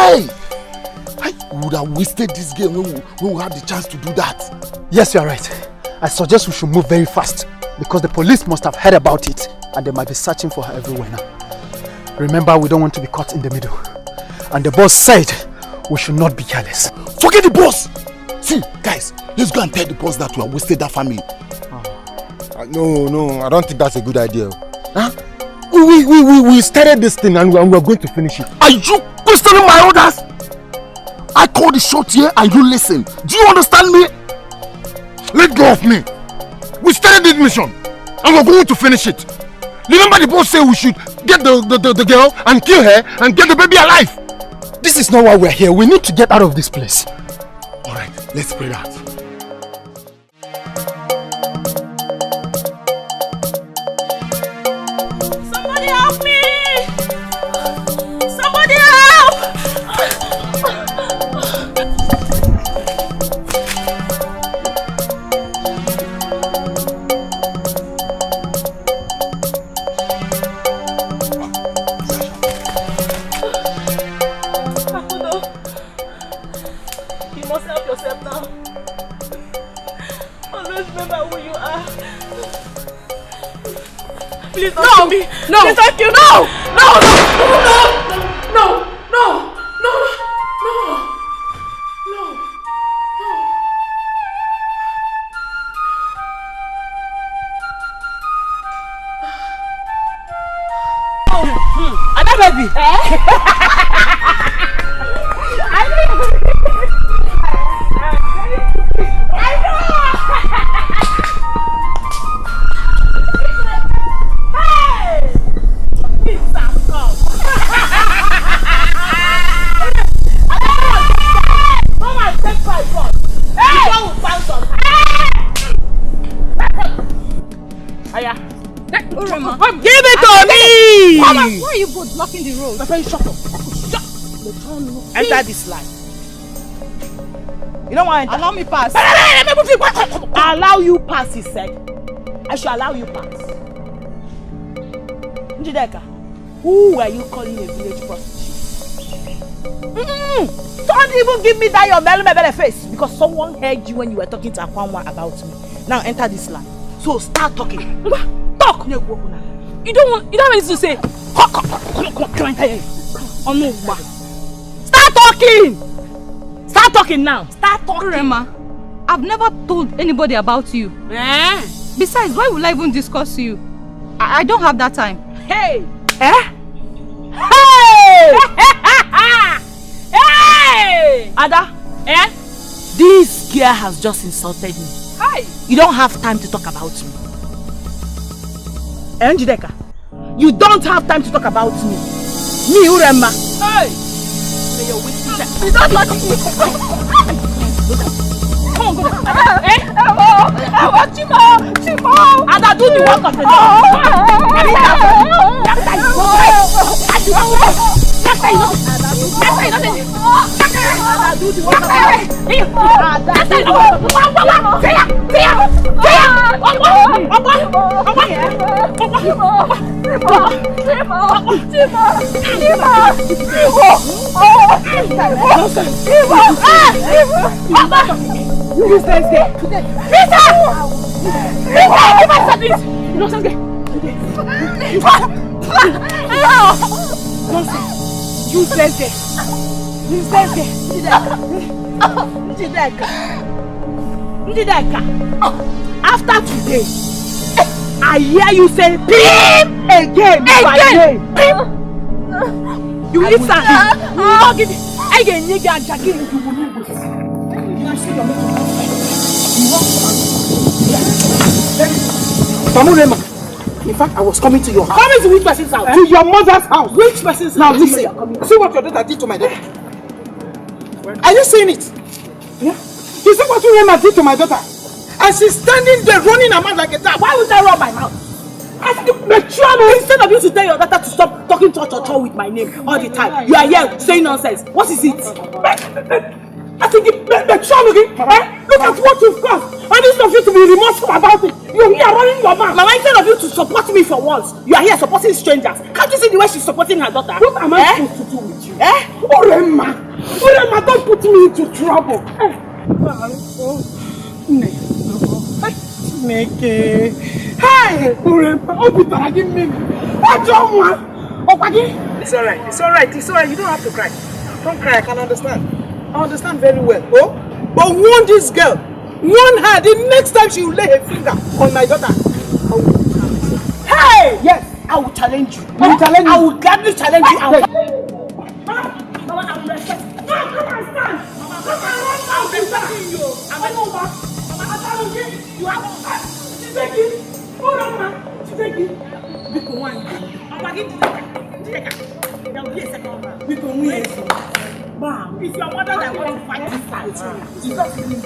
Hey! I would have wasted this game when we had the chance to do that. Yes, you are right. I suggest we should move very fast because the police must have heard about it and they might be searching for her everywhere now. Remember, we don't want to be caught in the middle. And the boss said we should not be careless. Forget the boss! See, guys, let's go and tell the boss that we have wasted that family. No, I don't think that's a good idea. Huh? We started this thing and we're going to finish it. Are you questioning my orders? I called the shot here and you listen. Do you understand me? Let go of me. We started this mission and we're going to finish it. Remember the boss said we should get the girl and kill her and get the baby alive. This is not why we're here. We need to get out of this place. Alright, let's pray that. Somebody help me! Somebody help! You must help yourself now. Always remember who you are. Please don't kill me. No. Please don't kill me. No. Ada baby. Give it to me! Mama, why are you both blocking the road? Shut up. Enter this line. You don't want to enter? Allow me pass. Allow you pass, he said. I should allow you pass. Njideka, who were you calling a village prostitute? Don't even give me that your belly face because someone heard you when you were talking to Akwanwa about me. Now enter this line. So start talking. Talk! You don't have anything to say. Come on, enter here. Oh no, start talking! Start talking now. Start talking. Rema, I've never told anybody about you. Besides, why would I even discuss you? I don't have that time. Hey! Hey! Hey! Ada, this girl has just insulted me. Hi! You don't have time to talk about me. Njideka, you don't have time to talk about me. Me, Urema. Hey! You don't like me. Come on, go back. Chimo! Ada, do the work of the Lord. Njideka, after today, I hear you say PIM again. You listen. I get nigga and Jackie. Rema, in fact, I was coming to your house. Coming to which person's house? To your mother's house. Which person's now, house? Listen. See what your daughter did to my daughter. Are you seeing it? Yeah. You see what Rema did to my daughter? And she's standing there running her mouth like a dog. Why would I run my mouth? Instead of you to tell your daughter to stop talking to with my name all the time, you are here saying nonsense. What is it? I think look at what you've caused. And instead of you to be remorseful about it, you're here running your mouth. Mama, instead of you to support me for once, you are here supporting strangers. Can't you see the way she's supporting her daughter? What am I supposed to do with you? Urema, don't put me into trouble. Hey, Urema, It's alright. You don't have to cry. Don't cry, I can understand. I understand very well. Oh, but warn this girl. Warn her the next time she will lay her finger on my daughter. Hey! Yes, I will challenge you. I will gladly challenge you. Mama, I will respect. Mama, come and stand. Mama, come and run. I will be backing you. I'm over. Mama, I will give you. Have she's taking. Hold on, man. She's taking. Big one. Mama, give me. There will be a second round. Big one. Mom, it's your mother that wants to fight this fight. She's not feeling.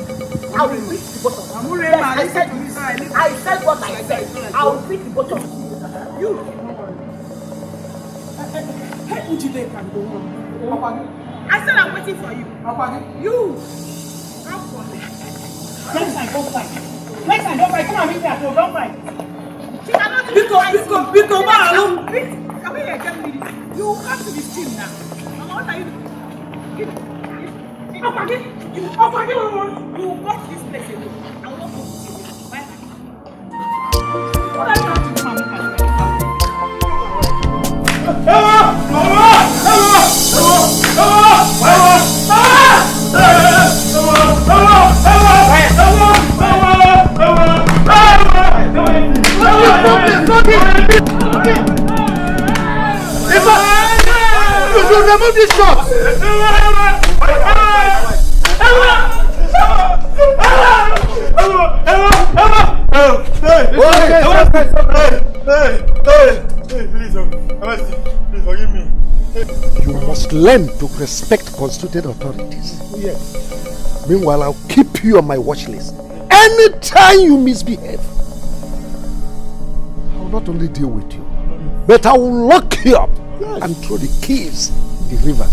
I will beat the bottom. Yes, I said what I said. I will beat the bottom. You. Hey, Ujide can go on. I said I'm waiting for you. You. Come for me. Next time, don't fight. Come and meet me at home. Don't fight. She cannot do it. Because, come here, tell me. You have to be still now. Mama, what are you doing? You watch this place alone. I will not go to you. Bye. What are you doing, Mama? You should remove this shot! Please forgive me. You must learn to respect constituted authorities. Yes. Meanwhile, I'll keep you on my watch list. Anytime you misbehave, I will not only deal with you, but I will lock you up and throw the keys in the river.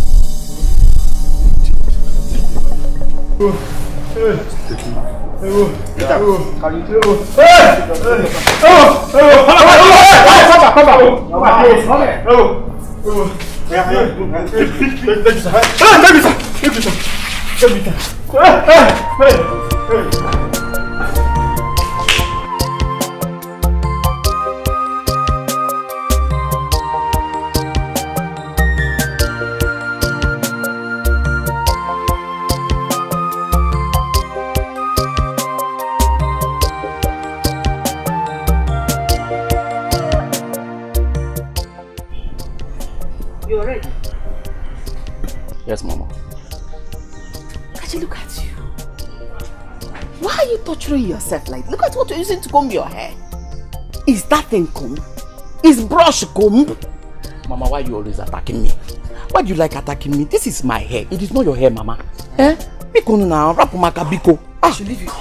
You're ready? Yes, Mama. Actually, look at you. Why are you torturing yourself like? Look at what you're using to comb your hair. Is that thing comb? Is brush comb? Mama, why are you always attacking me? Why do you like attacking me? This is my hair. It is not your hair, Mama. Eh? Biko na rap makabiko. I should leave you.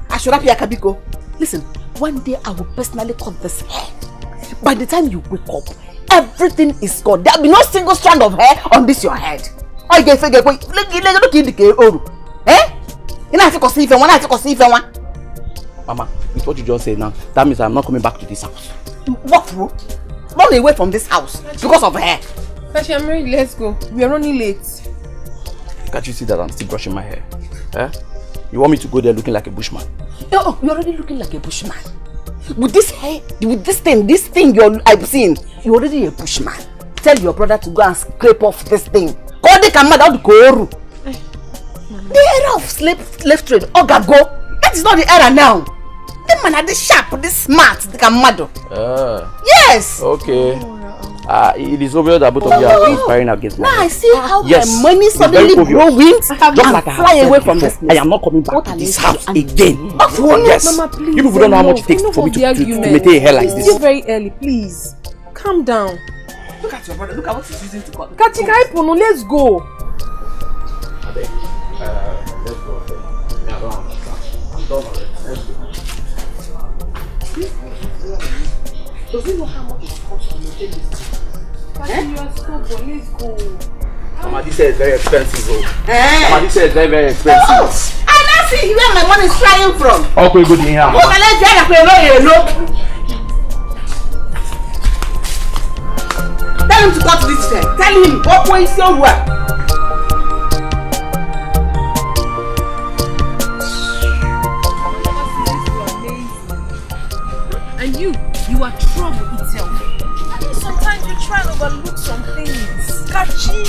I should rap yakabiko. Listen, one day I will personally cut this hair. By the time you wake up, everything is gone. There will be no single strand of hair on this your head. Oh, you get look in the oru. Eh? You know, I have to see if one. Mama, with what you just said now, that means I'm not coming back to this house. What through? Run away from this house because of hair. Actually, I'm ready. Let's go. We are running late. Can't you see that I'm still brushing my hair? Eh? You want me to go there looking like a bushman? Oh, you're already looking like a bushman. With this hair, with this thing I've seen, you're already a bushman. Tell your brother to go and scrape off this thing. Call the camera out the koru. The era of slave trade, Ogago. That is not the era now. The man are this sharp, this smart, the kamado. Yes. Okay. It is obvious that both of you are conspiring against me. Now I see how my money suddenly grow wings and fly away from this place. I am not coming back to this house again. Yes. Mama, please. You people don't know how much it takes for me to maintain a hair like this. It's very early, please. Calm down. Look at your brother. Look at what he's using to cut. Kachikai Pono, let's go. Let's go. Yeah, I'm done already. Let's go. Does he know how much it costs to maintain this? You are stubborn. Let's go. Mama, this hair is very expensive, though. Mama, this hair is very, very expensive. Oh, I now see where my money is flying from. Okay, good in here, Mama. Tell him to cut this hair. Tell him what way is your work. You are trouble itself. I mean, sometimes you try and overlook some things. Catchy.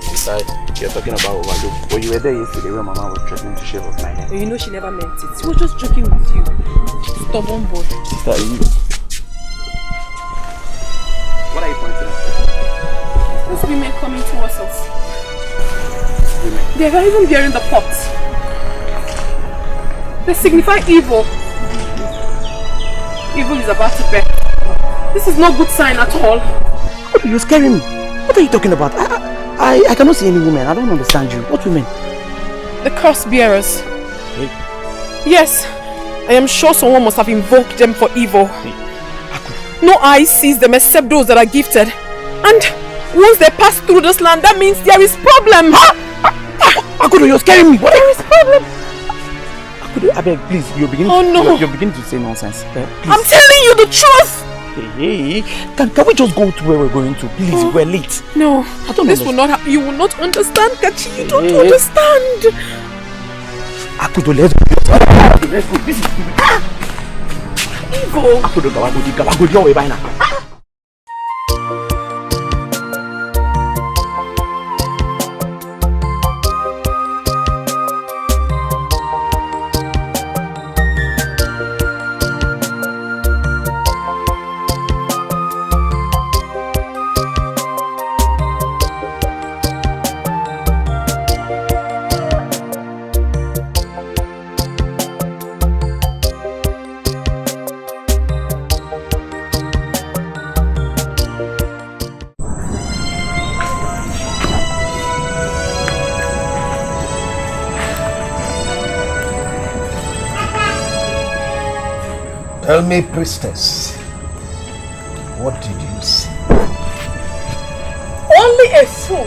Sister, you're talking about overlook. But you were there yesterday when Mama was threatening to shave off my hair. You know she never meant it. She was just joking with you. Stubborn boy. Sister, what are you pointing at? Those women coming towards us. Women? They are even bearing the pots. They signify evil. Evil is about to bear. This is no good sign at all. You're scaring me. What are you talking about? I cannot see any women. I don't understand you. What women? The curse bearers. Hey. Yes. I am sure someone must have invoked them for evil. Hey. No eye sees them except those that are gifted. And once they pass through this land, that means there is problem. Akudo, you're scaring me. There is problem. Akudo, I beg, please, you're beginning. Oh no. You're beginning to say nonsense. I'm telling you the truth. Hey, can we just go to where we're going to? Please, we're late. No, I don't this understand. will not. You will not understand, Kachi. You don't understand. Akudo, let's go. Let's go. This is evil. Akudo, Gawagodi, your way by now. Tell me, priestess, what did you see? Only a fool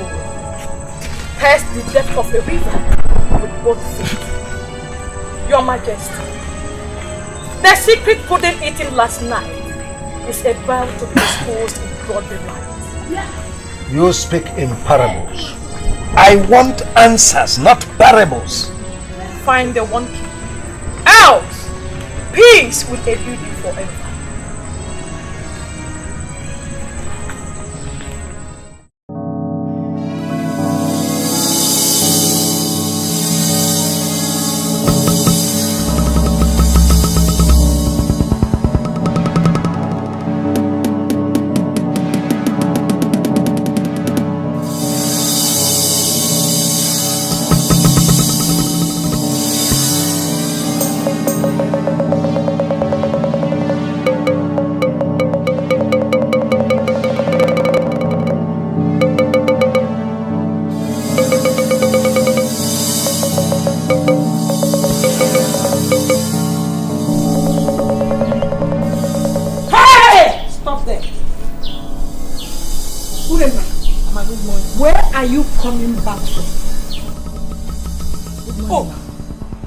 tests the depth of a river with both feet. Your Majesty, the secret pudding eaten last night is about to be exposed in broad daylight. You speak in parables. I want answers, not parables. Find the one key. Else, peace will elude you forever.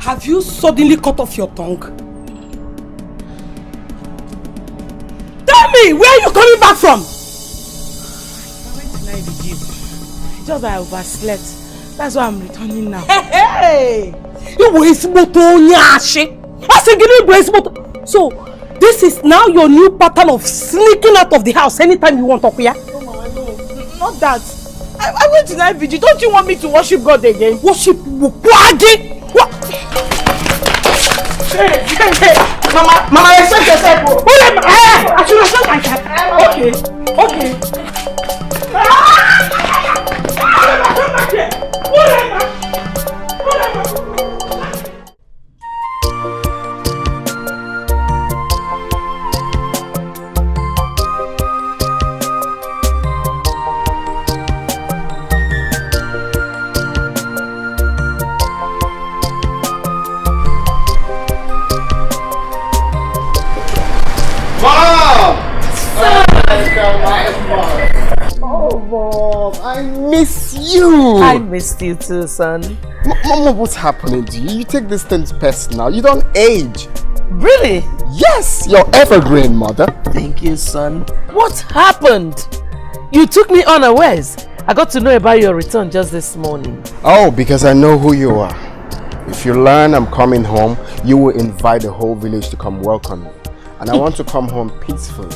Have you suddenly cut off your tongue? Tell me, where are you coming back from? I went to night with you. Just that I overslept. That's why I'm returning now. Hey! So, this is now your new pattern of sneaking out of the house anytime you want, Okuya? No, Mama, no. Not that. I went to night vigil. Don't you want me to worship God again? Worship Wagi? What? Hey, Mama, accept yourself. I should accept myself. Okay. I miss you. I missed you too, son. Mama, what's happening to you? You take these things personal. You don't age. Really? Yes, you're evergreen, mother. Thank you, son. What happened? You took me unawares. I got to know about your return just this morning. Oh, because I know who you are. If you learn I'm coming home, you will invite the whole village to come welcome me. And I want to come home peacefully.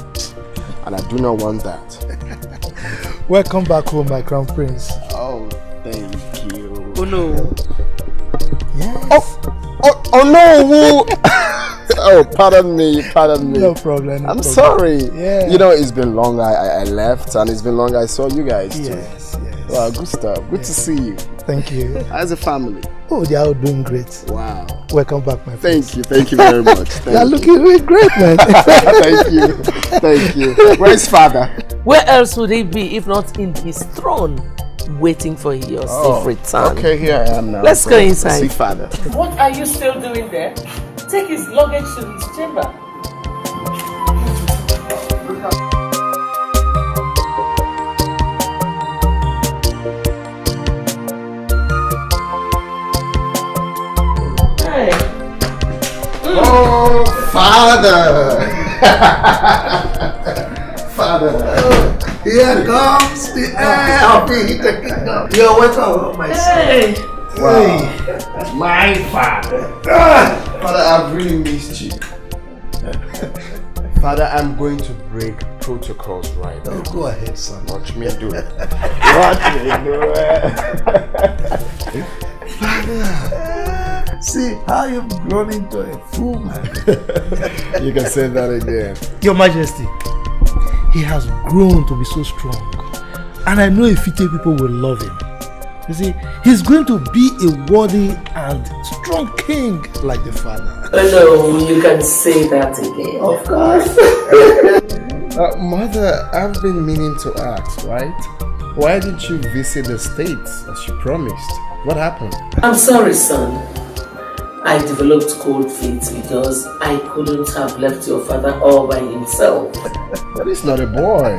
And I do not want that. Welcome back home, my crown prince. Oh, thank you. Oh no. Yes. Oh no! Oh, pardon me. No problem. I'm sorry. Yeah. You know, it's been long I left, and it's been long I saw you guys too. Yes. Wow, good stuff. Good to see you. Thank you. As a family. Oh, they are all doing great. Wow. Welcome back, my friend. Thank you very much. They are looking really great, man. Thank you. Where's father? Where else would he be if not in his throne, waiting for your safe return? Okay, here I am now. Let's go inside. See father. What are you still doing there? Take his luggage to his chamber. Oh, father! Father! Here comes the heir of the kingdom. You're welcome, my son. Wow. My father. Father, I've really missed you. Father, I'm going to break protocols right now. Oh, go ahead, son. Watch me do it. Watch me do it. Father, see how you've grown into a fool, man. You can say that again. Your Majesty, he has grown to be so strong. And I know Ifite people will love him. You see, he's going to be a worthy and strong king like the father. Oh no, you can say that again. Of course. Mother, I've been meaning to ask, right? Why didn't you visit the States as you promised? What happened? I'm sorry, son. I developed cold feet because I couldn't have left your father all by himself. But he's not a boy.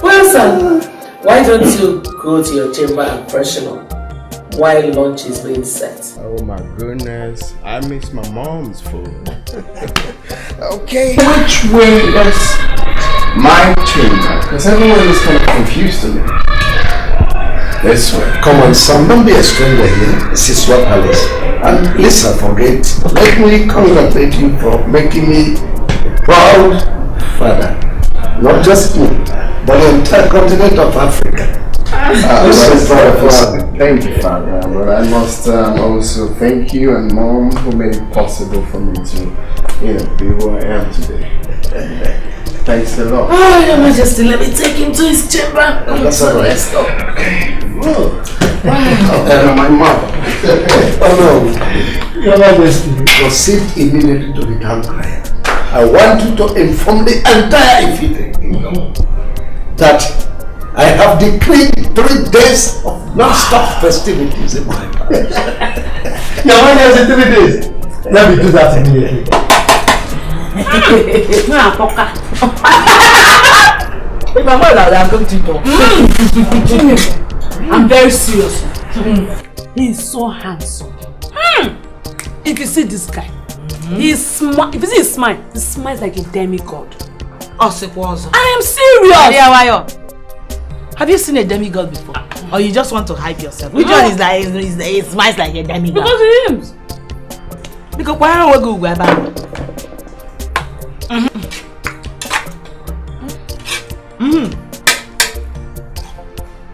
Well, son, why don't you go to your chamber and freshen up while lunch is being set? Oh my goodness, I miss my mom's food. Okay, Which way is my chamber? because everyone is kind of confused to me. This way. Come on, son, don't be a stranger here. This is your palace. And please forget. Let me congratulate you for making me proud father. Not just me, but the entire continent of Africa. I'm so proud of you, son. Thank you, Father. But I must also thank you and Mom who made it possible for me to, be who I am today. Thanks a lot. Oh, Your Majesty, let me take him to his chamber. That's all right. Let's go. Okay. My mother. Oh no. Your Majesty. Proceed immediately to the town crier. I want you to inform the entire Ifite kingdom that I have decreed 3 days of non-stop festivities in my palace. Your Majesty, 3 days. Let me do that immediately. If I'm not allowed, I'm going to go. I'm very serious. He is so handsome. If you see this guy, if you see his smile, he smiles like a demigod. I am serious. Have you seen a demigod before? Or you just want to hype yourself? Which one is like, he smiles like a demigod? Because he is. Because why don't we go back?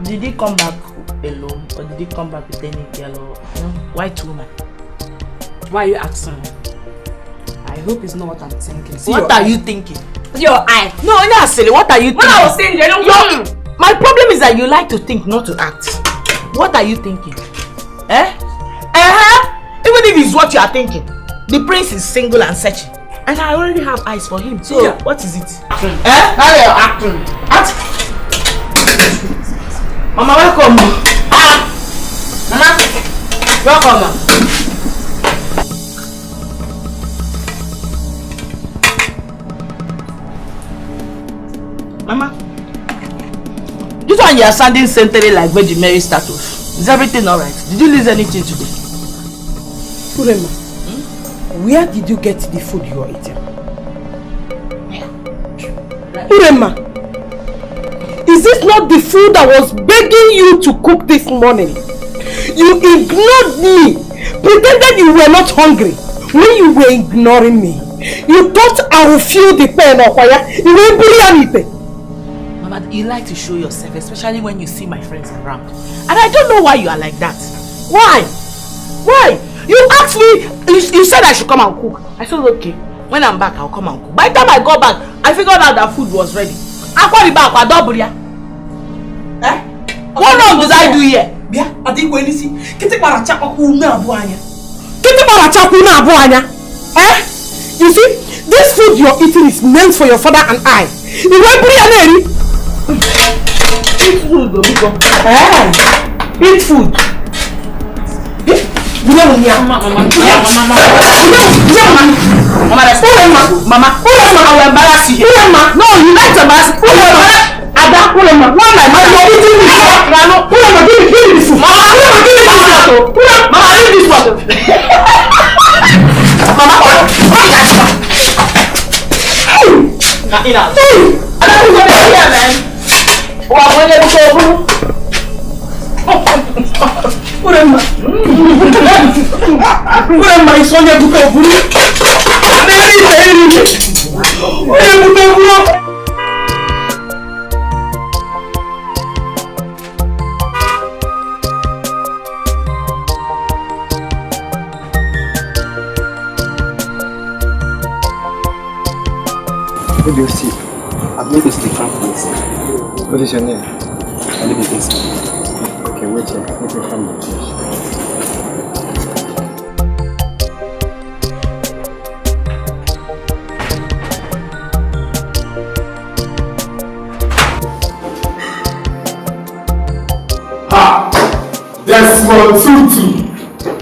Did he come back alone or did he come back with any girl or white woman? Why are you asking me? I hope it's not what I'm thinking. What are you thinking? Your eye. No, not silly. What are you thinking? What I was saying, my problem is that you like to think, not to act. What are you thinking? Even if it's what you are thinking, the prince is single and searching. And I already have eyes for him. So, yeah. What is it? How are you acting? Mama, welcome. Mama, welcome. Mama, this one you are standing centrally like Virgin Mary statue. Is everything alright? Did you lose anything today? Urema, where did you get the food you are eating? Urema, is this not the food I was begging you to cook this morning? You ignored me, pretended you were not hungry, when you were ignoring me, you thought I would feel the pain of fire. You won't believe me. Mama, you like to show yourself, especially when you see my friends around. And I don't know why you are like that. Why? Why? You asked me, you said I should come and cook. I said, okay. When I'm back, I'll come and cook. By the time I got back, I figured out that food was ready. What wrong did I do here? I think when you see, you see, this food you're eating is meant for your father and I. You won't eat food, eat food. Mama, I will embarrass you. No, you like to embarrass me. Ada, one my man, you're eating this one. Give me this food. Mama, give me this one. Mama, give me this one. Mama, I don't know here, man. Oh, I'm going to go. Puremma, I sogno di buco. Where do you see? I've made this different place. What is your name? I live in this. Okay, wait here. Let me find the place. Desmond Tutu,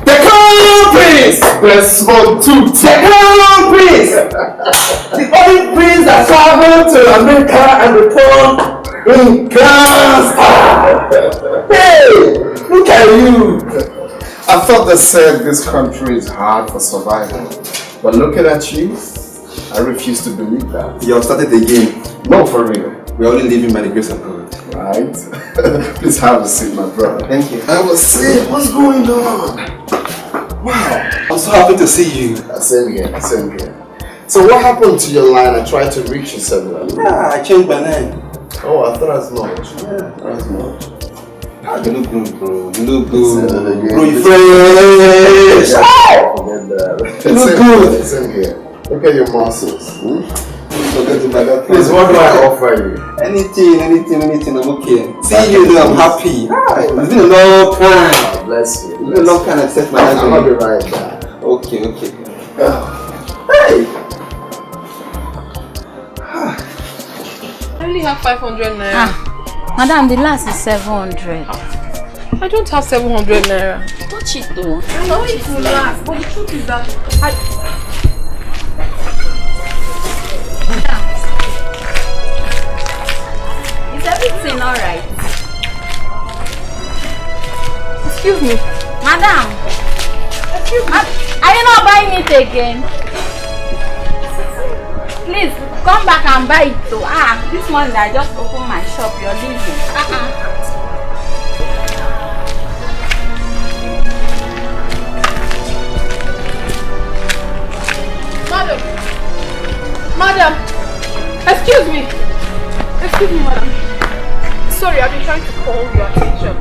the crown prince. Desmond Tutu, the crown prince. The only prince that traveled to America and returned in grand style. Hey, look at you. I thought they said this country is hard for survival, but looking at you, I refuse to believe that. You have started again. No, for real. We're only living by the grace of God. Right? Please have a seat, my brother. Thank you. Have a seat. What's going on? Wow. I'm so happy to see you. Same here, same here. So what happened to your line? I tried to reach you several times. Yeah, I changed my name. Oh, I thought as much. Yeah, as much. You look good, bro. You look good. Bro, you fresh. Forget that. You look good. Same here. Look at your muscles. Please, what do I offer you? Anything, I'm okay. See you, I'm happy. It's been a long time. God bless you. It's been a long time I've set my eyes I'm on not you. be right back. Okay. Hey! I only have 500 naira. Madam, the last is 700. I don't have 700 naira. Touch it though. I know it will last, but the truth is that Is everything alright? Excuse me. Madam! Excuse me. Are you not buying it again? Please, come back and buy it too. This morning I just opened my shop. You're leaving. Madam, excuse me, madam. Sorry, I've been trying to call your attention.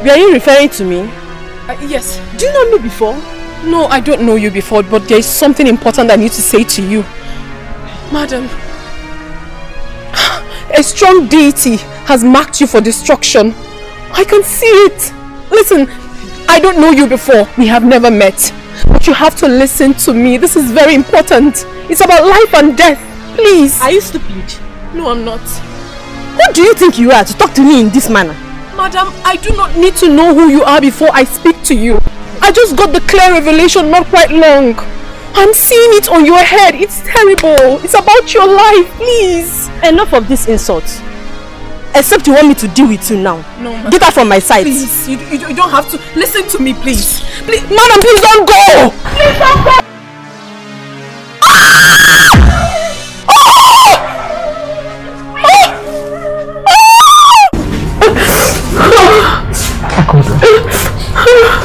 Were you referring to me? Yes. Do you know me before? No, I don't know you before, but there is something important I need to say to you. Madam, a strong deity has marked you for destruction. I can see it. Listen, I don't know you before. We have never met. But you have to listen to me. This is very important. It's about life and death. Please. Are you stupid? No, I'm not. Who do you think you are to talk to me in this manner? Madam, I do not need to know who you are before I speak to you. I just got the clear revelation not quite long. I'm seeing it on your head. It's terrible. It's about your life. Please. Enough of this insult. Except you want me to deal with you now. No, madam. Get out from my sight. Please, you don't have to. Listen to me, please. Please, madam, please don't go. Please don't go.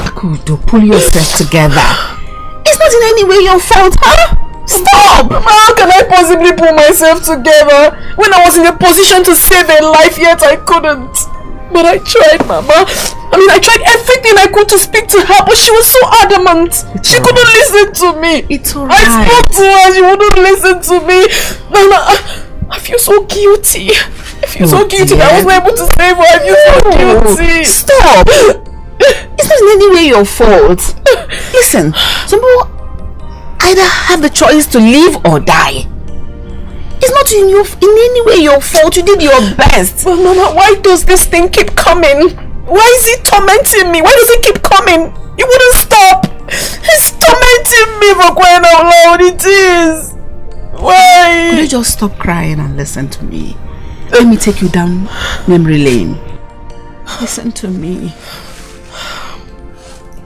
Akudo, pull yourself together. in any way your fault, huh? Stop! How can I possibly pull myself together when I was in a position to save a life, yet I couldn't? But I tried, Mama. I mean, I tried everything I could to speak to her, but she was so adamant. She couldn't listen to me. It's alright. I spoke to her, she wouldn't listen to me. Mama, I feel so guilty. I feel so guilty that I wasn't able to save her. I feel so guilty. Stop! It's not in any way your fault. Listen, some people either have the choice to live or die. It's not in any way your fault. You did your best. But Mama, why does this thing keep coming? Why is it tormenting me? Why does it keep coming? You wouldn't stop. It's tormenting me for crying out loud. It is. Why? Could you just stop crying and listen to me? Let me take you down memory lane. Listen to me.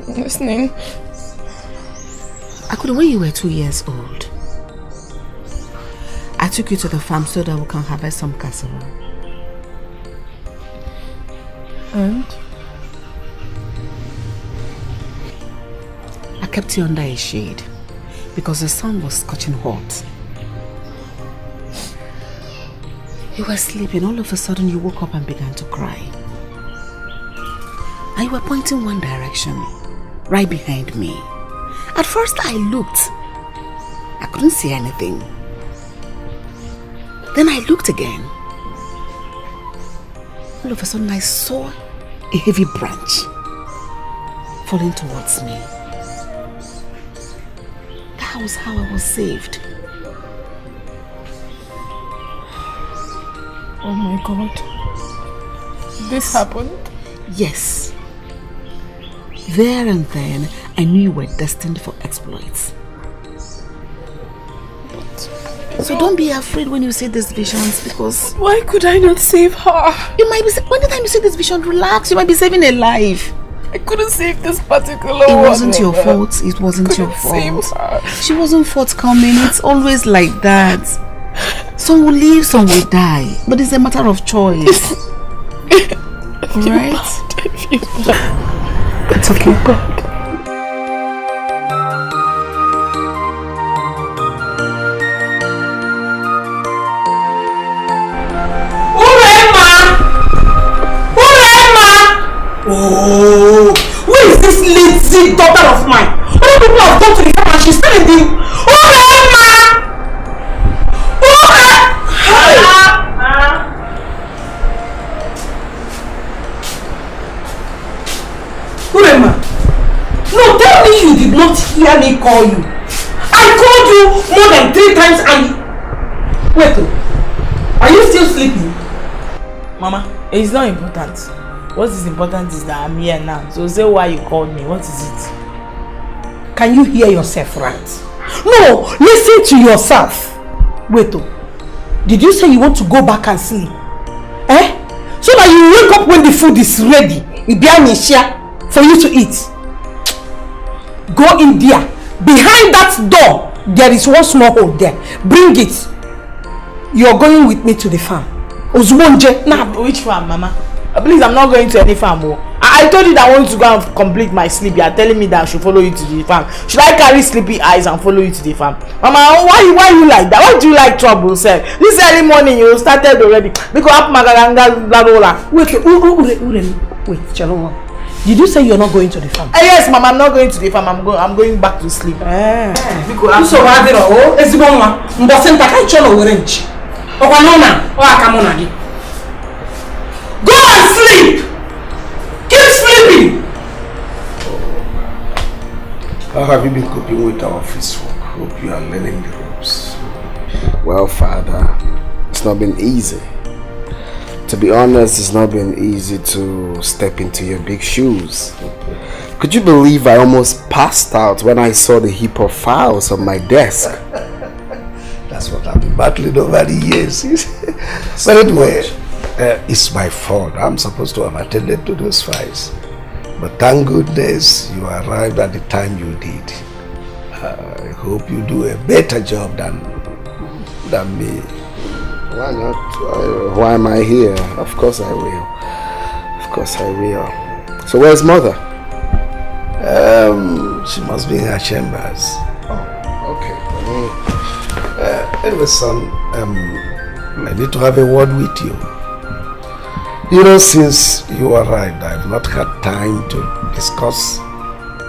I'm listening. When you were 2 years old, I took you to the farm so that we can harvest some cassava. And? I kept you under a shade because the sun was scorching hot. You were sleeping. All of a sudden you woke up and began to cry. And you were pointing one direction, right behind me. At first I looked. I couldn't see anything. Then I looked again. All of a sudden I saw a heavy branch falling towards me. That was how I was saved. Oh my God. This happened? Yes. There and then, I knew you were destined for exploits. So don't be afraid when you see these visions, because... Why could I not save her? You might be... When the time you see this vision, relax. You might be saving a life. I couldn't save this particular one. It wasn't your fault. It wasn't your fault. She wasn't forthcoming. It's always like that. Some will live, some will die. But it's a matter of choice. Alright? It's okay. Oh, where is this lazy daughter of mine? Other people have gone to the farm and she's still in the... Urema! No, tell me you did not hear me call you. I called you more than 3 times and... Wait, are you still sleeping? Mama, it's not important. What is important is that I'm here now. So say why you called me. What is it? Can you hear yourself right? No, listen to yourself. Wait, did you say you want to go back and sleep? Eh? So that you wake up when the food is ready. It be for you to eat. Go in there. Behind that door, there is one small hole there. Bring it. You're going with me to the farm. Nah, which farm, Mama? Please, I'm not going to any farm. I told you that I want to go and complete my sleep. You are telling me that I should follow you to the farm. Should I carry sleepy eyes and follow you to the farm? Mama, why you like that? Why do you like trouble, sir? This early morning you started already. Because wait, Chaloma. Did you say you're not going to the farm? Yes, Mama, I'm not going to the farm. I'm going back to sleep. Go and sleep! Keep sleeping! How have you been coping with our office work? Hope you are learning the ropes. Well, Father, it's not been easy. To be honest, it's not been easy to step into your big shoes. Could you believe I almost passed out when I saw the heap of files on my desk? That's what I've been battling over the years. But anyway, it's my fault. I'm supposed to have attended to those files. But thank goodness you arrived at the time you did. I hope you do a better job than me. Why not? Why am I here? Of course I will. Of course I will. So where's Mother? She must be in her chambers. Anyway, son, I need to have a word with you. You know, since you arrived, I've not had time to discuss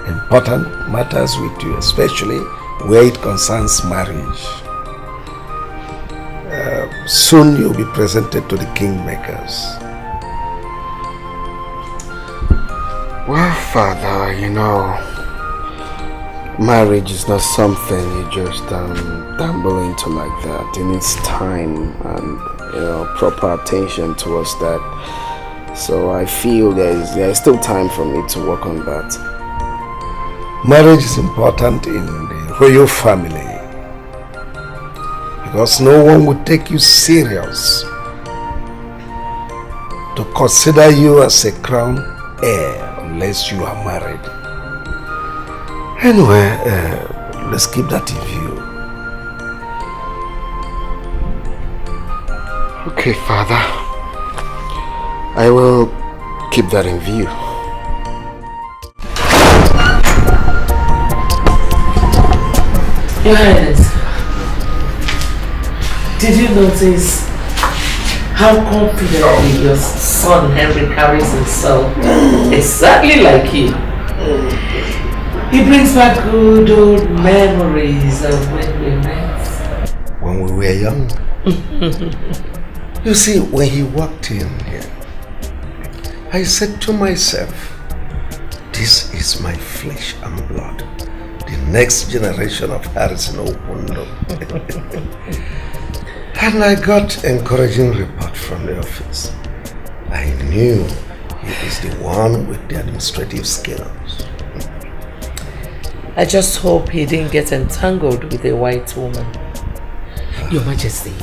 important matters with you, especially where it concerns marriage. Soon you'll be presented to the kingmakers. Well, Father, you know, marriage is not something you just dabble into like that. It needs time and, you know, proper attention towards that. So I feel there is still time for me to work on that. Marriage is important in the royal family because no one would take you serious to consider you as a crown heir unless you are married. Anyway, let's keep that in view. Okay, Father. I will keep that in view. Your Highness, did you notice how confidently your son Henry carries himself? Exactly like you. He brings back good old memories of when we met. When we were young. You see, when he walked in here, I said to myself, this is my flesh and blood. The next generation of Harrison Okundo. And I got encouraging report from the office. I knew he is the one with the administrative skills. I just hope he didn't get entangled with a white woman. Your Majesty,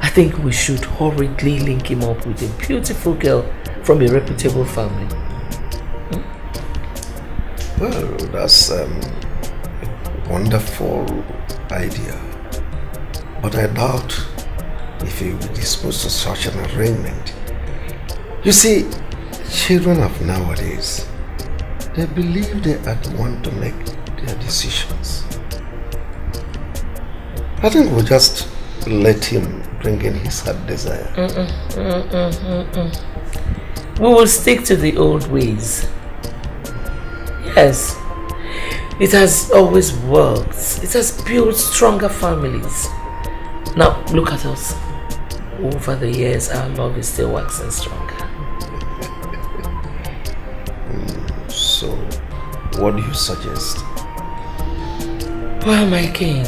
I think we should hurriedly link him up with a beautiful girl from a reputable family. Well, that's a wonderful idea. But I doubt if he will be disposed to such an arrangement. You see, children of nowadays, they believe they are the one to make their decisions. I think we'll just let him bring in his heart desire. We will stick to the old ways. Yes, it has always worked. It has built stronger families. Now, look at us. Over the years, our love is still waxing stronger. So, what do you suggest? Well, my king,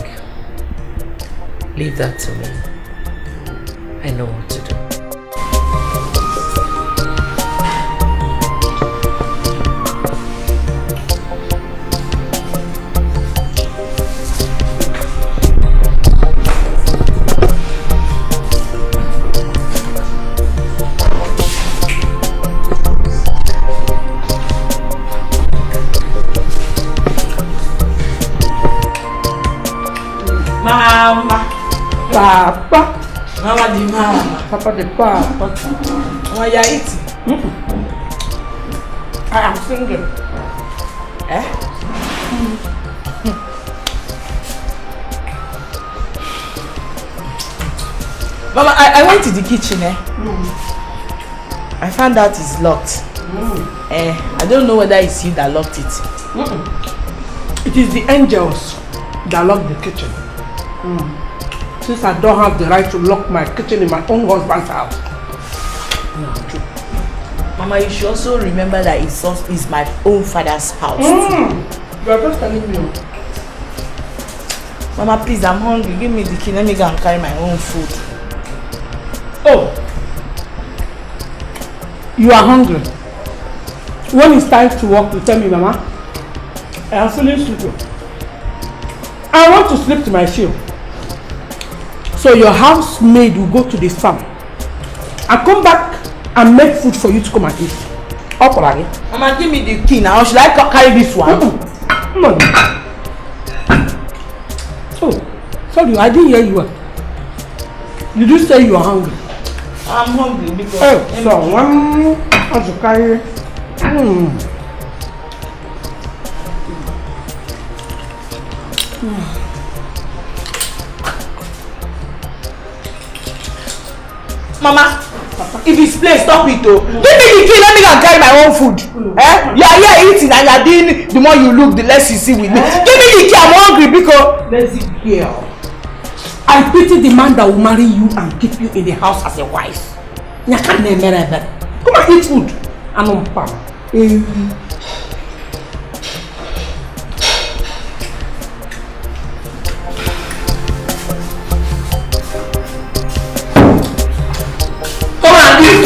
leave that to me. I know what to do. Mama, Papa, Mama di Mama, Papa di Papa. Why are you eating? I am single. Eh? Mama, I went to the kitchen. I found out it's locked. I don't know whether it's you that locked it. It is the angels that locked the kitchen. Since I don't have the right to lock my kitchen in my own husband's house. Mama, you should also remember that it's my own father's house. You are just telling me. Mama, please, I'm hungry. Give me the key. Let me go and carry my own food. Oh, you are hungry. When it's time to work, you tell me, Mama. I am feeling sleepy. I want to sleep to my shield. So your housemaid will go to the farm and come back and make food for you to come and eat. Up already. Mama, give me the key now. Should I carry this one? Oh, sorry, I didn't hear you. Did you say you are hungry? I'm hungry because... so one has to carry... Mama, if it's place, stop it though. Give me the key, let me go and carry my own food. You are here eating and you are doing, the more you look, the less you see with me. Give me the key, I'm hungry because... Lazy girl. I pity the man that will marry you and keep you in the house as a wife. Come and eat food. Come and eat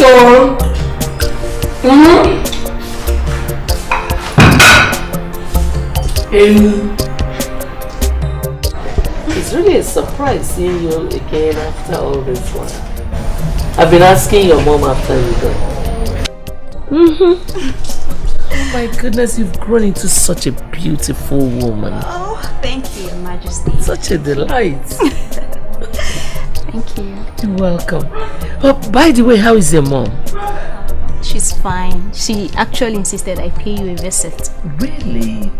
so. It's really a surprise seeing you again after all this while. I've been asking your mom after you go. Oh my goodness, you've grown into such a beautiful woman. Oh, thank you, Your Majesty. Such a delight. Thank you. You're welcome. Oh, by the way, how is your mom? She's fine. She actually insisted I pay you a visit. Really?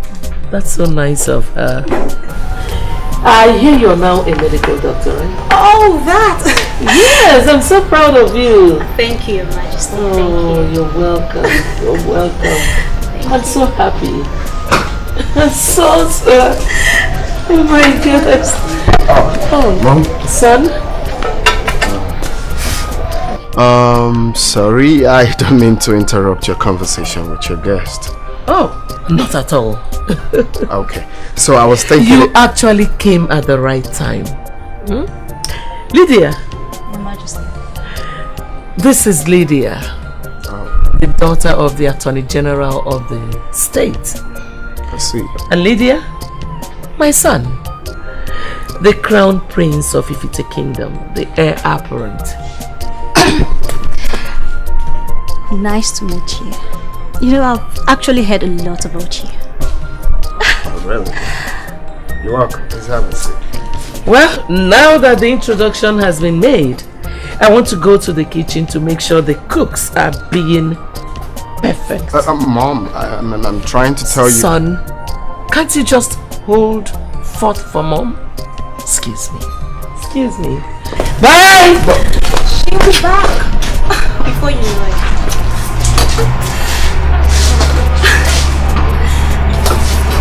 That's so nice of her. I hear you're now a medical doctor, right? Oh, that! Yes, I'm so proud of you. Thank you, Your Majesty. Oh, Thank you. You're welcome. You're welcome. I'm so happy. I'm so sad. Oh my goodness. Oh, Mom? Son? Sorry, I don't mean to interrupt your conversation with your guest. Oh, not at all. Okay, so I was thinking... You actually came at the right time. Lydia. Your Majesty. This is Lydia, the daughter of the Attorney General of the state. I see. And Lydia, my son, the Crown Prince of Ifite Kingdom, the heir apparent. Nice to meet you. You know, I've actually heard a lot about you. Oh, really? You're welcome. Please have a seat. Well, now that the introduction has been made, I want to go to the kitchen to make sure the cooks are being perfect. Mom, I'm trying to tell you... Son, can't you just hold forth for Mom? Excuse me. Excuse me. Bye! She'll be back before you know it.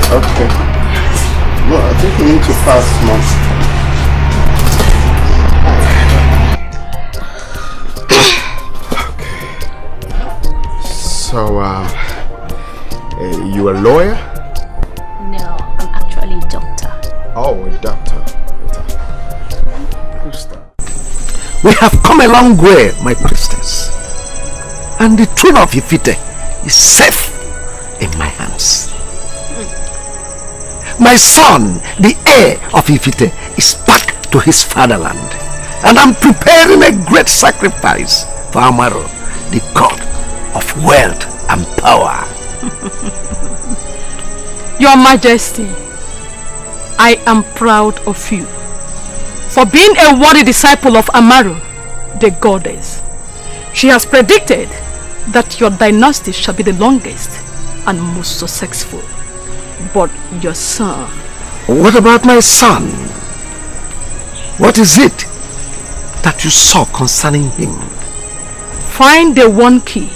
Okay. No, I think we need to pass, Mom. Okay. So, you a lawyer? No, I'm actually a doctor. Oh, a doctor. We have come a long way, my priestess. And the throne of Ifite is safe in my hands. My son, the heir of Ifite, is back to his fatherland. And I'm preparing a great sacrifice for Amaro, the god of wealth and power. Your Majesty, I am proud of you for being a worthy disciple of Amaro, the goddess. She has predicted that your dynasty shall be the longest and most successful. But your son... What about my son? What is it that you saw concerning him? Find the one key,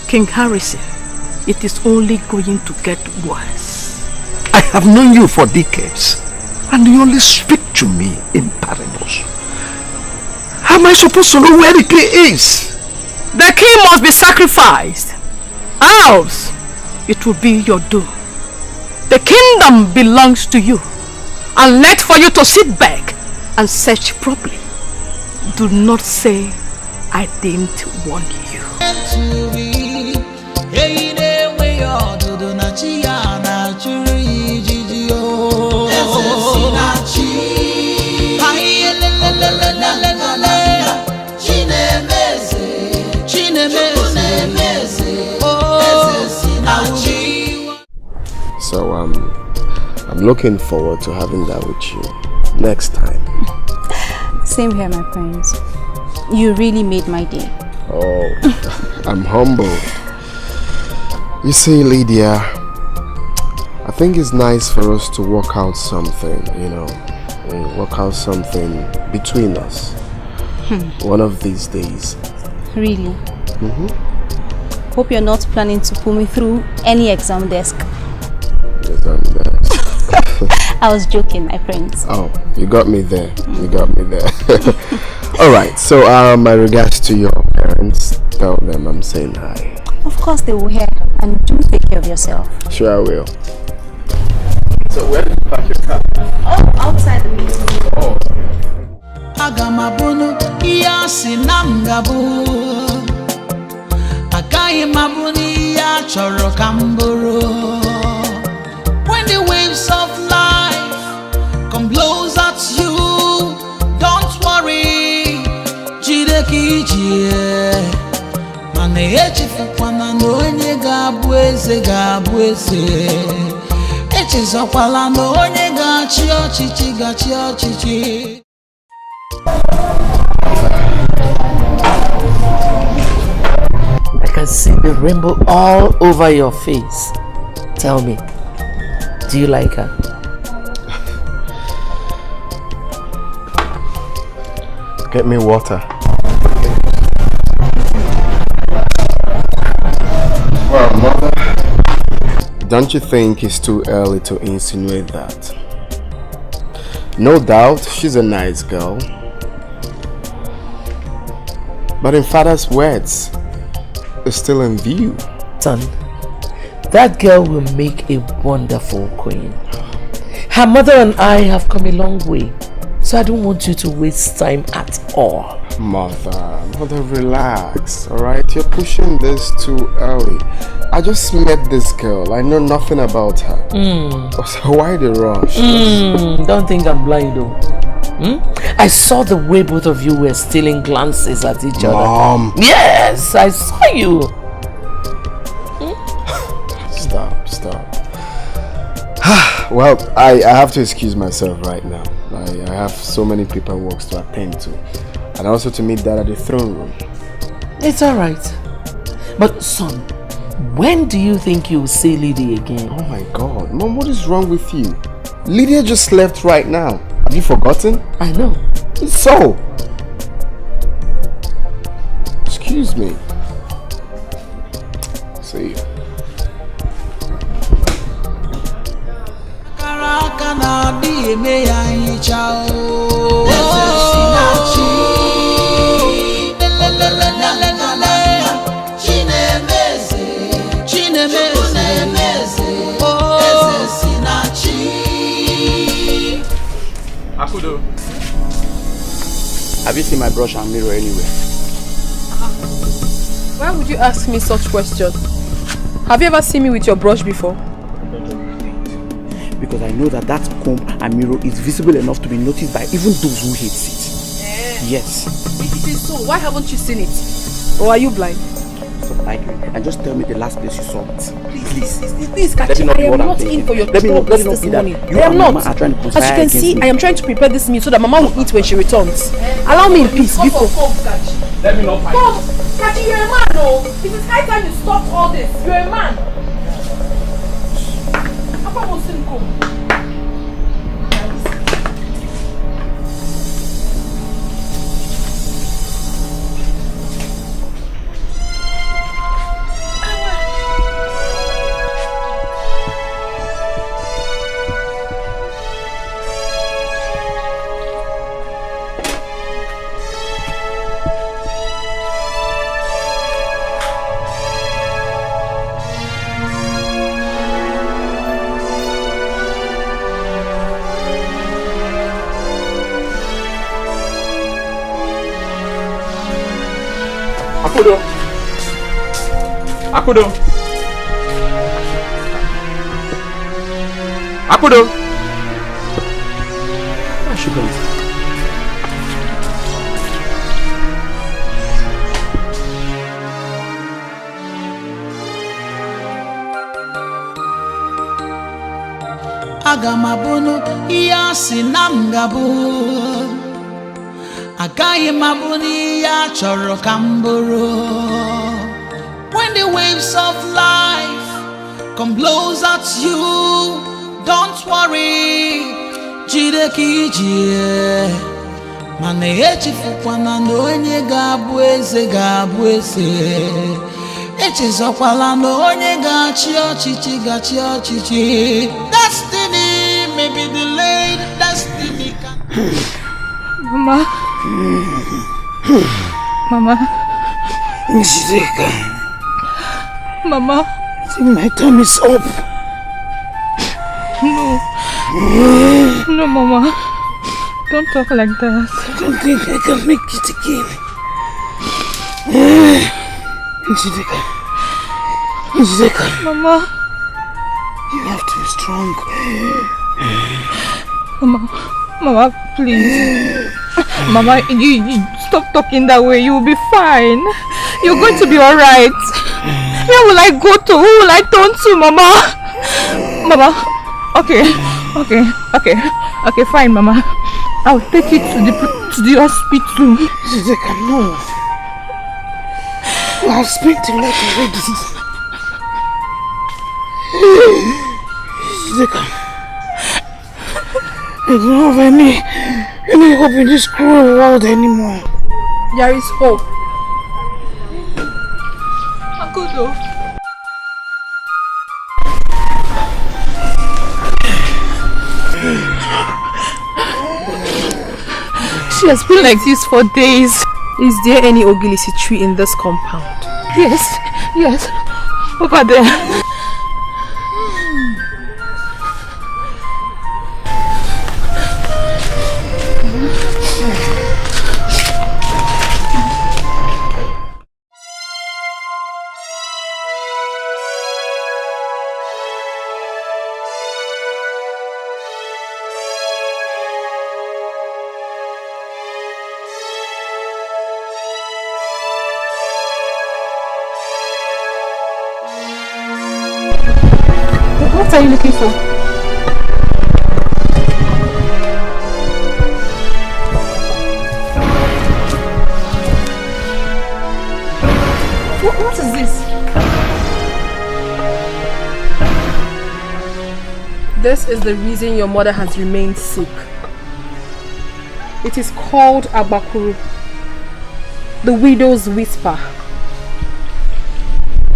King Harrison. It is only going to get worse. I have known you for decades, and you only speak to me in parables. How am I supposed to know where the key is? The key must be sacrificed, else it will be your doom. The kingdom belongs to you, and left for you to sit back and search properly. Do not say I didn't warn you. So, I'm looking forward to having that with you next time. Same here, my friends. You really made my day. Oh, I'm humbled. You see, Lydia, I think it's nice for us to work out something, you know, work out something between us. One of these days. Really? Hope you're not planning to pull me through any exam desk. Exam desk. I was joking, my friends. Oh, you got me there. You got me there. Alright, so my regards to your parents. Tell them I'm saying hi. Of course they will hear. And do take care of yourself. Sure I will. So where did you park your car? Oh, outside the meeting. Oh. Agamabunu iya sinangabu Akai mabuni ya choro kamburu. When the waves of life come blows at you, don't worry, jideki jie. Mane echifukwana n'onye ga-abụ eze. Echizokwala n'onye ga-achị ọchịchị. I can see the rainbow all over your face. Tell me, do you like her? Get me water. Well, mother, don't you think it's too early to insinuate that? No doubt, she's a nice girl. But in father's words, it's still in view. Son, that girl will make a wonderful queen. Her mother and I have come a long way, so I don't want you to waste time at all. Mother, relax, alright? You're pushing this too early. I just met this girl. I know nothing about her. So why the rush? Don't think I'm blind though. I saw the way both of you were stealing glances at each other. Mom! Yes, I saw you. Stop. Well, I have to excuse myself right now. I have so many paperwork to attend to. And also to meet Dad at the throne room. It's alright. But son, when do you think you'll see Lydia again? Oh my God. Mom, what is wrong with you? Lydia just left right now. Have you forgotten? I know. So? Excuse me. See you. Akudo, have you seen my brush and mirror anywhere? Why would you ask me such questions? Have you ever seen me with your brush before? Because I know that comb and mirror is visible enough to be noticed by even those who hate it. Yes. If it is so, why haven't you seen it? Or are you blind? Stop arguing and just tell me the last place you saw it. Please, Kachi, I am not in for your troubles this morning. I am not. As you can see, I am trying to prepare this meal so that Mama will eat when she returns. Allow me in peace, before. Let me not fight. Come, Kachi, you're a man, no? It is high time you stop all this. You're a man. Papa will soon come. Akudo! Where should go? Agamabunu iya sinangabu Akai mabuni ya choro kamburu. When the waves of life come blows at you, don't worry, jideki jie. mana echefukwana na onye ga-abụ eze ga-abụ eze. Echezokwala na onye ga-achị ọchịchị ga-achị ọchịchị. Destiny may be delayed, destiny can... Mama. Mama. Njideka. Mama. I think my time is up. No. No, Mama. Don't talk like that. I don't think I can make it again. Njideka. Njideka. Mama. You have to be strong. Mama, please. Mama, you stop talking that way. You'll be fine. You're going to be alright. Where will I go to? Who will I turn to, Mama? Mama, okay, fine, Mama. I'll take you to the hospital. Njideka, no. You have spent a lot already. Njideka. I don't have any hope in this cruel world anymore. There is hope. Uncle though. She has been like this for days. Is there any ogilisi tree in this compound? Yes. Over there. What are you looking for? What is this? This is the reason your mother has remained sick. It is called Agbakuru, the widow's whisper.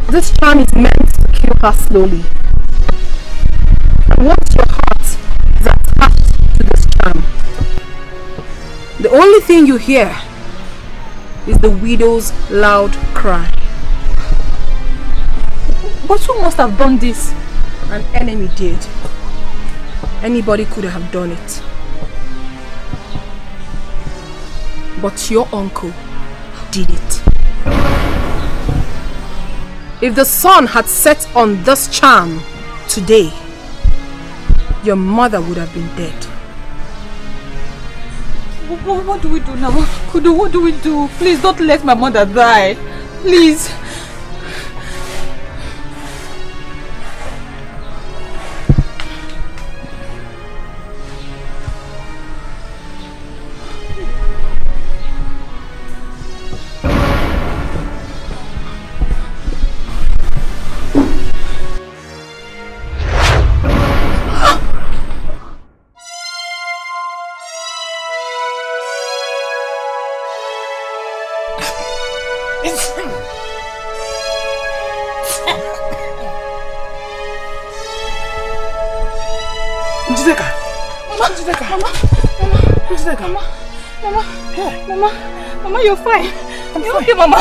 This charm is meant to kill her slowly. Once your heart is attached to this charm, the only thing you hear is the widow's loud cry. But who must have done this? An enemy did. Anybody could have done it. But your uncle did it. If the sun had set on this charm today, your mother would have been dead. What do we do now? Kudu, what do we do? Please don't let my mother die. Please. Mama, you're fine. You're okay, Mama.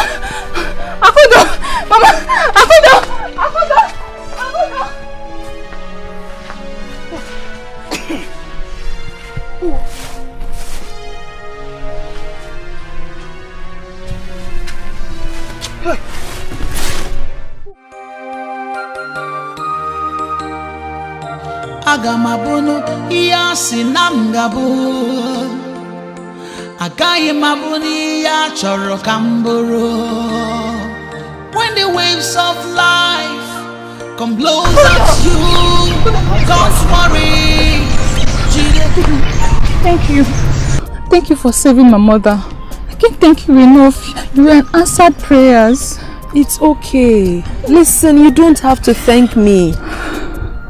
Akudo! Mama! Akudo! Agamabono iya sinamgabo Agaghị m abụ n'ihe a chọrọ ka m bụrụ. When the waves of life come blows at you, don't worry. Thank you for saving my mother. I can't thank you enough. You answered prayers. It's okay. Listen, you don't have to thank me.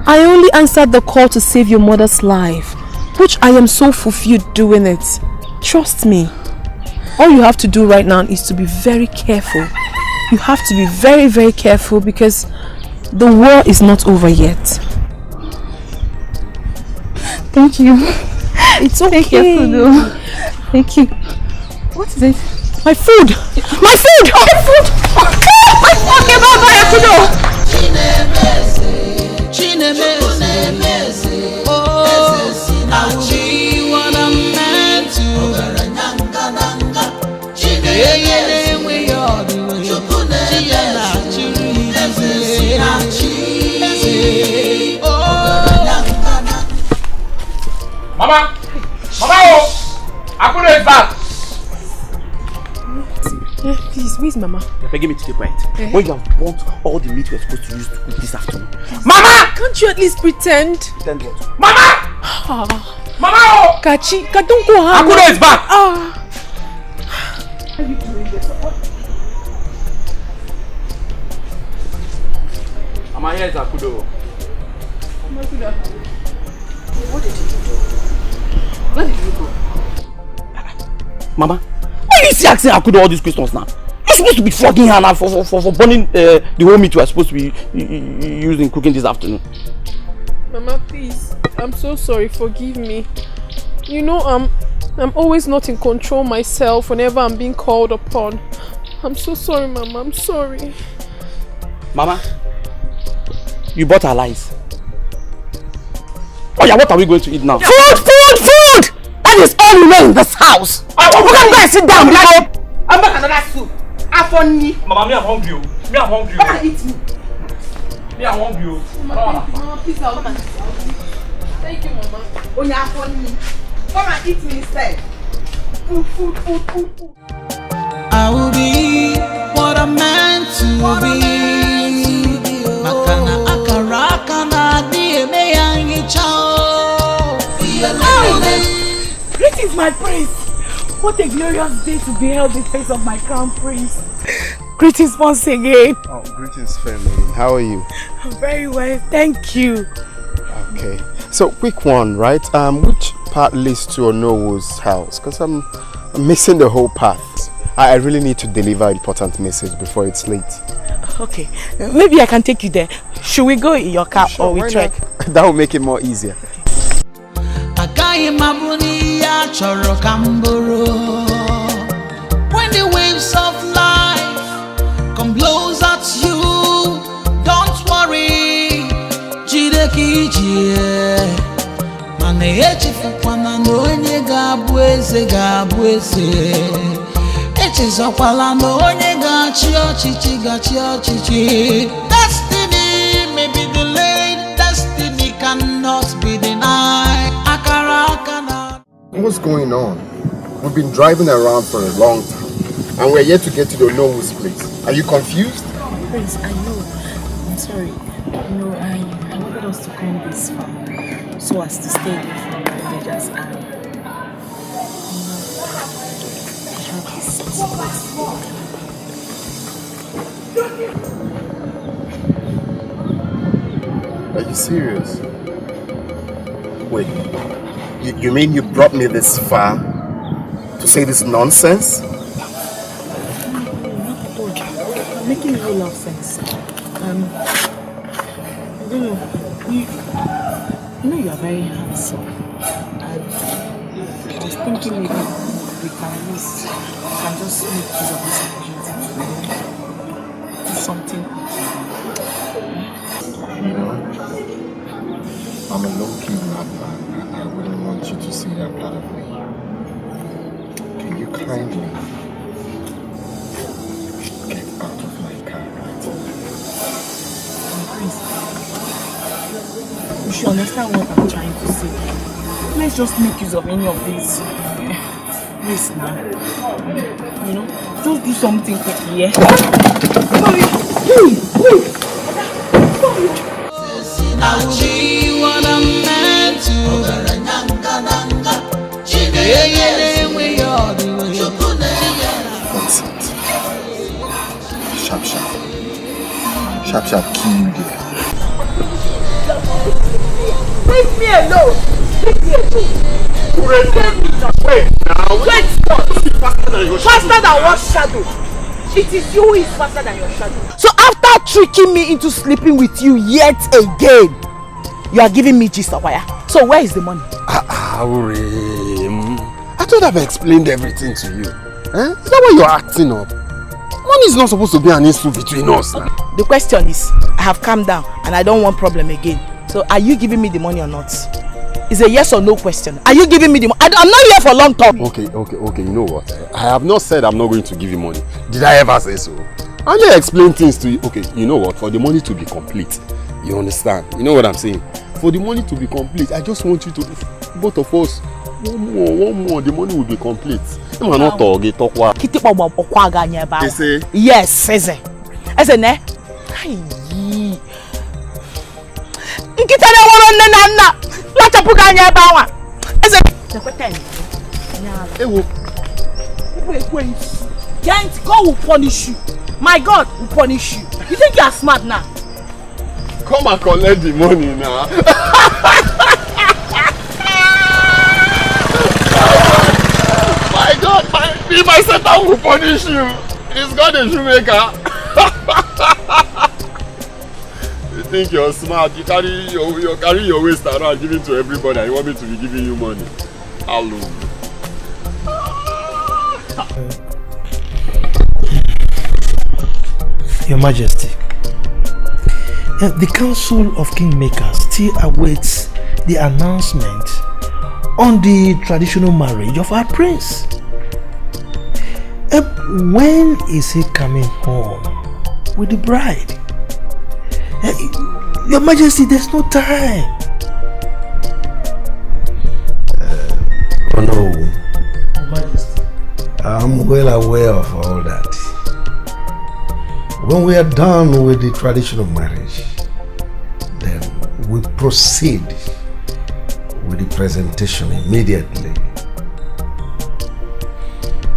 I only answered the call to save your mother's life, which I am so fulfilled doing it. Trust me. All you have to do right now is to be very careful. You have to be very, very careful because the war is not over yet. Thank you. It's okay. Thank you. Thank you. What is it? My food! My food! My food! Okay, bye-bye, Akudo! I will be what I'm meant to. Mama! Mama! Akudo is back! Please, where's Mama? You're begging me to keep quiet. When you have burnt all the meat we're supposed to use to cook this afternoon. Mama! Can't you at least pretend? Pretend what? Mama! Mama! Kachi, don't go hard. Akudo is back! Are you doing this? Mama, here is Akudo. What did you do? Where did you go? Mama, why are you still asking Akudo all these questions now? You're supposed to be flogging her now for burning the whole meat we are supposed to be using cooking this afternoon. Mama, please. I'm so sorry. Forgive me. You know, I'm always not in control myself whenever I'm being called upon. I'm so sorry, Mama. I'm sorry. Mama, you bought our lies. Oh yeah, what are we going to eat now? Food! That is all you know in this house. You can go and sit down. I'm back another soup. Afoni. Mama, me I'm hungry. Me I'm hungry. Come and eat me. Me I'm hungry. Mama, please, I'll come and eat. Thank you, Mama. Onya Afoni. Come and eat me instead. Food. I will be what I'm meant to be. Makana akana dieme yangi chao. Greetings, my prince. What a glorious day to beheld the face of my crown prince. Greetings once again. Oh, greetings, family. How are you? Very well, thank you. Okay. So, quick one, right? Which part leads to Onowo's house? Because I'm missing the whole path. I really need to deliver an important message before it's late. Okay, maybe I can take you there. Should we go in your car or we trek? That will make it more easier. When the waves of life come blows at you, don't worry. Destiny may be delayed, destiny cannot be denied. What's going on? We've been driving around for a long time and we're yet to get to the Onowo's place. Are you confused? Prince, I know. I'm sorry. No, I wanted us to come this far so as to stay away from the villagers and have this space. Are you serious? Wait, you mean you brought me this far to say this nonsense? Making a whole lot of sense. I don't know. You know you are very handsome. And I was thinking maybe we can just make use of this opportunity to do something. You know, I'm a low-key rapper and I wouldn't want you to see that part of me. Can you kindly get out of my car right now? Please, you should understand what I'm trying to say. Let's just make use of any of these risks now. You know, just do something quickly, yeah? I will be what I'm meant to That's it. Sharp, key you there. Leave me alone! Leave me alone! Wait now. Wait what? Faster than what shadow? It is you who is faster than your shadow. So after tricking me into sleeping with you yet again, you are giving me gist of wire. So where is the money? I thought I've explained everything to you. Eh? Is that why you're acting up? Money is not supposed to be an issue between us. Okay. The question is, I have calmed down and I don't want problem again. So are you giving me the money or not? It's a yes or no question. Are you giving me the money? I'm not here for long talk. Okay. You know what? I have not said I'm not going to give you money. Did I ever say so? I only explain things to you. Okay, you know what? For the money to be complete, you understand? You know what I'm saying? For the money to be complete, I just want you to, both of us, one more, the money will be complete. I'm not talking, talk what? Yes, Eze. Eze ne? God will punish you. My God will punish you. You think you are smart now? Come and collect the money now. My God, my Satan will punish you. He's got a shoemaker. You think you're smart? You carry your waist around, give it to everybody, and you want me to be giving you money? Hello. Your Majesty, the Council of Kingmakers still awaits the announcement on the traditional marriage of our prince. When is he coming home with the bride? Your Majesty, there's no time. Oh no, Your Majesty, I'm well aware of all that. When we are done with the traditional marriage, then we proceed with the presentation immediately.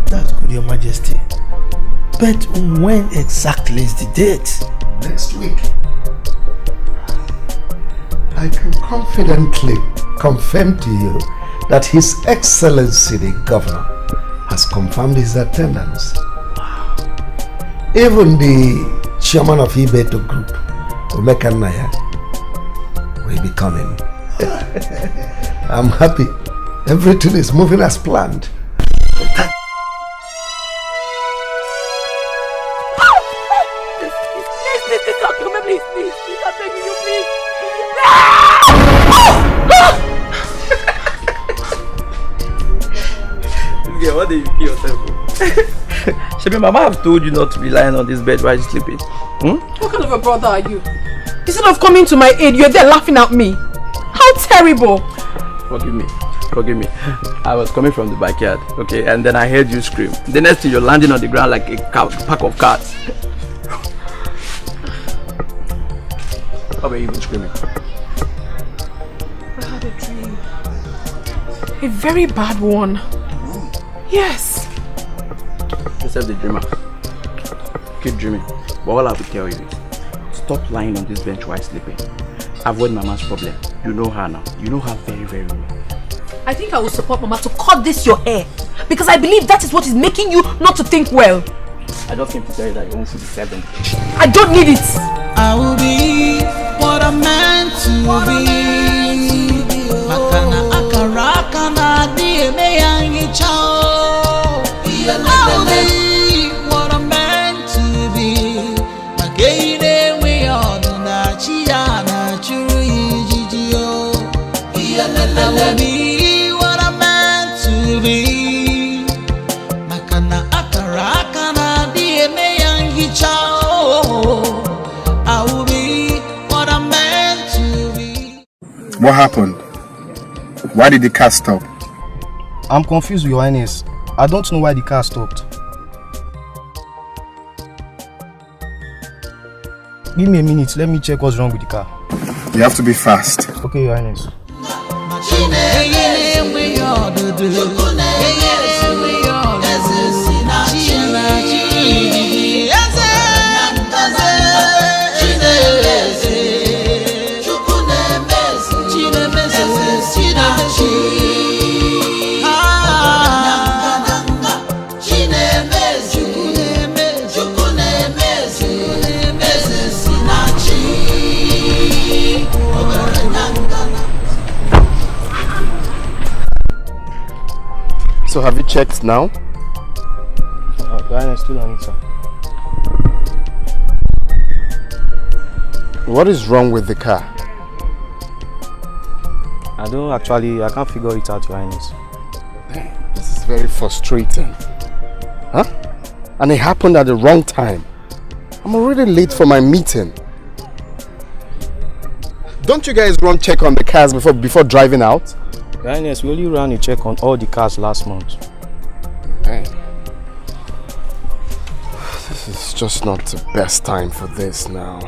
That's good, Your Majesty. But when exactly is the date? Next week. I can confidently confirm to you that His Excellency the Governor has confirmed his attendance. Even the chairman of Ibeto Group, Omeka Naya, will be coming. I'm happy. Everything is moving as planned. What did you kill yourself for? Shebi, Mama have told you not to be lying on this bed while you're sleeping. What kind of a brother are you? Instead of coming to my aid, you're there laughing at me. How terrible! Forgive me. I was coming from the backyard, okay, and then I heard you scream. The next thing, you're landing on the ground like a pack of cats. How were you even screaming? I had a dream. A very bad one. Yes. Yourself the dreamer. Keep dreaming. But all I will tell you is, stop lying on this bench while sleeping. Avoid Mama's problem. You know her now. You know her very, very well. I think I will support Mama to cut this your hair. Because I believe that is what is making you not to think well. I just came to tell you that you won't see the 7. I don't need it. I will be what I'm meant to be. Makana akaraka na dieme yangi chao. I'll be what I'm meant to be. Magaine we all na chia na churu ijijio. I will be what I'm meant to be. Makana akaraka na dieme yangi chao. I will be what I'm meant to be. What happened? Why did the car stop? I'm confused, Your Highness. I don't know why the car stopped. Give me a minute, let me check what's wrong with the car. You have to be fast. Okay, Your Highness. So have you checked now? Your Highness, still on it, sir. What is wrong with the car? I can't figure it out, Your Highness. This is very frustrating. Huh? And it happened at the wrong time. I'm already late for my meeting. Don't you guys run check on the cars before driving out? Your Highness, we only ran a check on all the cars last month. Hey. This is just not the best time for this now.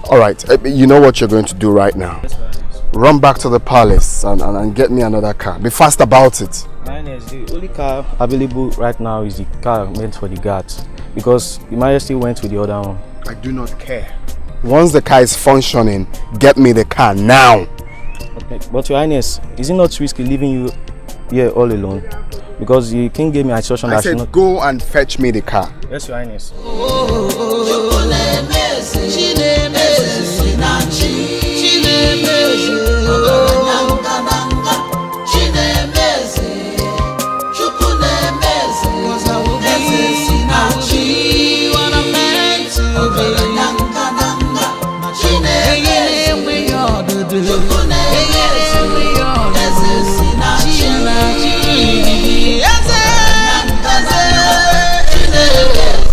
Alright, you know what you're going to do right now? Run back to the palace and get me another car. Be fast about it. Your Highness, the only car available right now is the car meant for the guards. Because Your Majesty went with the other one. I do not care. Once the car is functioning, get me the car now. Okay, but Your Highness, is it not risky leaving you here all alone? Because the king gave me instruction that I said go and fetch me the car. Yes, Your Highness.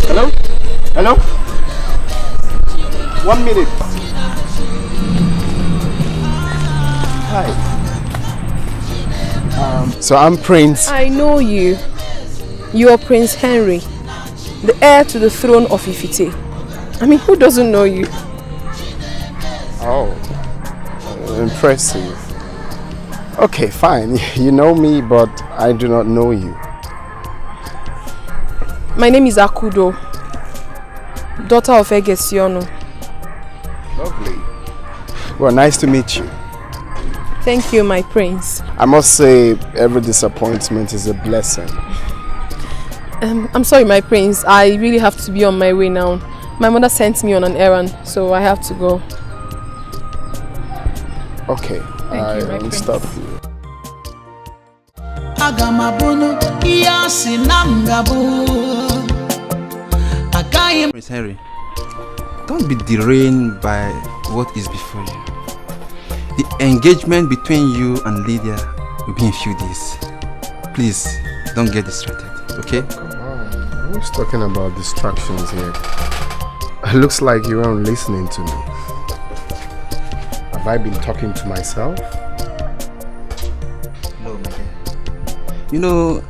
Hello? Hello? 1 minute. Hi. So I'm Prince. I know you. You're Prince Henry, the heir to the throne of Ifite. I mean, who doesn't know you? Oh, impressive. Okay, fine. You know me, but I do not know you. My name is Akudo, daughter of Egesiono. Lovely. Well, nice to meet you. Thank you, my prince. I must say, every disappointment is a blessing. I'm sorry, my prince. I really have to be on my way now. My mother sent me on an errand, so I have to go. Okay, I will stop you. Prince Henry, don't be derailed by what is before you. The engagement between you and Lydia will be in a few days. Please, don't get distracted, okay? Come on, who's talking about distractions here? It looks like you aren't listening to me. Have I been talking to myself? No, my dear. You know,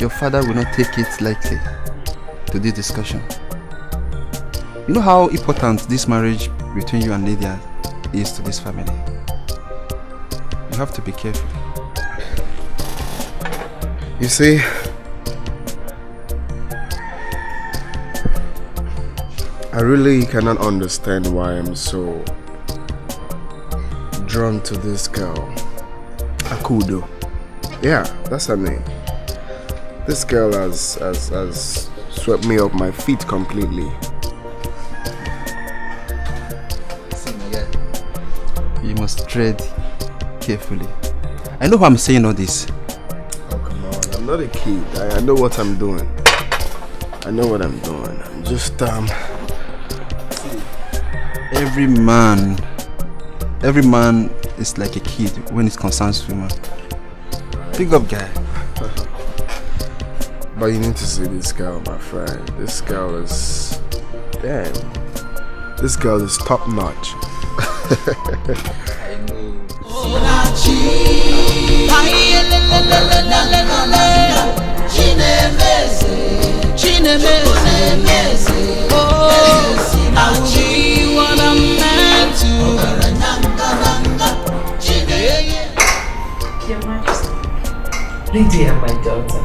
your father will not take it lightly to this discussion. You know how important this marriage between you and Lydia is to this family. You have to be careful. You see, I really cannot understand why I'm so drawn to this girl, Akudo. Yeah, that's her name. This girl has swept me off my feet completely. You must tread carefully. I know why I'm saying all this. Oh, come on. I'm not a kid. I know what I'm doing. I know what I'm doing. I'm just, Every man is like a kid when it concerns women. Big up, guy. But you need to see this girl, my friend. This girl is... Damn. This girl is top notch. I know. Your Majesty. Lydia, my daughter.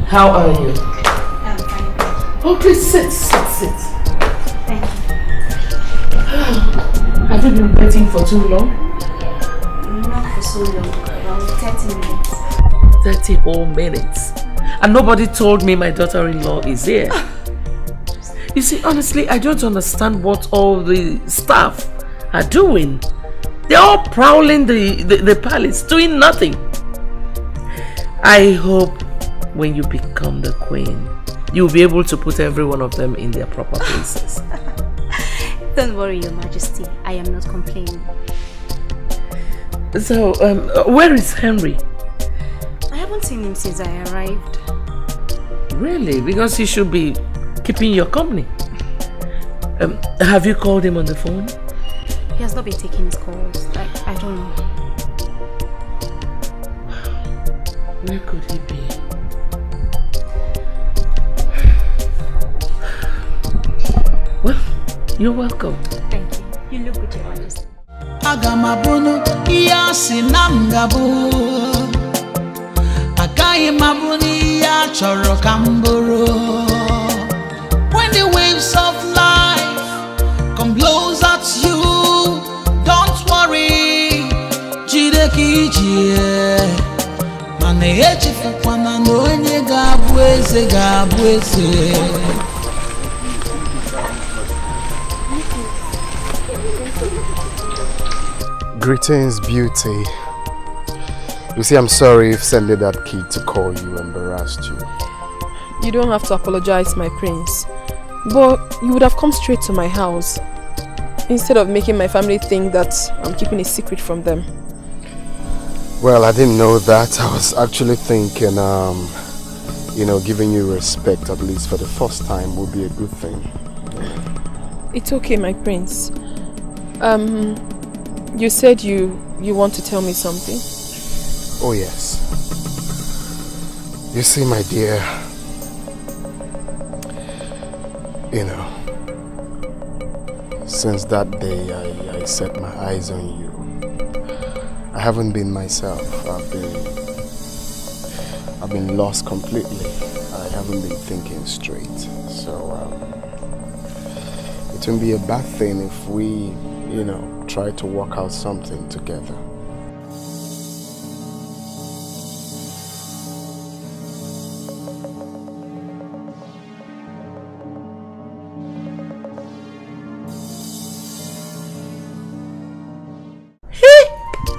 How are you? I'm fine. Oh, please sit. Thank you. Have you been waiting for too long? Not for so long, around 30 minutes. 30 whole minutes. And nobody told me my daughter-in-law is here. You see, honestly, I don't understand what all the staff are doing. They're all prowling the palace, doing nothing. I hope when you become the queen, you'll be able to put every one of them in their proper places. Don't worry, Your Majesty. I am not complaining. So, where is Henry? I haven't seen him since I arrived. Really? Because he should be keeping your company. Have you called him on the phone? He has not been taking his calls. I don't know. Where could he be? Well, you're welcome. Thank you. You look good, Your Majesty. Agamabunu iyasi namgabu Agai mabuni ya choro kamburu. When the waves of life come blows at you, don't worry, jide kijie. Mane echi fukwana no onye gabu eze. Greetings, beauty. You see, I'm sorry if sending that kid to call you embarrassed you. You don't have to apologize, my prince. But you would have come straight to my house instead of making my family think that I'm keeping a secret from them. Well, I didn't know that. I was actually thinking, giving you respect, at least for the first time, would be a good thing. It's okay, my prince. You said you want to tell me something? Oh yes. You see, my dear, since that day I set my eyes on you, I haven't been myself. I've been lost completely. I haven't been thinking straight. So it wouldn't be a bad thing if we, try to work out something together.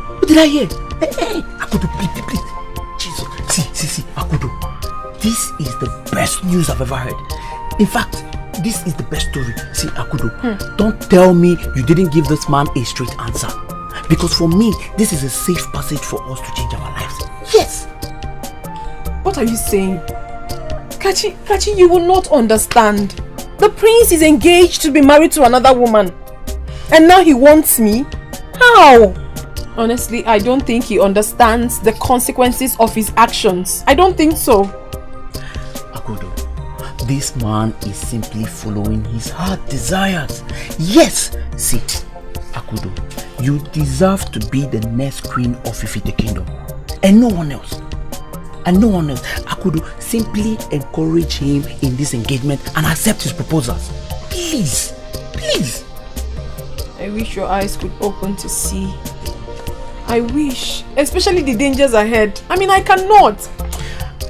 What did I hear? Hey, Akudo, please. Jesus, see, Akudo. This is the best news I've ever heard. In fact, this is the best story. See, Akudo, don't tell me you didn't give this man a straight answer. Because for me, this is a safe passage for us to change our lives. Yes! What are you saying? Kachi, you will not understand. The prince is engaged to be married to another woman. And now he wants me? How? Honestly, I don't think he understands the consequences of his actions. I don't think so. Akudo, this man is simply following his heart desires. Yes! See, Akudo, you deserve to be the next queen of Ifite Kingdom. And no one else. Akudo, simply encourage him in this engagement and accept his proposals. Please. I wish your eyes could open to see. I wish. Especially the dangers ahead. I mean, I cannot.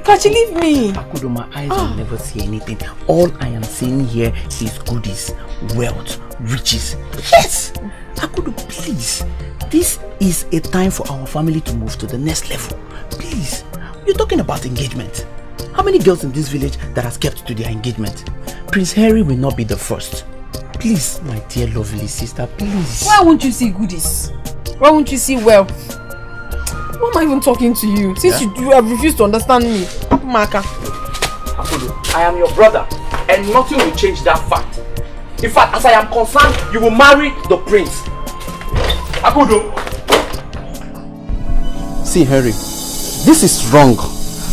Kachi, leave me. Akudo, my eyes will never see anything. All I am seeing here is goodies, wealth, riches. Yes! Akudo, please. This is a time for our family to move to the next level. Please. You're talking about engagement. How many girls in this village that has kept to their engagement? Prince Harry will not be the first. Please, my dear lovely sister, please. Why won't you see goodies? Why won't you see wealth? Why am I even talking to you? Since you have refused to understand me. Maka. Akudo, I am your brother and nothing will change that fact. In fact, as I am concerned, you will marry the prince. Akudo. See, Harry, this is wrong.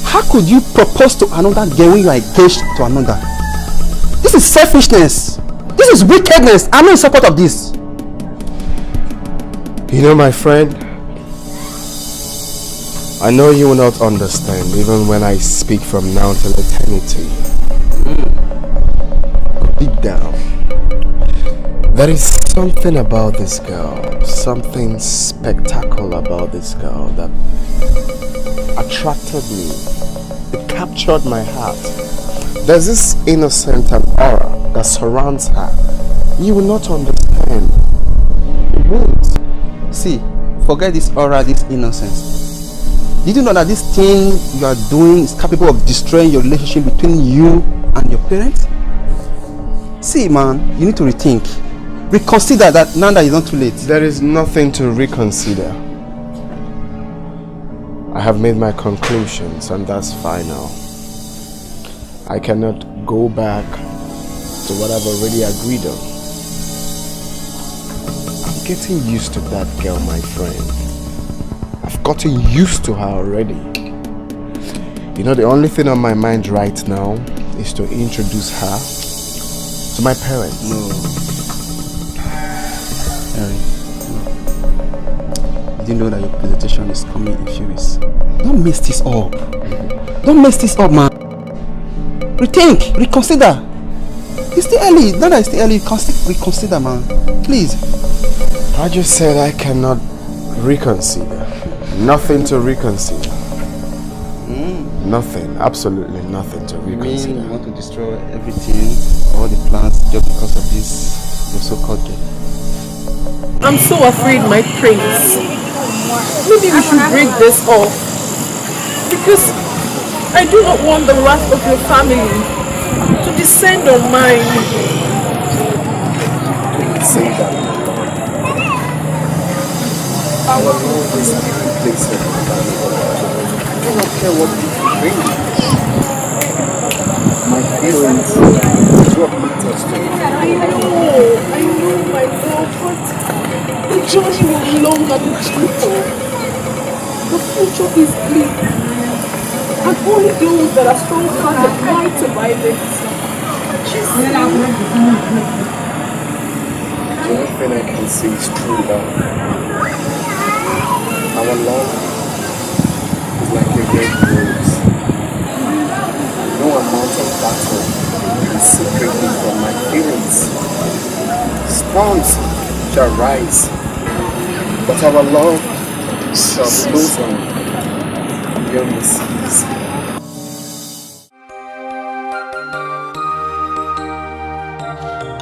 How could you propose to another girl when you are engaged to another? This is selfishness. This is wickedness. I'm not in support of this. You know, my friend, I know you will not understand even when I speak from now till eternity. Deep down, there is something about this girl, something spectacular about this girl that attracted me. It captured my heart. There's this innocent aura that surrounds her. You will not understand. You won't. See, forget this aura, this innocence. Did you know that this thing you are doing is capable of destroying your relationship between you and your parents? See, man, you need to rethink. Reconsider that now that it's not too late. There is nothing to reconsider. I have made my conclusions and that's final. I cannot go back to what I've already agreed on. I'm getting used to that girl, my friend. I've gotten used to her already. You know, the only thing on my mind right now is to introduce her to my parents. No. Harry, no. Did you know that your presentation is coming in few weeks? Don't mess this up. Don't mess this up, man. Rethink, reconsider. It's still early. Now that it's still early, reconsider, man. Please. I just said I cannot reconsider. Nothing to reconsider. Nothing, absolutely nothing to reconsider. You mean you want to destroy everything, all the plans, just because of this, your so-called girl? I'm so afraid, my prince. Maybe we should break this off. Because I do not want the wrath of your family to descend on mine. Say that. Our love is irreplaceable. I do not care what people bring. My feelings is what matters to me. I know, my love, but the journey will be long and painful. The future is bleak, and only those that are strong-hearted might survive it. The only thing I can see is true love. Our love is like a red rose. No amount of battle can separate me from my feelings. Storms shall rise, but our love shall blossom beyond the seas.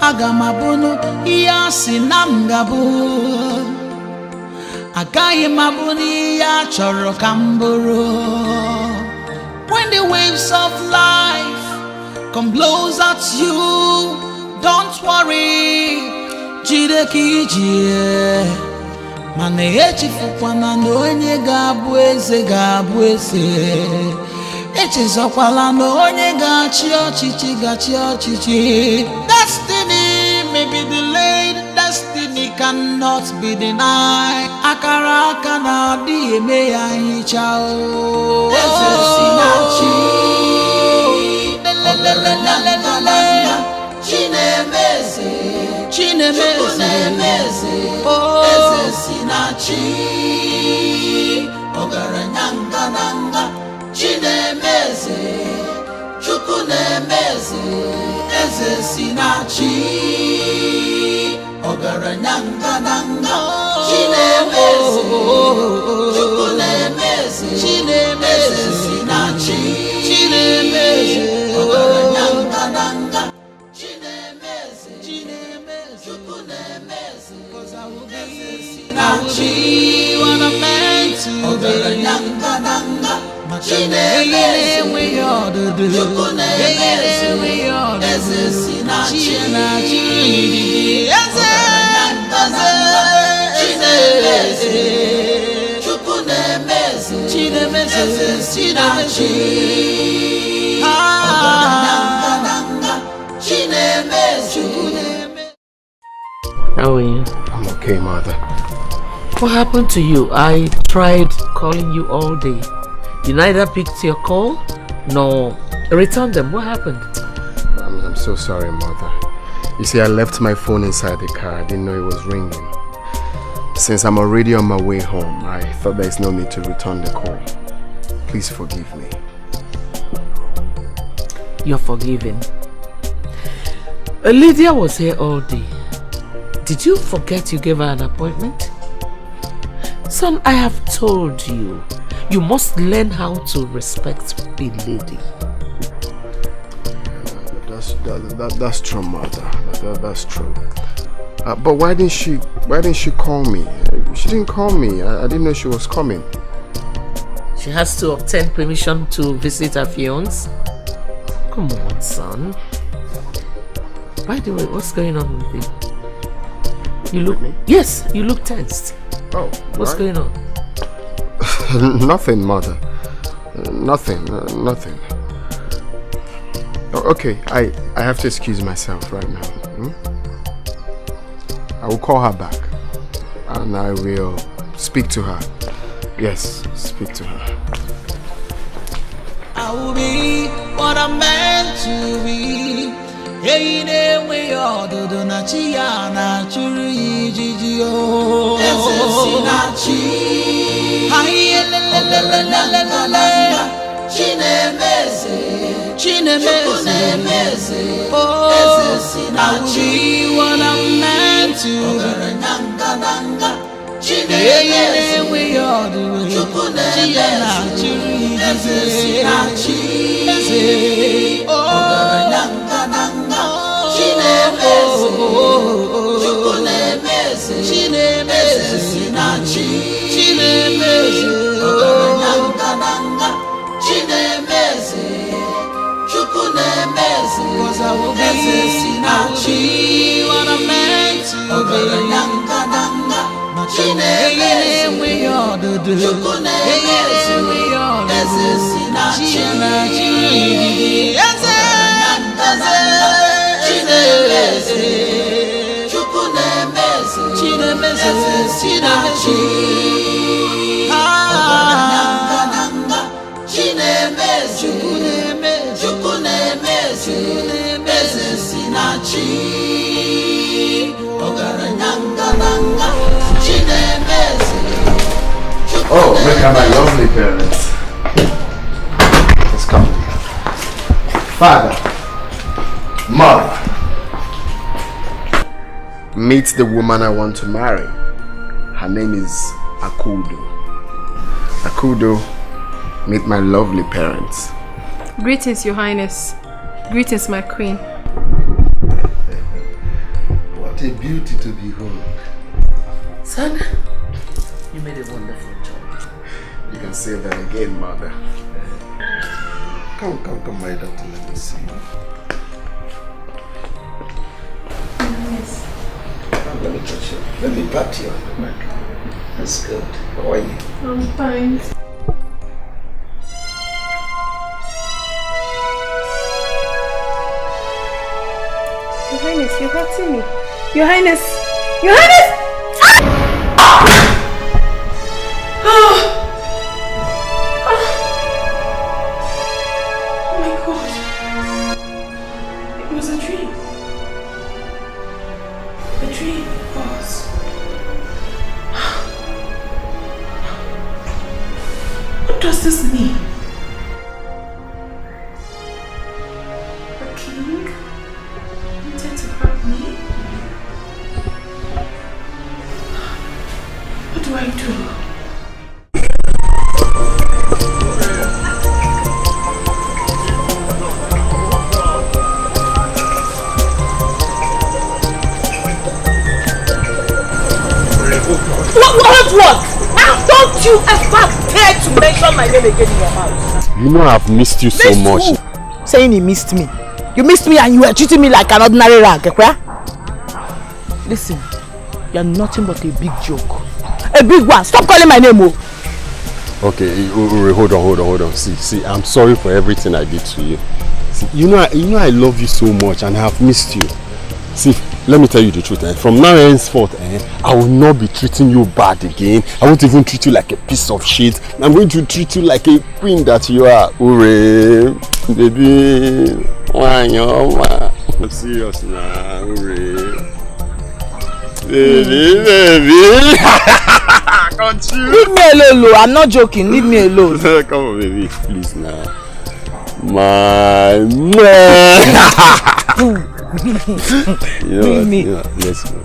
Aga m abụnụ ihe a sị na m ga-abụ. Agaghị m abụ n'ihe a chọrọ ka m bụrụ. When the waves of life come blows at you, don't worry, jide ka ije. Mana echefukwana na onye ga-abụ eze ga-abụ eze. Echezokwala na onye ga-achị ọchịchị ga-achị ọchịchị. Destiny may be delayed, destiny cannot be denied. Akara aka na-adị eme ya nhicha o. Eze si na chi, lelelelelelele, Chinemeze, Chinemeze, Eze si na chi, ọgaranya ngananga, Chinemeze, Chukwu na-emeze, Eze si na chi, ọgaranya ngananga, Chinemeze, Chukwu na-emeze, Chinemeze si na chi, Chinemeze, ọgaranya ngananga, Chinemeze, Chukwu na-emeze, Eze si na chi, what I'm meant to be, ọgaranya ngananga. Chinemeze enweghị ọdụdụ, Chinemeze enweghị ọdụdụ, Eze si na chi, Eze Chinemeze, Chukwu na-emeze, Chinemeze, Eze si na chi, ọgaranya Chinemeze, Chukwu na-emeze. How are you? I'm okay, mother. What happened to you? I tried calling you all day. You neither picked your call nor returned them. What happened? I'm so sorry, mother. You see, I left my phone inside the car. I didn't know it was ringing. Since I'm already on my way home, I thought there's no need to return the call. Please forgive me. You're forgiven. Lydia was here all day. Did you forget you gave her an appointment? Son, I have told you. You must learn how to respect a lady. That's true, mother. That's true. But why didn't she call me? She didn't call me. I didn't know she was coming. She has to obtain permission to visit her fiancé. Come on, son. By the way, what's going on with you? You look... Yes, you look tensed. Oh, what's going on? Nothing, mother. Nothing. Okay, I have to excuse myself right now. I will call her back. And I will speak to her. Yes, speak to her. I will be what I'm meant to be. Hey, ne we all do na chia na churi jijio. Sinachi. Hi la la la la la la la. Chinemeze. Oh, I will be what I'm meant to be. Hey, we all do chia na churi jijio. Oh. Cause I will be what I'm meant to be. We all do. We all Oh, look at my lovely parents. Let's come. Father, mother, meet the woman I want to marry. Her name is Akudo. Akudo, meet my lovely parents. Greetings, Your Highness. Greetings, my queen. What a beauty to behold. Son, you made a wonderful choice. You can say that again, mother. Come, my daughter, let me see. Yes. Let me touch you. Let me pat you on the back. That's good. How are you? I'm fine. Your Highness, you're hurting me. Your Highness! Your Highness! Oh my God. It was a dream. A dream, boss. What does this mean? The king wanted to hurt me? What do I do? What? Now don't you ever dare to mention my name again in your mouth. You know I've missed you so much. Who? Saying he missed me. You missed me and you were treating me like an ordinary rag, okay? Listen, you're nothing but a big joke. A big one. Stop calling my name, oh. Okay, hold on. See, I'm sorry for everything I did to you. See, you know I love you so much and I have missed you. See, let me tell you the truth. From now henceforth, I will not be treating you bad again. I won't even treat you like a piece of shit. I'm going to treat you like a queen that you are. Hooray, baby. I'm serious now. Hooray. Baby. Can't you? Leave me alone, I'm not joking. Leave me alone. Come on, baby, please now. My man. Leave me. Let's go.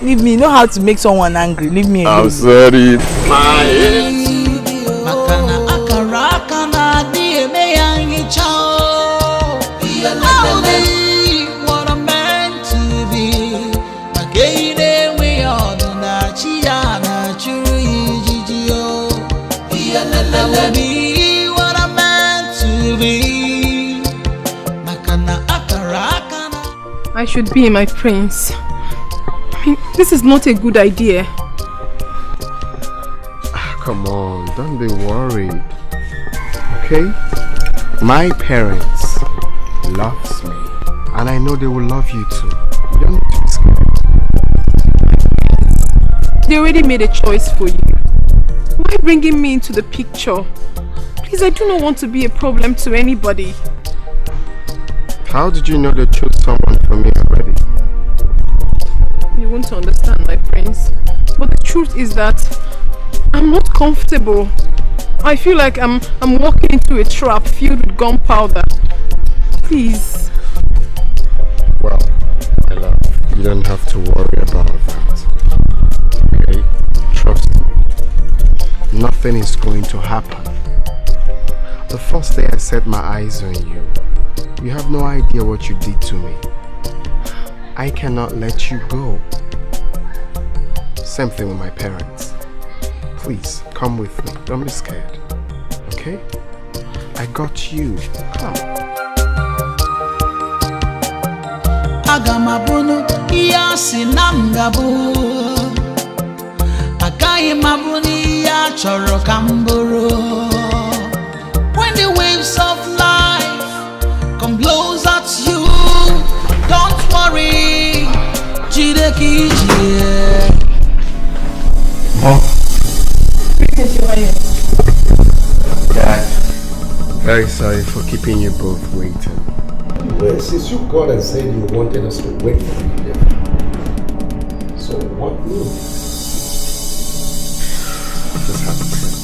Leave me. You know how to make someone angry. Leave me alone. I'm sorry. What I'm meant to be. I will be I should be, my prince. I mean, this is not a good idea. Come on, don't be worried. Okay? My parents loves me, and I know they will love you too. You don't need to be scared. They already made a choice for you. Why bringing me into the picture? Please, I do not want to be a problem to anybody. How did you know they chose someone for me already? You won't understand, my prince. But the truth is that I'm not comfortable. I feel like I'm walking into a trap filled with gunpowder. Please. Well, my love, you don't have to worry about that. Okay? Trust me. Nothing is going to happen. The first day I set my eyes on you, you have no idea what you did to me. I cannot let you go. Same thing with my parents. Please, come with me. Don't be scared. Okay? I got you. Come. Agamabunu iyasi namgabu. Akayi mabuni ya choro kamburu. When the waves of life come blows at you, don't worry. Jideki jie. Dad, very sorry for keeping you both waiting. Well, since you called and said you wanted us to wait for you, so what new? Just have a seat.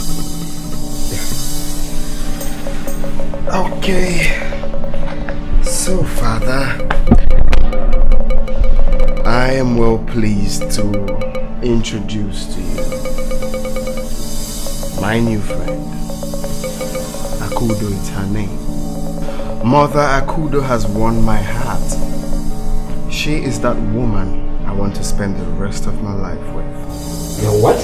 Yeah. Okay. So, Father, I am well pleased to introduce to you my new friend. Akudo is her name. Mother Akudo has won my heart. She is that woman I want to spend the rest of my life with. You know what?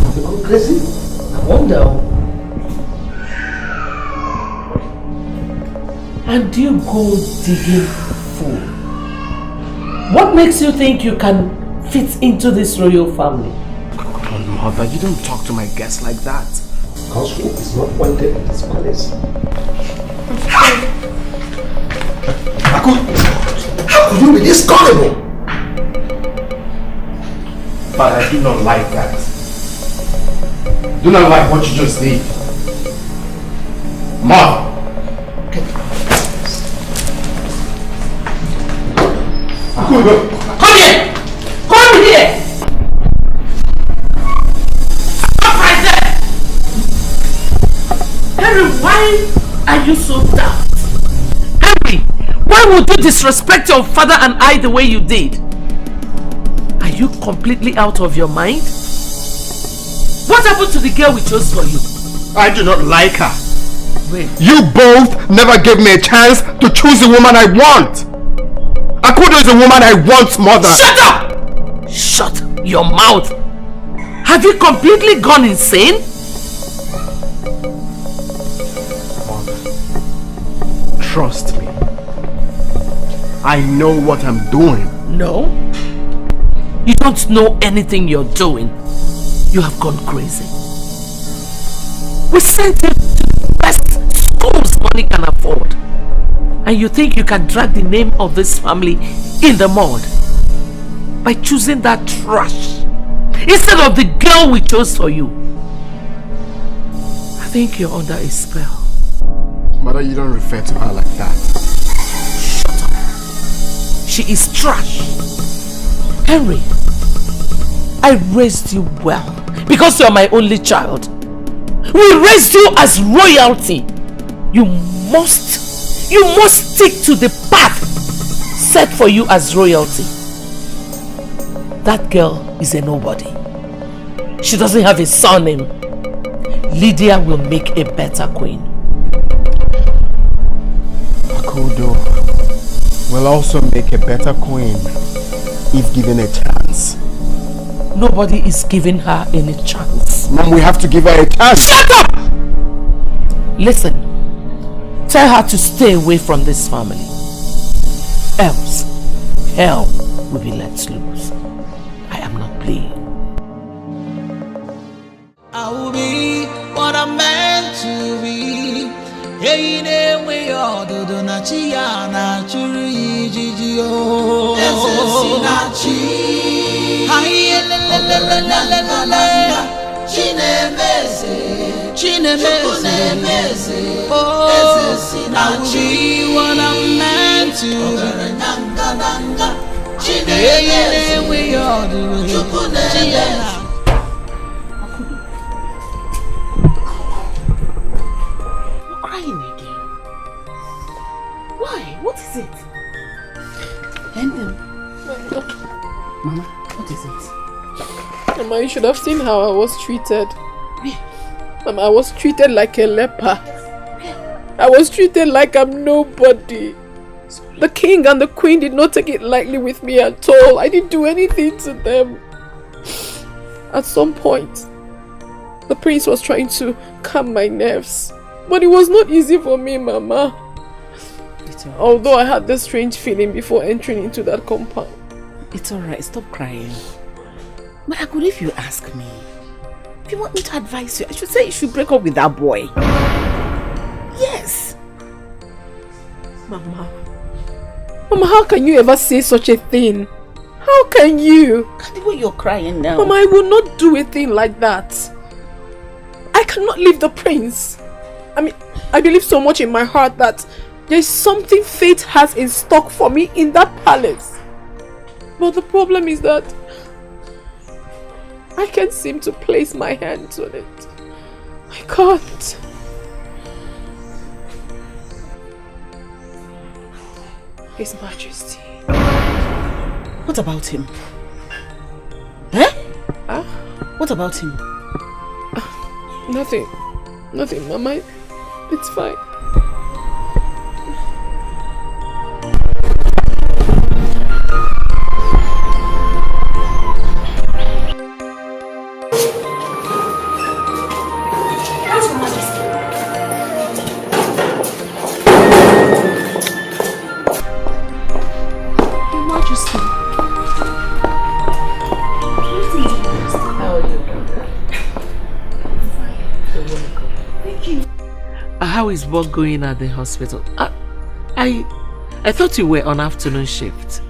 Have you gone crazy? I wonder. And you go digging fool. What makes you think you can fit into this royal family? Come on, Mother, you don't talk to my guests like that. Because who is not wanted in this palace? How could you be this gullible? But I do not like that. Do not like what you just did. Mom! Come here! Come here! Stop right there! Henry, why are you so daft? Henry, why would you disrespect your father and I the way you did? Are you completely out of your mind? What happened to the girl we chose for you? I do not like her. Wait. You both never gave me a chance to choose the woman I want. Akudo is the woman I want, Mother. Shut up! Shut your mouth. Have you completely gone insane? Mother, trust me. I know what I'm doing. No. You don't know anything you're doing. You have gone crazy. We sent him to the best schools money can afford. And you think you can drag the name of this family in the mud by choosing that trash instead of the girl we chose for you? I think you're under a spell. Mother, you don't refer to her like that. Shut up. She is trash. Henry, I raised you well because you're my only child. We raised you as royalty. You must stick to the path set for you as royalty. That girl is a nobody. She doesn't have a surname. Lydia will make a better queen. Akudo will also make a better queen if given a chance. Nobody is giving her any chance. Mom, we have to give her a chance. Shut up! Listen. Tell her to stay away from this family. else hell will be let loose. I am not playing. I will be what I'm meant to be. Hey, ne we all do na chia na churi jiji oh. Sinachi. Hi la la la la la la la. Chinemese. Oh, I will be what I'm meant to be. Hey, ne we all do chia. Why? What is it? End them. Mama, what is it? Mama, you should have seen how I was treated. Mama, I was treated like a leper. I was treated like I'm nobody. The king and the queen did not take it lightly with me at all. I didn't do anything to them. At some point, the prince was trying to calm my nerves. But it was not easy for me, Mama. Although I had this strange feeling before entering into that compound. It's alright, stop crying. But I could, if you ask me. If you want me to advise you, I should say you should break up with that boy. Yes. Mama, how can you ever say such a thing? How can you? And the way you're crying now. Mama, I will not do a thing like that. I cannot leave the prince. I mean, I believe so much in my heart that there's something fate has in stock for me in that palace. But the problem is that I can't seem to place my hands on it. I can't. His Majesty. What about him? Eh? Huh? What about him? Nothing. Nothing, Mama. It's fine. How is work going at the hospital? I thought you were on afternoon shift.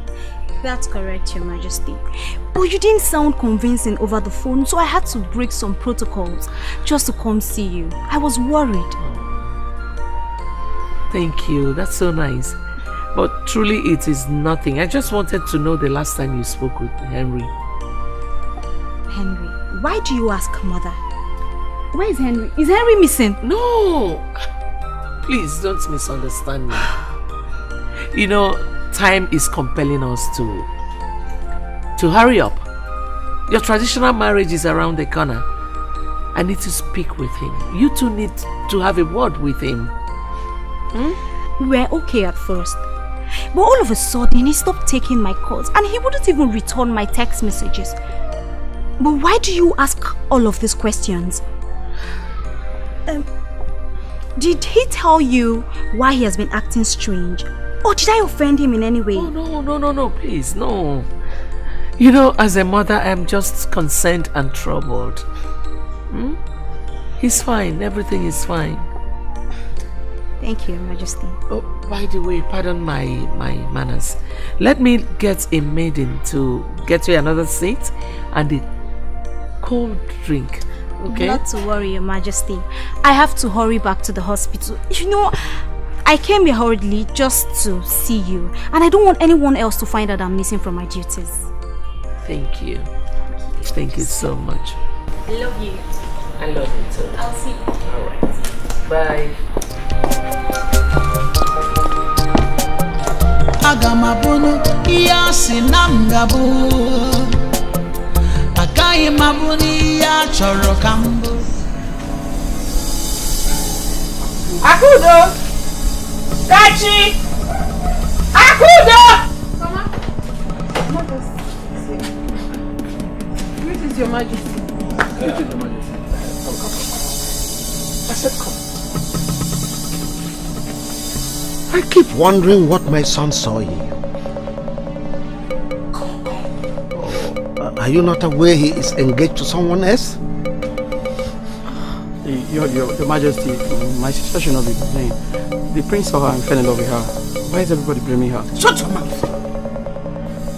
That's correct, Your Majesty. But you didn't sound convincing over the phone, so I had to break some protocols just to come see you. I was worried. Thank you. That's so nice. But truly it is nothing. I just wanted to know the last time you spoke with Henry. Henry? Why do you ask, Mother? Where is Henry? Is Henry missing? No! Please don't misunderstand me. You know, time is compelling us to hurry up. Your traditional marriage is around the corner. I need to speak with him. You two need to have a word with him. We were okay at first. But all of a sudden, he stopped taking my calls and he wouldn't even return my text messages. But why do you ask all of these questions? Did he tell you why he has been acting strange? Or did I offend him in any way? Oh, no, please, no. You know, as a mother, I'm just concerned and troubled. He's fine, everything is fine. Thank you, Your Majesty. Oh, by the way, pardon my manners. Let me get a maiden to get you another seat and a cold drink. Okay? Not to worry, Your Majesty. I have to hurry back to the hospital. You know, I came here hurriedly just to see you. And I don't want anyone else to find out I'm missing from my duties. Thank you. Thank you so much. I love you. I love you too. I'll see you. Alright. Bye. Agamabono iyasi namgabo Akai mabuni ya choro kambo Akudo! Kachi! Akudo! Mama! This is Your Majesty. This is Your Majesty. Come. I said come. I keep wondering what my son saw in you. Are you not aware he is engaged to someone else? Your Majesty, my sister should not be playing. The prince saw her and fell in love with her. Why is everybody blaming her? Shut your mouth!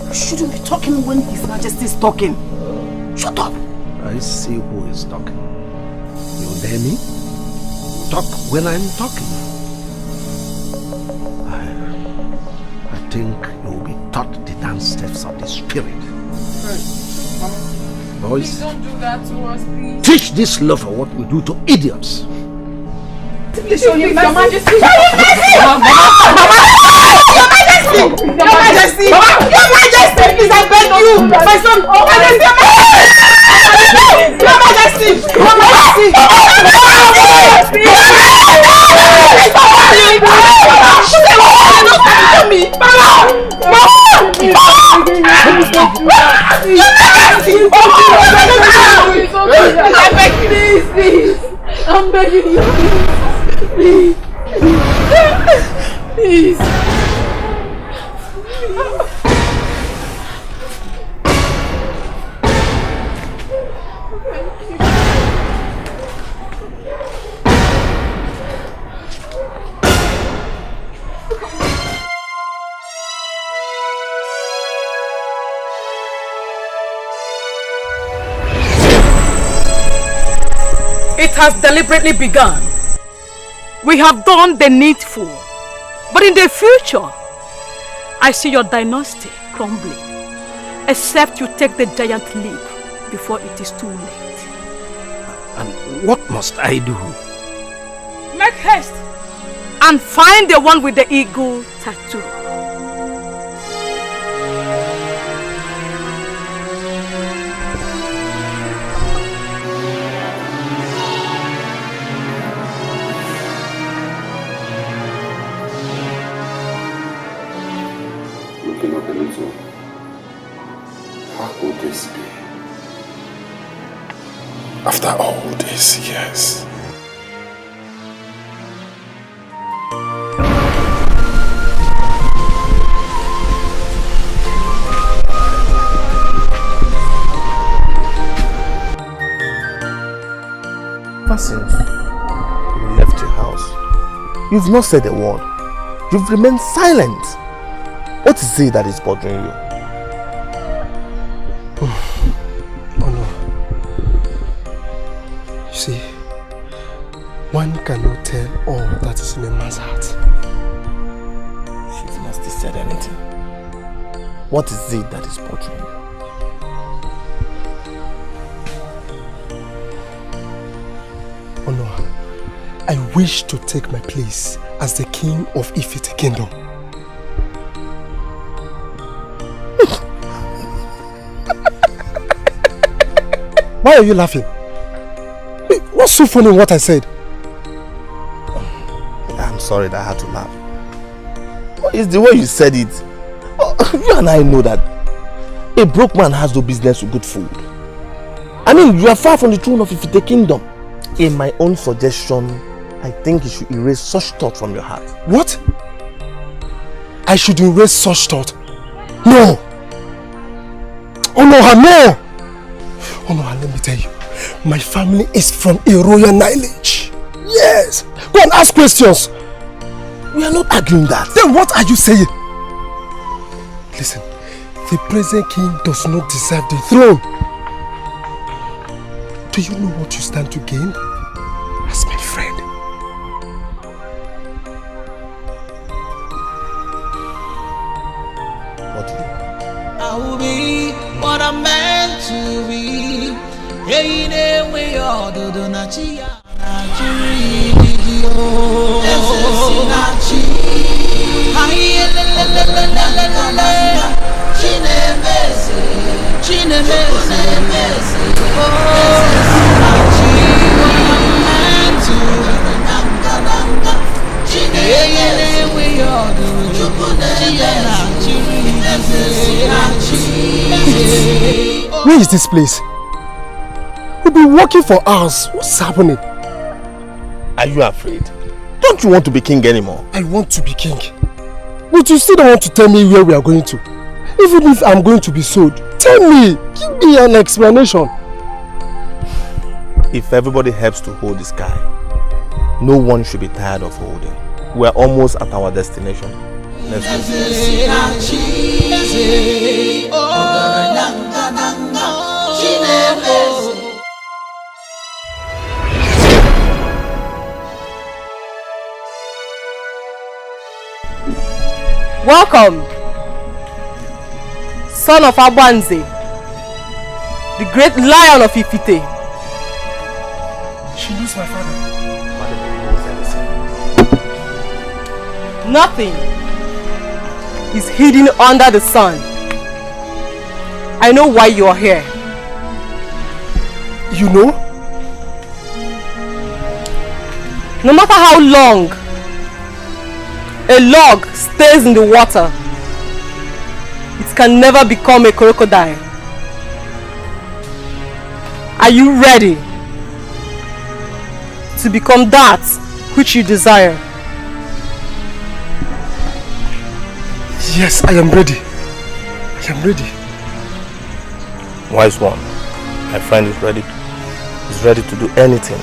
You shouldn't be talking when His Majesty is talking. Shut up! I see who is talking. You hear me? Talk when I'm talking. I think you will be taught the dance steps of the spirit. Boys, Please don't do that to us, please. teach this lover what we do to idiots. Please show Your Majesty! Your Majesty! Your Majesty! Your Majesty! Please, I beg you! My son! Your Majesty! Your Majesty! Your Majesty! Please! I'm begging you! Please! Please! It has deliberately begun. We have done the needful. But in the future, I see your dynasty crumbling. Except you take the giant leap before it is too late. And what must I do? Make haste and find the one with the eagle tattoo. Looking up a little. How could this be? After all these years. Ever since you left your house, you've not said a word. You've remained silent. What is it that is bothering you? Oh no. You see, one cannot tell all that is in a man's heart. She must have said anything. What is it that is bothering you? Oh no. I wish to take my place as the king of Ifite kingdom. Why are you laughing? What's so funny in what I said? I'm sorry that I had to laugh. It's the way you said it. You and I know that a broke man has no business with good food. I mean, you are far from the throne of Ifite kingdom. In my own suggestion, I think you should erase such thought from your heart. What? I should erase such thought? No! Oh no, no! Oh no, let me tell you, my family is from a royal lineage. Yes! Go and ask questions! We are not arguing that. Then what are you saying? Listen, the present king does not deserve the throne. Do you know what you stand to gain as my friend? What do you want? I will be what I'm meant to be. Hey, there we are, do na chia na chiri di o. This is Nachi. Hi, la la la la la la la. Chinemese, chinemese, oh. This is Nachi, what I'm meant to be. Hey, there we are, do na chia na chiri di o. Where is this place? We've been walking for hours. What's happening? Are you afraid? Don't you want to be king anymore? I want to be king. But you still don't want to tell me where we are going to. Even if I'm going to be sold, tell me, give me an explanation. If everybody helps to hold the sky, no one should be tired of holding. We're almost at our destination. Let's go. Welcome, son of Abanze, the great lion of Ifite. She knows my father. Nothing is hidden under the sun. I know why you are here. You know? No matter how long a log stays in the water, it can never become a crocodile. Are you ready to become that which you desire? Yes, I am ready. I am ready. Wise one, my friend is ready. He's ready to do anything.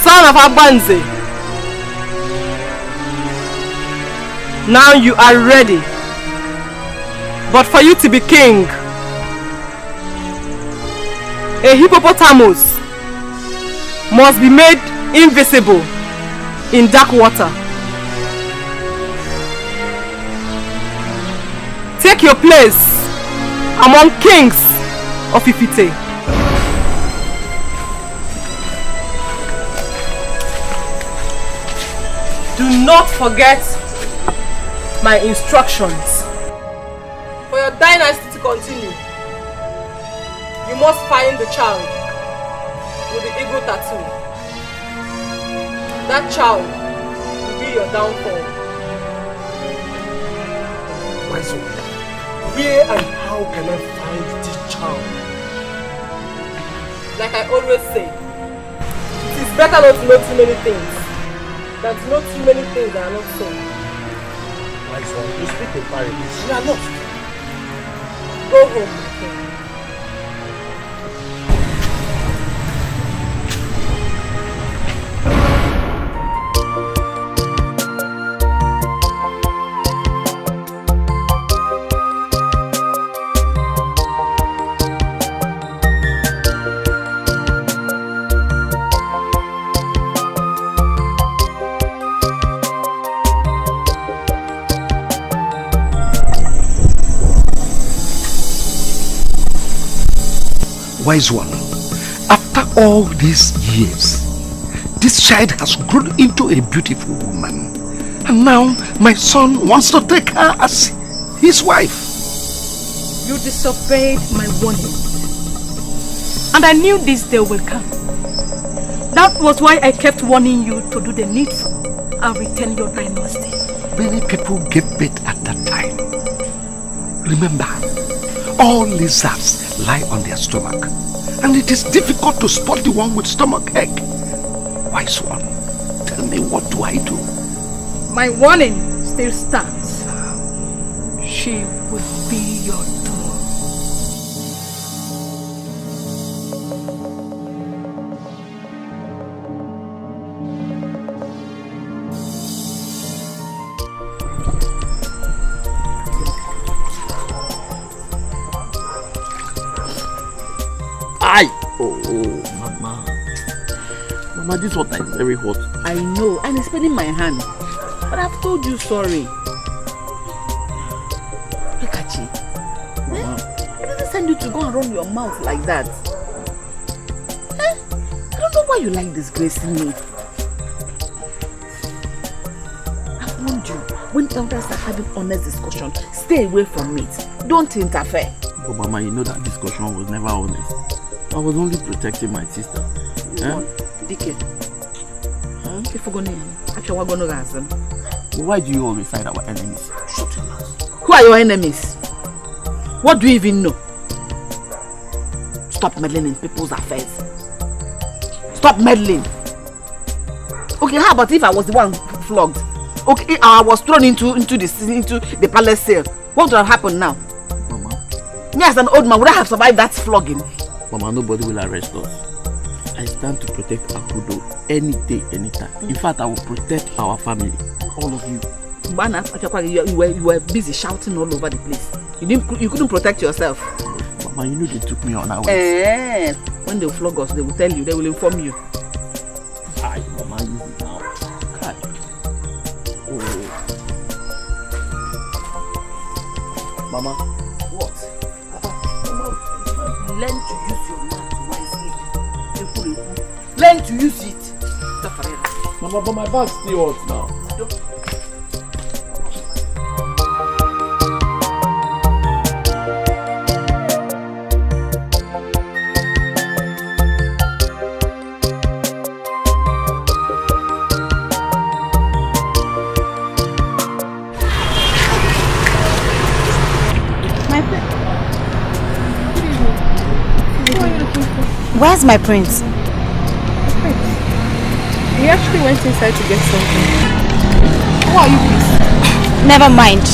Son of Abanze, now you are ready. But for you to be king, a hippopotamus must be made invisible in dark water. Take your place among kings of Ifite. Do not forget my instructions. For your dynasty to continue, you must find the child with the eagle tattoo. That child will be your downfall. My son, where and how can I find this child? Like I always say, it is better not to know too many things than to know too many things that are not so. My son, you speak in parables. You are lost. Go home, my friend. Wise one, after all these years, this child has grown into a beautiful woman. And now my son wants to take her as his wife. You disobeyed my warning. And I knew this day will come. That was why I kept warning you to do the needful and retain your dynasty. Many people gave birth at that time. Remember, all lizards lie on their stomach, and it is difficult to spot the one with stomach ache. Wise one, tell me, what do I do? My warning still stands. She would be your doom. Oh, Mama. Mama, this water is very hot. I know, and it's burning my hand. But I've told you sorry. Look at you. I didn't send you to go and run your mouth like that. I don't know why you like disgracing me. When elders are having honest discussion, stay away from it. Don't interfere. But Mama, you know that discussion was never honest. I was only protecting my sister. Dike. If we're going to actually, we're going to ask them. Why do you always side our enemies? Shut your mouth. Who are your enemies? What do you even know? Stop meddling in people's affairs. Stop meddling. Okay, how about if I was the one flogged? Okay, I was thrown into the palace cell. What would have happened now? Mama. Me as an old man, would I have survived that flogging? Mama, nobody will arrest us. I stand to protect Akudo any day, anytime. In fact, I will protect our family. All of you. You were busy shouting all over the place. You couldn't protect yourself. Mama, you know they took me on our way. When they flog us, they will tell you, they will inform you. Aye, Mama, use it now. God. Oh. Mama. What? Learn to use your mouth wisely. Learn to use it. Mama, but my back still hurts now. Where's my prince? He actually went inside to get something. Who are you, please? Never mind.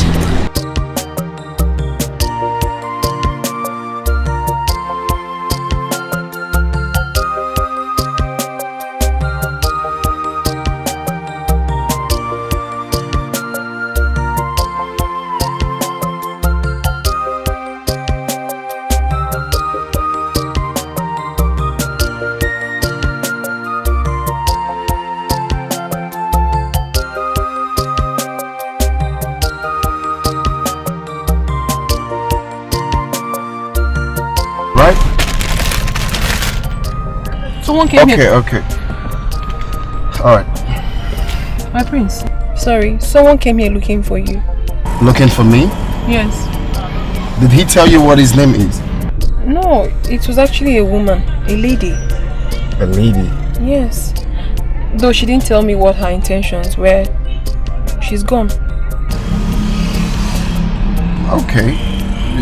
Someone came here. Okay. Alright. My prince. Sorry, someone came here looking for you. Looking for me? Yes. Did he tell you what his name is? No, it was actually a woman. A lady. A lady? Yes. Though she didn't tell me what her intentions were. She's gone. Okay.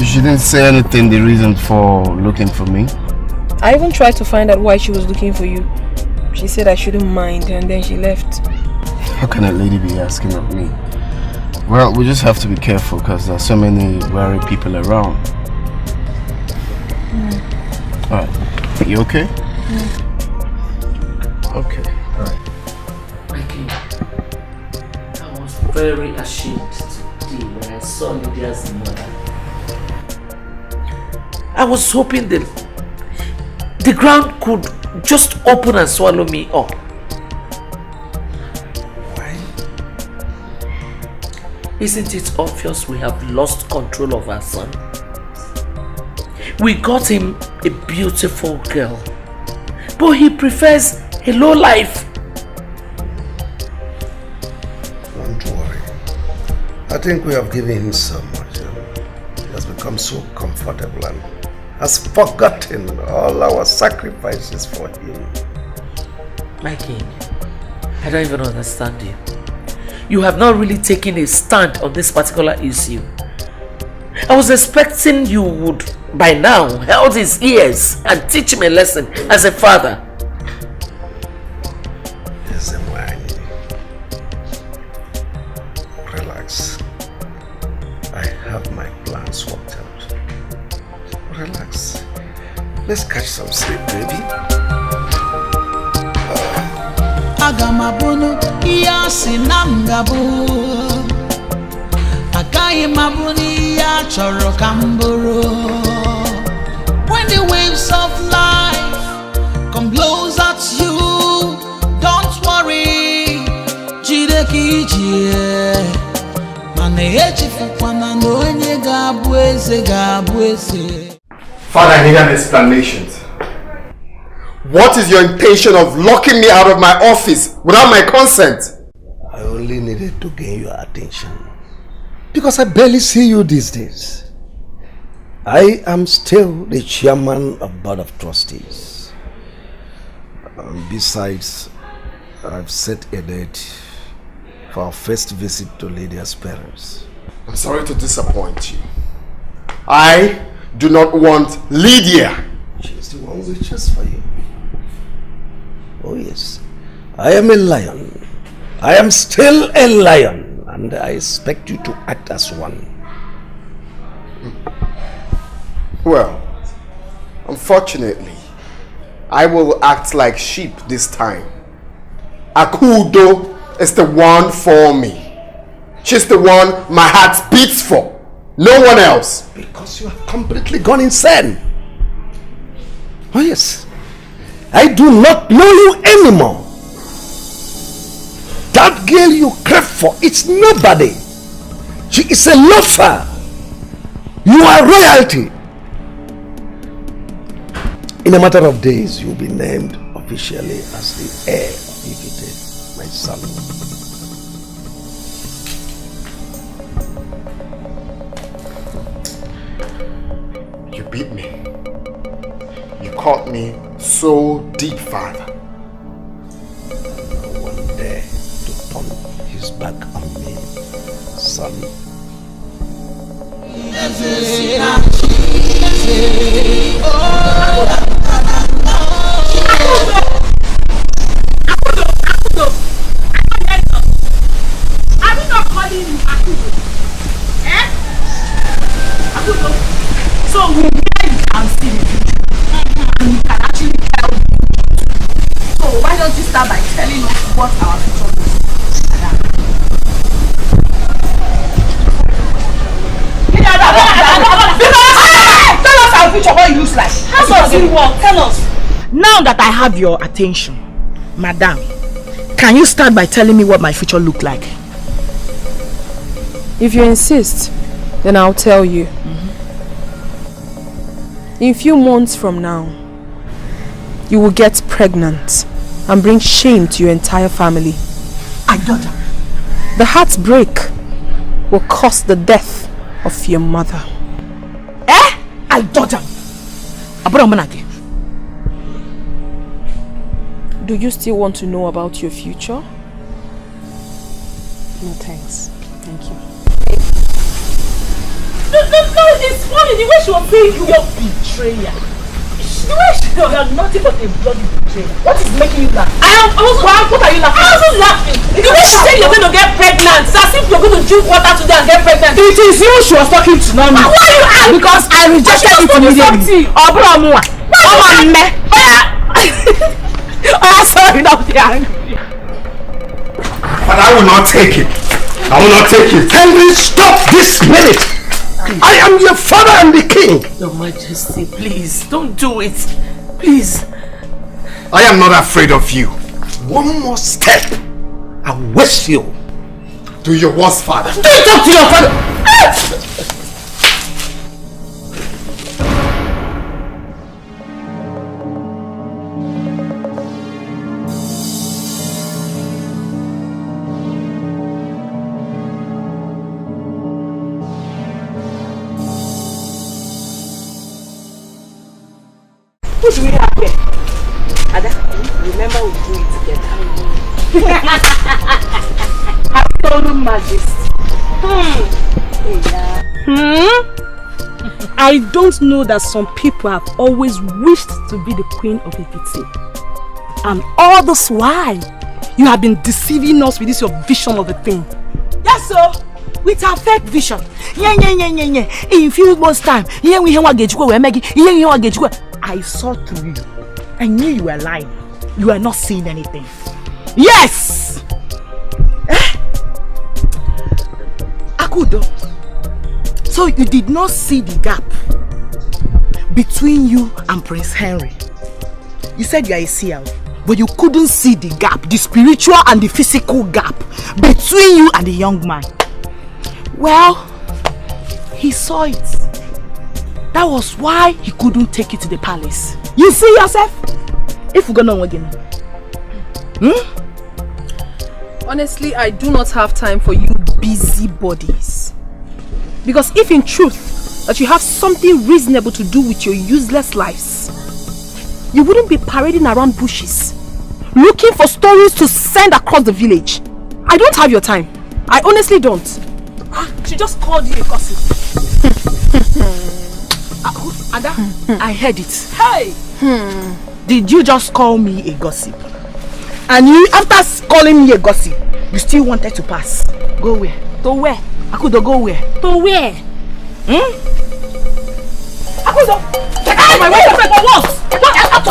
She didn't say anything, the reason for looking for me? I even tried to find out why she was looking for you. She said I shouldn't mind and then she left. How can a lady be asking of me? Well, we just have to be careful because there are so many wary people around. Alright. You okay? Okay. Alright. Okay. I was very ashamed today when I saw Lydia's mother. I was hoping that the ground could just open and swallow me up. Why? Isn't it obvious we have lost control of our son? We got him a beautiful girl, but he prefers a low life. Don't worry. I think we have given him so much. He has become so comfortable and has forgotten all our sacrifices for him. My king, I don't even understand you. You have not really taken a stand on this particular issue. I was expecting you would, by now, hold his ears and teach him a lesson as a father. Listen, man. Relax. I have my plans worked out. Relax. Let's catch some sleep, baby. Agamabunu iyasi namgabu Akayi mabuni ya choro kamburu. When the waves of life come blows at you, don't worry. Jide kijie Mane echifukwana ndonye gabweze. Father, I need an explanation. What is your intention of locking me out of my office without my consent? I only needed to gain your attention. Because I barely see you these days. I am still the chairman of Board of Trustees. Besides, I've set a date for our first visit to Lydia's parents. I'm sorry to disappoint you. I do not want Lydia. She's the one we chose for you. Oh yes, I am a lion. I am still a lion, and I expect you to act as one. Well, unfortunately, I will act like sheep this time. Akudo is the one for me. She's the one my heart beats for. No one else. Because you have completely gone insane. Oh yes. I do not know you anymore. That girl you crave for, it's nobody. She is a loafer. You are royalty. In a matter of days, you'll be named officially as the heir of Ifite, my son. You beat me. You caught me so deep, Father. No one dare to turn his back on me, son. Are we not calling you Akudo? Eh? Akudo. So we can see the future. And we can actually tell the future. So why don't you start by telling us what our future is? Tell us our future, what it looks like. How does it work? Tell us. Now that I have your attention, Madam, can you start by telling me what my future look like? If you insist, then I'll tell you. In a few months from now, you will get pregnant and bring shame to your entire family. I don't know. The heartbreak will cause the death of your mother. Eh? I don't know. Do you still want to know about your future? No thanks. Thank you. No, it's funny the way she was saying your betrayer. The way she was nothing but a bloody betrayer. What is making you laugh? What are you laughing? I wasn't laughing. The way she said you're going to get pregnant, it's as if you're going to drink water today and get pregnant. It is you she was talking to, not me. Why you ask? Because I rejected it immediately. Oh, sorry, not the angry. But I will not take it. I will not take it. Henry, stop this minute. I am your father and the king. Your Majesty, please, don't do it. Please. I am not afraid of you. One more step, I wish you. Do your worst, Father. Don't talk to your father. Who do we have here? Ada, remember we do it together. Absolute Majesty. I don't know that some people have always wished to be the queen of Ifite. And all this while, you have been deceiving us with this your vision of a thing. Yes, sir. With our fake vision. In few months' time, I saw through you. I knew you were lying. You were not seeing anything. Yes! Akudo. So you did not see the gap between you and Prince Henry. You said you are a seer, but you couldn't see the gap, the spiritual and the physical gap between you and the young man. Well, he saw it. That was why he couldn't take you to the palace. You see yourself? If we're gonna again. Honestly, I do not have time for you busybodies. Because if in truth that you have something reasonable to do with your useless lives, you wouldn't be parading around bushes, looking for stories to send across the village. I don't have your time. I honestly don't. She just called you a gossip. Ada, I heard it. Hey! Did you just call me a gossip? And you, after calling me a gossip, you still wanted to pass? Go where? To where? Akudo, go where? To where? Akudo! Get out of my way! For what?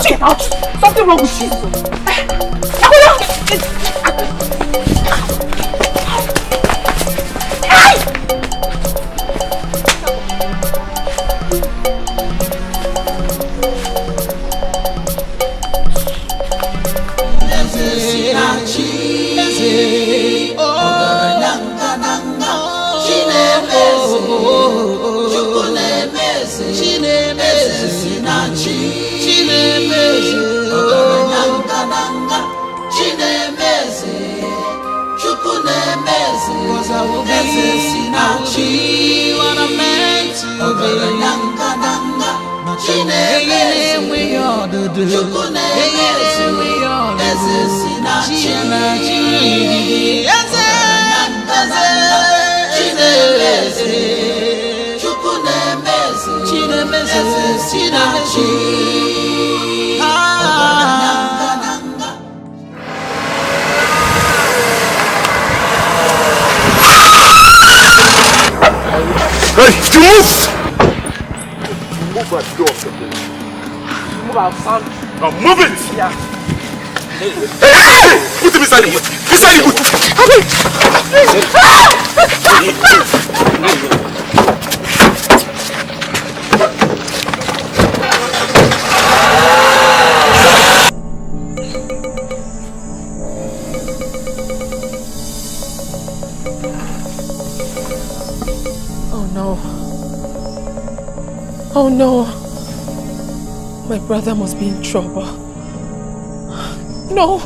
Get out! Something wrong with you. Akudo! Hey, you move! Move that door. Move outside. Now move it! Yeah. Hey! Put him inside the boot! Inside the boot! Oh no. My brother must be in trouble. No.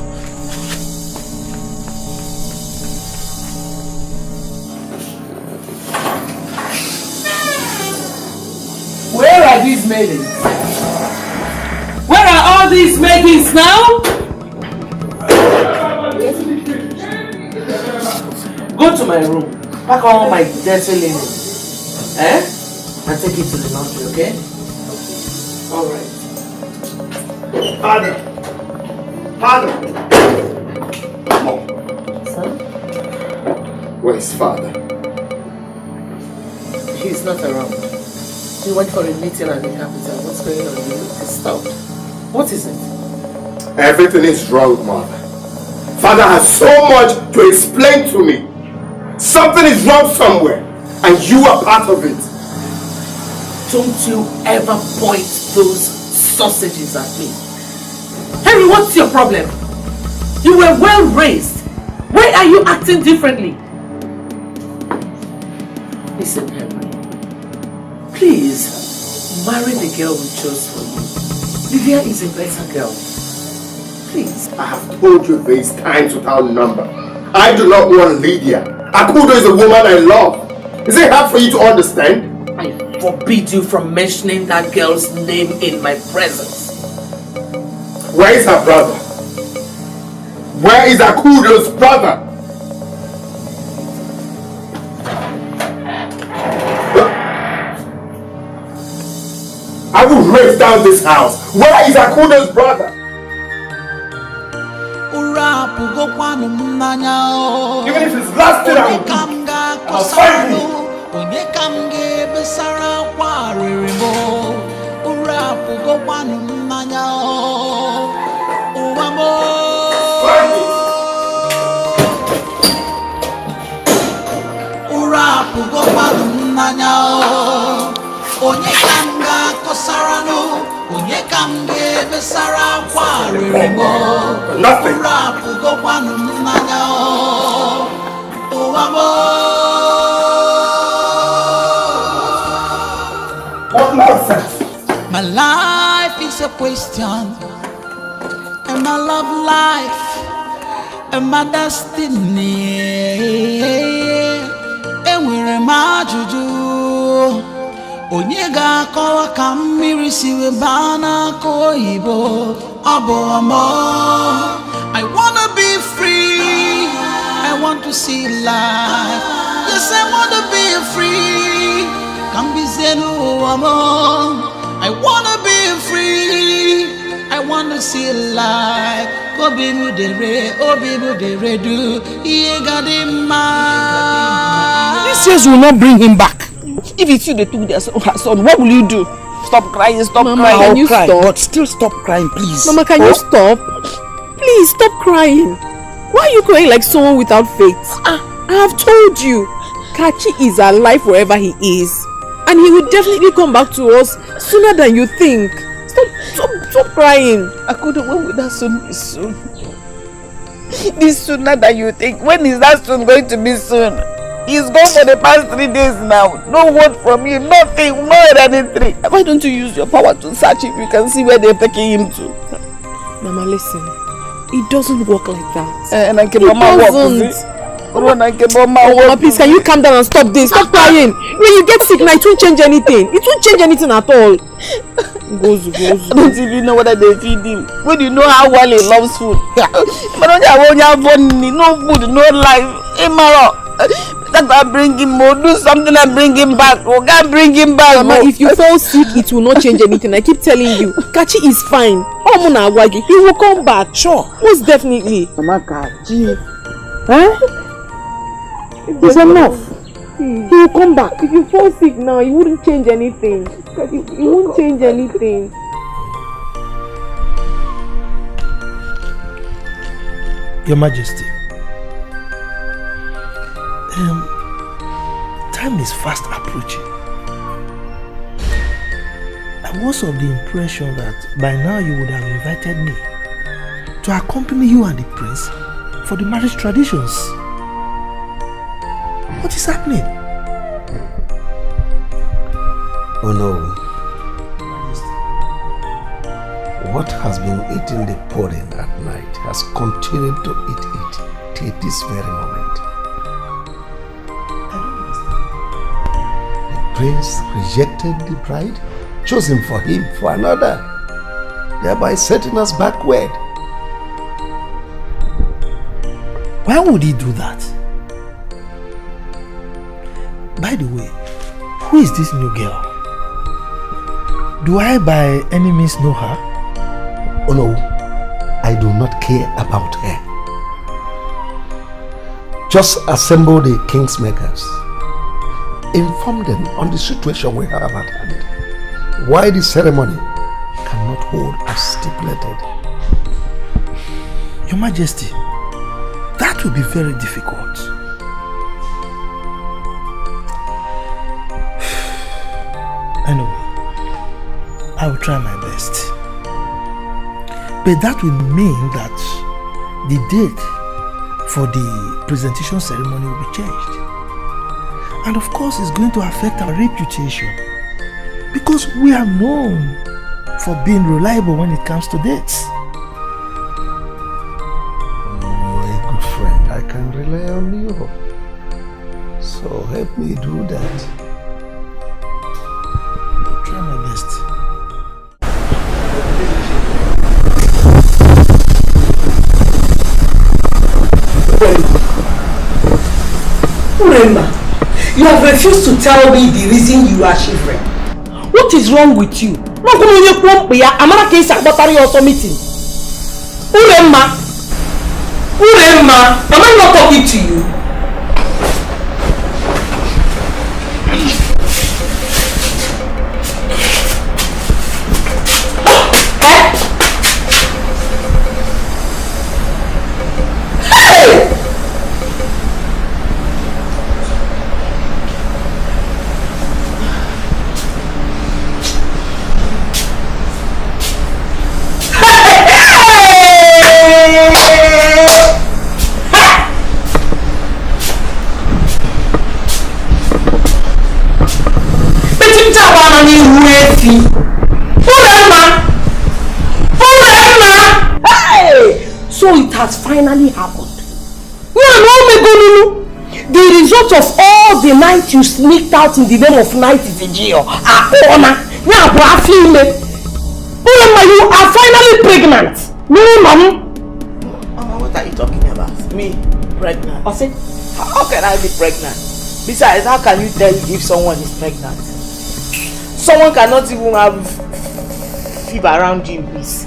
Where are these maidens? Where are all these maidens now? Go to my room. Pack all my dirty linen. And take it to the laundry, okay? Alright. Father! Father! Mom. Son? Where's father? He's not around. He went for a meeting at the capital. What's going on? You look disturbed. What is it? Everything is wrong, mother. Father has so much to explain to me. Something is wrong somewhere, and you are part of it. Don't you ever point those sausages at me. Henry, what's your problem? You were well raised. Why are you acting differently? Listen, Henry. Please, marry the girl we chose for you. Lydia is a better girl. Please. I have told you this times without number. I do not want Lydia. Akudo is a woman I love. Is it hard for you to understand? I forbid you from mentioning that girl's name in my presence. Where is her brother? Where is Akudo's brother? I will raise down this house. Where is Akudo's brother? Even if it's last thing I will do, I'll find you. Nothing. What nonsense? My life is a question, and my love life, and my destiny. And where am I to do? onye ga-akọwa ka mmiri si wee baa n'aka oyibo ọ bụ ọmọ. I wanna be free, I want to see life. Yes, I wanna be free, can be zenu ọmọ. I wanna be free, I wanna see life. Obi mu dere du iye gadima. These years will not bring him back. If it's you they took their son, what will you do? Stop crying, stop Mama, crying. can you Cry, stop? but still stop crying, please. Mama, can you stop? Please stop crying. Why are you crying like someone without faith? I have told you, Kachi is alive wherever he is, and he will definitely come back to us sooner than you think. Stop crying. I couldn't wait with that soon be soon. This sooner than you think. When is that soon going to be soon? He's gone for the past 3 days now. No word from you, nothing, no anything. Why don't you use your power to search if you can see where they're taking him to? Mama, listen. It doesn't work like that. And I can Mama, please, can you calm down and stop this? Stop crying. When you get sick now, it won't change anything. It won't change anything at all. Goes. I don't even know whether they feed him. When you know how well he loves food. No food, no life. That I bring him more, do something and bring him back. We can't bring him back. Mama, if you fall sick, it will not change anything. I keep telling you. Kachi is fine. He will come back. Sure. Most definitely. Mama Kachi. Huh? It's enough. He will come back. If you fall sick now, it wouldn't change anything. It won't change anything. Your Majesty, time is fast approaching. I was of the impression that by now you would have invited me to accompany you and the prince for the marriage traditions. What is happening? Oh no. What has been eating the pudding at night has continued to eat it till this very moment. The prince rejected the bride, chosen for him for another, thereby setting us backward. Why would he do that? By the way, who is this new girl? Do I by any means know her? Oh no, I do not care about her. Just assemble the kingsmakers. Inform them on the situation we have at hand. Why the ceremony cannot hold as stipulated. Your Majesty, that will be very difficult. Anyway, I will try my best. But that will mean that the date for the presentation ceremony will be changed. And of course, it's going to affect our reputation, because we are known for being reliable when it comes to dates. You're a good friend. I can rely on you. So help me do that. I'll try my best. Uremba, you have refused to tell me the reason you are shivering. What is wrong with you? Uremba, am I not talking to you? So it has finally happened. the result of all the night you sneaked out in the name of night is a jail. You are finally pregnant. Mama, what are you talking about? Me? Pregnant? I said, how can I be pregnant? Besides, how can you tell if someone is pregnant? Someone cannot even have fever around you in peace.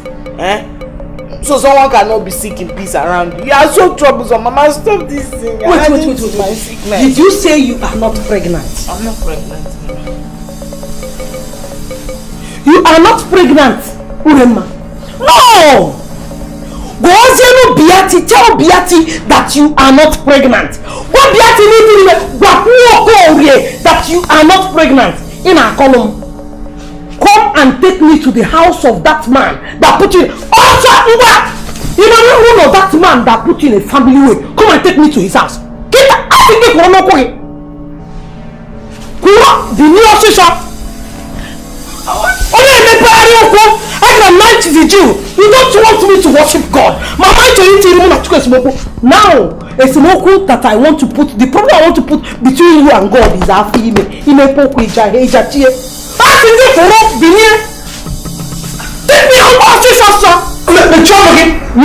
So someone cannot be sick in peace around you. You are so troublesome. Mama, stop this thing. Wait. Did you say you are not pregnant? I'm not pregnant. You are not pregnant, Urema. No! Go on, Beati, tell Beati that you are not pregnant. What Beati need that you are not pregnant in our column. Come and take me to the house of that man that put you in. Also, you know that man that put you in a family way. Come and take me to his house. Get the new official. I can night vigil. You don't want me to worship God. My mind now, it's a that I want to put. The problem I want to put between you and God is our female. Take me out of this house, sir. Let me try again. No.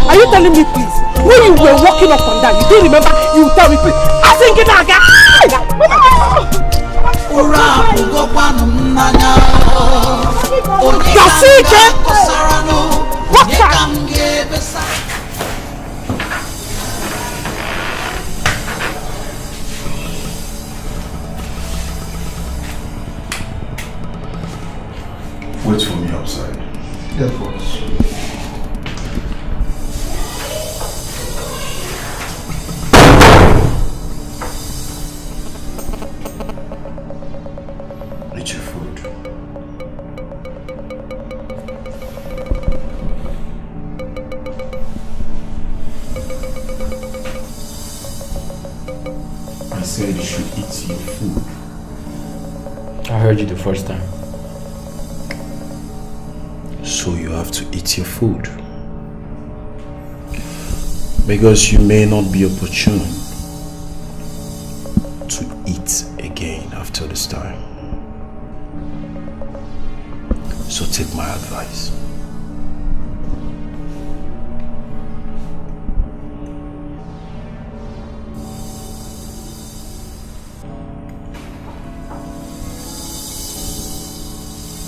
Are you telling me, please? When you were walking up and down, you don't remember? You tell me, please. I think it again. Wait for me outside. Yeah, of course. Eat your food. I said you should eat your food. I heard you the first time. So you have to eat your food. Because you may not be opportune to eat again after this time. So take my advice.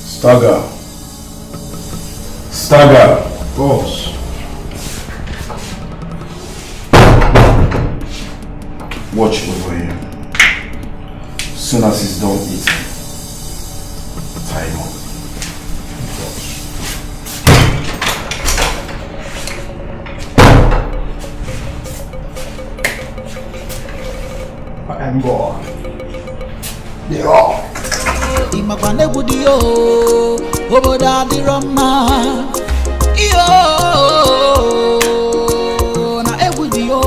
Stagger. Boss. Watch over him. As soon as he's done eating, tie him up. I am God. Oboda di Roma, na egudi yo,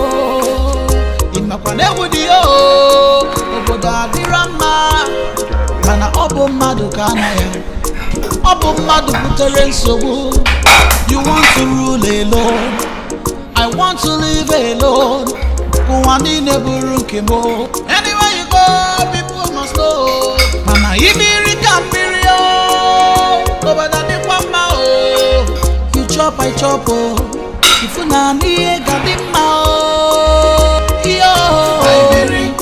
imakwane egudi yo, oboda di Roma, mana obo madu kana ya, obo madu butere nsogbu. You want to rule alone, I want to live alone. Kuwani neburu kemo. Anywhere you go, people must know. Mana ibiri kambiri yo. You chop, I chop, if you not need Gadima, Iberi,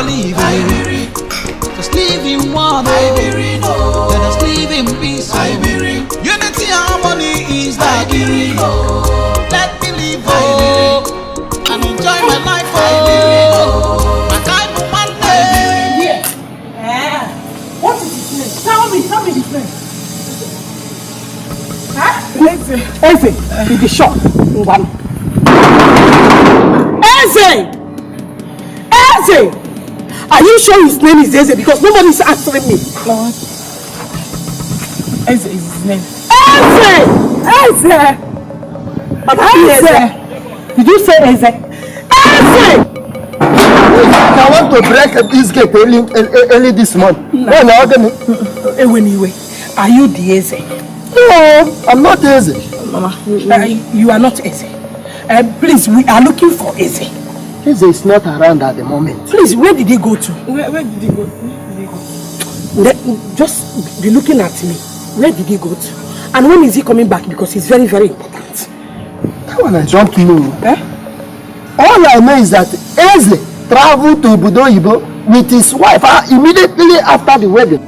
leave, just leave him one, let us leave him peace. Unity, harmony is the key. Let me live, and enjoy my life, Tell me his name. Huh? Eze, in the shop. Eze! Are you sure his name is Eze? Because nobody's answering me. Lord. Eze is his name. Eze! Eze! Eze! Did you say Eze? Eze! I want to break this gate early this month. No. Anyway, are you the Eze? No, I'm not Eze. Mama, you are not Eze. Please, we are looking for Eze. Eze is not around at the moment. Please, where did he go to? Where did he go? Just be looking at me. Where did he go to? And when is he coming back? Because he's very, very important. That one I don't know. All I know is that Eze traveled to Budo Ibo with his wife immediately after the wedding.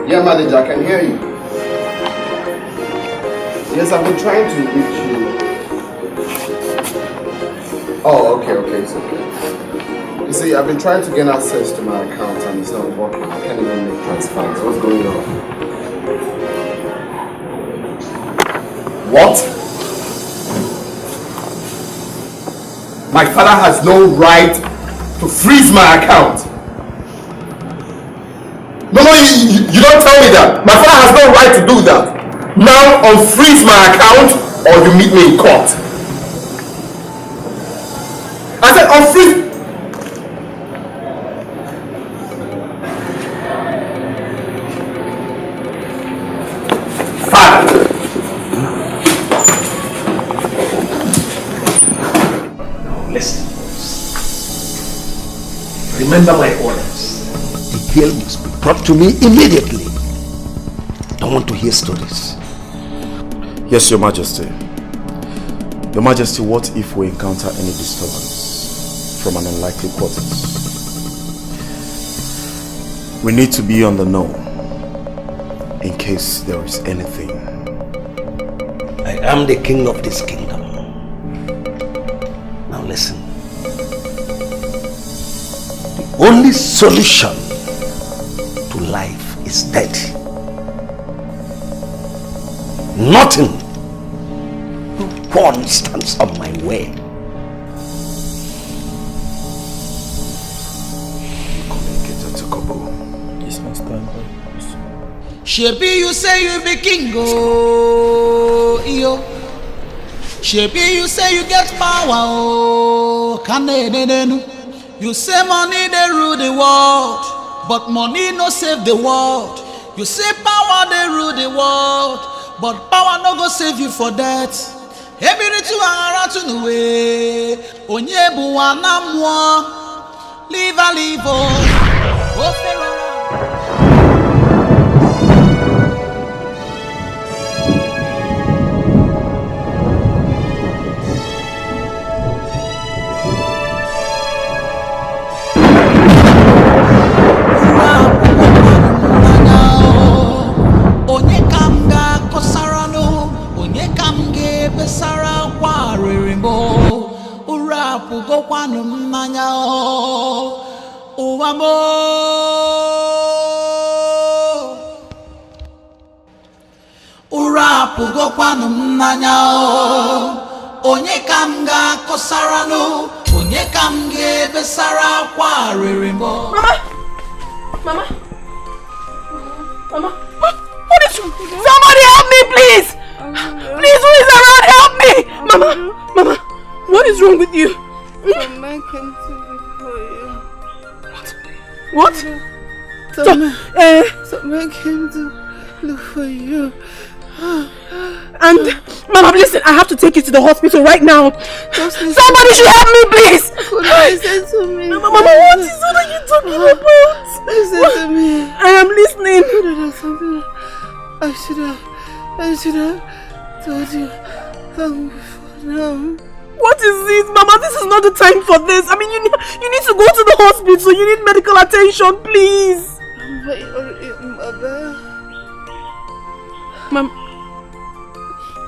Yeah, manager, I can hear you. Yes, I've been trying to reach you. Oh, okay, it's okay. You see, I've been trying to gain access to my account and it's not working. I can't even make transfers. What's going on? What? My father has no right to freeze my account. No, you don't tell me that. My father has no right to do that. Now unfreeze my account or you meet me in court. I said unfreeze. Father. Now listen. Remember my orders. The girl must be brought to me immediately. Don't want to hear stories. Yes, Your Majesty. Your Majesty, what if we encounter any disturbance from an unlikely quarters? We need to be on the know in case there is anything. I am the king of this kingdom. Now listen. The only solution to life is death. Nothing. One stands on my way. Shebi, you say you be king, oh, yo. Shebi, you say you get power, oh, you say money they rule the world, but money no save the world. You say power they rule the world, but power no go save you for that. Ebiritu around to the way, onyebu wanamwa, live a live, oh, Pharaoh. Besara kwa ririmbo urapu go kwanu mmanya o uwamo urapu go kwanu mmanya o onye kam ga kosara no onye kam ge besara kwa ririmbo. Mama, what is wrong? Somebody help me, please. Please, who is around? Help me! Mama, what is wrong with you? Some man came to look for you. What? Some man came to look for you. And, Mama, listen, I have to take you to the hospital right now. Somebody should help me, please! Listen to me. Mama, what is that you talking about? Listen to me. I am listening. Something I should have told you long before now. What is this, Mama? This is not the time for this. I mean, you need to go to the hospital. You need medical attention, please. But you're a mother. Mom.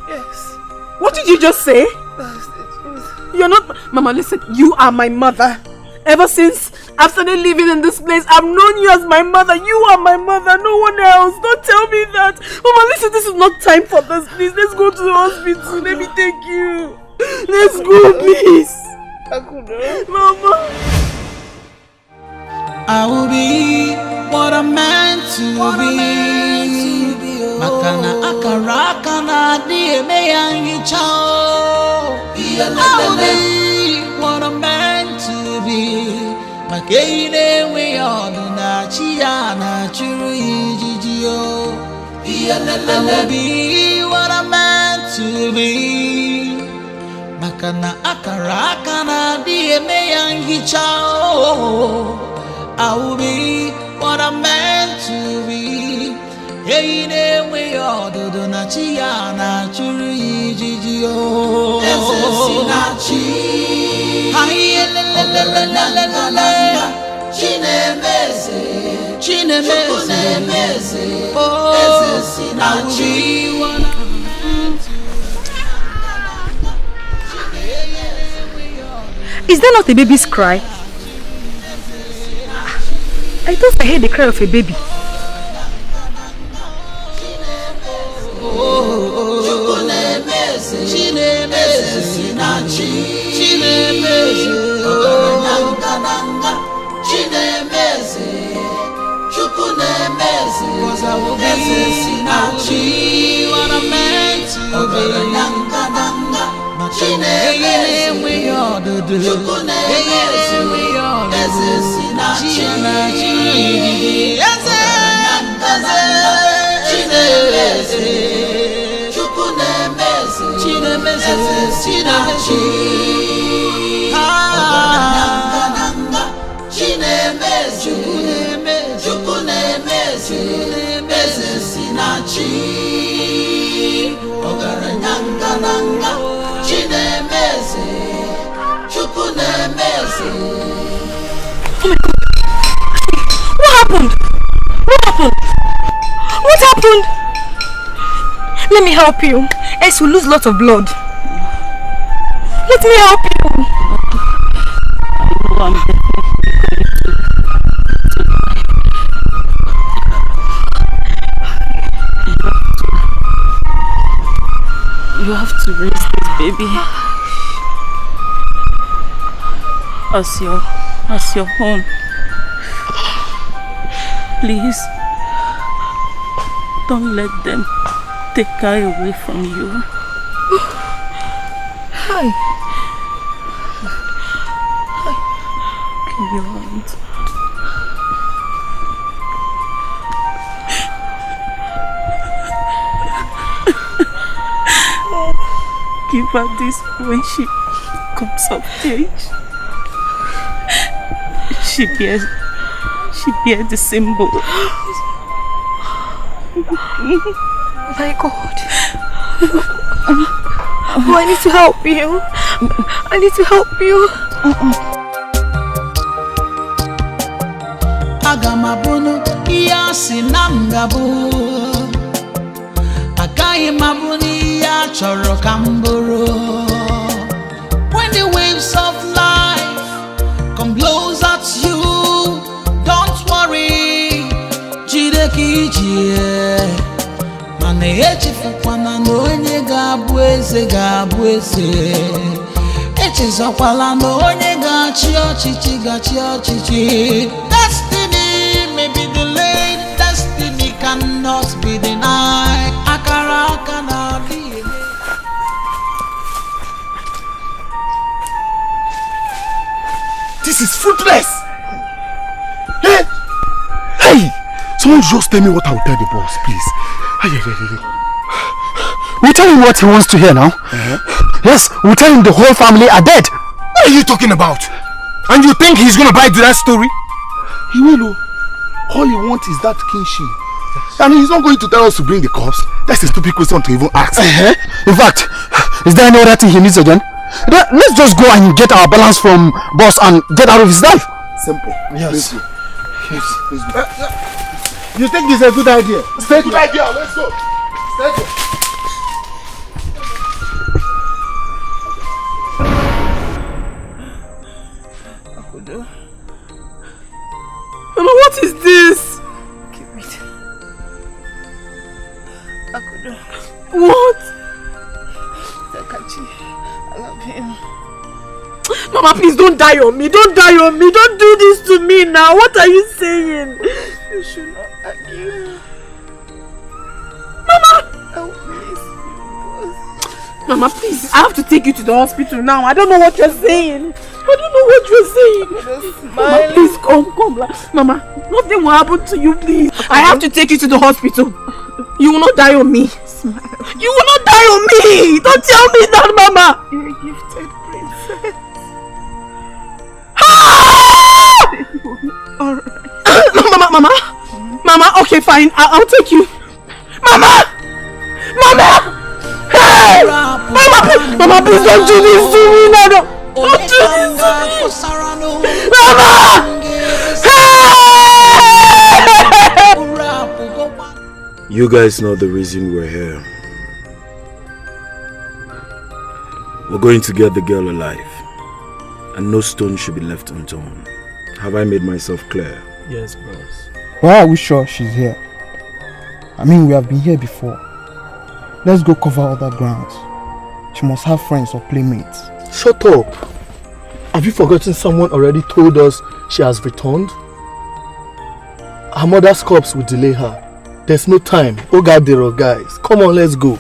Yes. What did you just say? That's the truth. You're not... Mama, listen, you are my mother. Ever since I've started living in this place, I've known you as my mother. You are my mother, no one else. Don't tell me that. Mama, listen, this is not time for this, please. Let's go to the hospital. Let me take you. Let's go, please. Mama. I will be what I'm meant to be. Makana akaraka na dieme yangi chao. I will be what I'm meant to be. Makene we all na chia na churu ijijio. I will be what I'm meant to be. Makana akaraka na dieme yangi chao. I will be what I'm meant to be. Hey, ne we all do na chia na churu ijijio. Sinachi. Hi la la la la la la la. Chinemeze. Oh, Sinachi. Is that not a baby's cry? I thought I heard the cry of a baby. What happened? What happened? Let me help you, else you lose lots of blood. Let me help you. You have to raise this baby as your own. Please, don't let them take her away from you. Hi. Give your hand. Give her this when she comes of age. She bears the symbol. My God. Oh, I need to help you. I need to help you. Agamabunu iyasi namgabu. Agaye mabuni ya choro kamburu. When the waves of life come blows at you, don't worry. Jideki jie. Mane echifukwana no onye gabu eze. Echizokwala no onye gachi ochichi. Destiny may be delayed, destiny cannot be denied. Akara cannot be. This is fruitless. Hey! Someone just tell me what I will tell the boss, please. We tell him what he wants to hear now. Yes, we tell him the whole family are dead. What are you talking about? And you think he's gonna buy into that story? He will. All he wants is that kingship. And he's not going to tell us to bring the cops. That's a stupid question to even ask. In fact, is there any other thing he needs again? Let's just go and get our balance from boss and get out of his life. Simple. Yes. Let's go. You think this is a good idea? It's a good idea. Let's go. Stay here. Akudo. Mama, what is this? Give it. Akudo. What? Takachi, I love him. Mama, please don't die on me. Don't die on me. Don't do this to me now. What are you saying? You should not argue. Mama! Oh, please. Mama, please. I have to take you to the hospital now. I don't know what you're saying. I don't know what you're saying. Mama, please come. Mama, nothing will happen to you, please. I have to take you to the hospital. You will not die on me. Smile. You will not die on me. Don't tell me that, Mama. You're a gifted princess. Alright. Mama, okay, fine. I'll take you. Mama! Hey! Mama, please don't do this to me. No, don't do this to me. Mama! Hey! You guys know the reason we're here. We're going to get the girl alive. And no stone should be left unturned. Have I made myself clear? Yes, boss. Why are we sure she's here? I mean, we have been here before. Let's go cover other grounds. She must have friends or playmates. Shut up! Have you forgotten someone already told us she has returned? Her mother's corpse will delay her. There's no time. Ogadero, guys. Come on, let's go.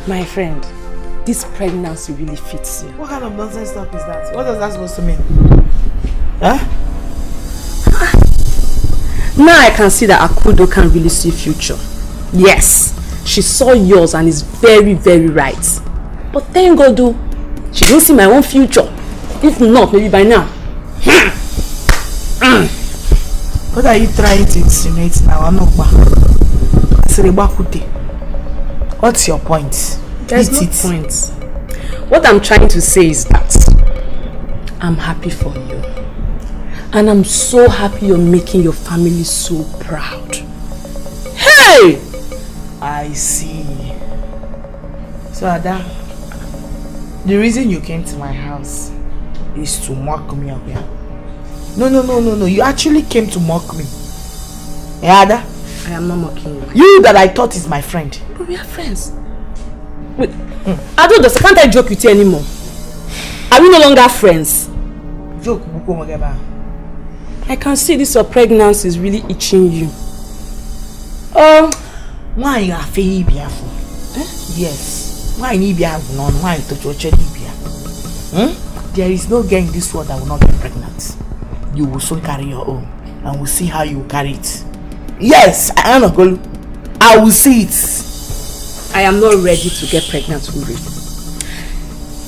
My friend, this pregnancy really fits you. What kind of nonsense stuff is that? What does that supposed to mean? Huh? Now I can see that Akudo can really see future. Yes, she saw yours and is very, very right. But thank God, though, she don't see my own future. If not, maybe by now. What are you trying to insinuate now? What's your point? There's no point. What I'm trying to say is that I'm happy for you. And I'm so happy you're making your family so proud. Hey! I see. So Ada, the reason you came to my house is to mock me up here. No. You actually came to mock me. Yeah, Ada? I am not mocking you. You that I thought is my friend. But we are friends. Wait, I don't know, can't I joke with you anymore? Are we no longer friends? Joke, I can see this your pregnancy is really itching you. Why you are fair biafo? Yes. Why you need biafo? No, why you touch your child biafo? There is no girl in this world that will not get pregnant. You will soon carry your own, and we'll see how you carry it. Yes, I will see it. I am not ready to get pregnant, Uri.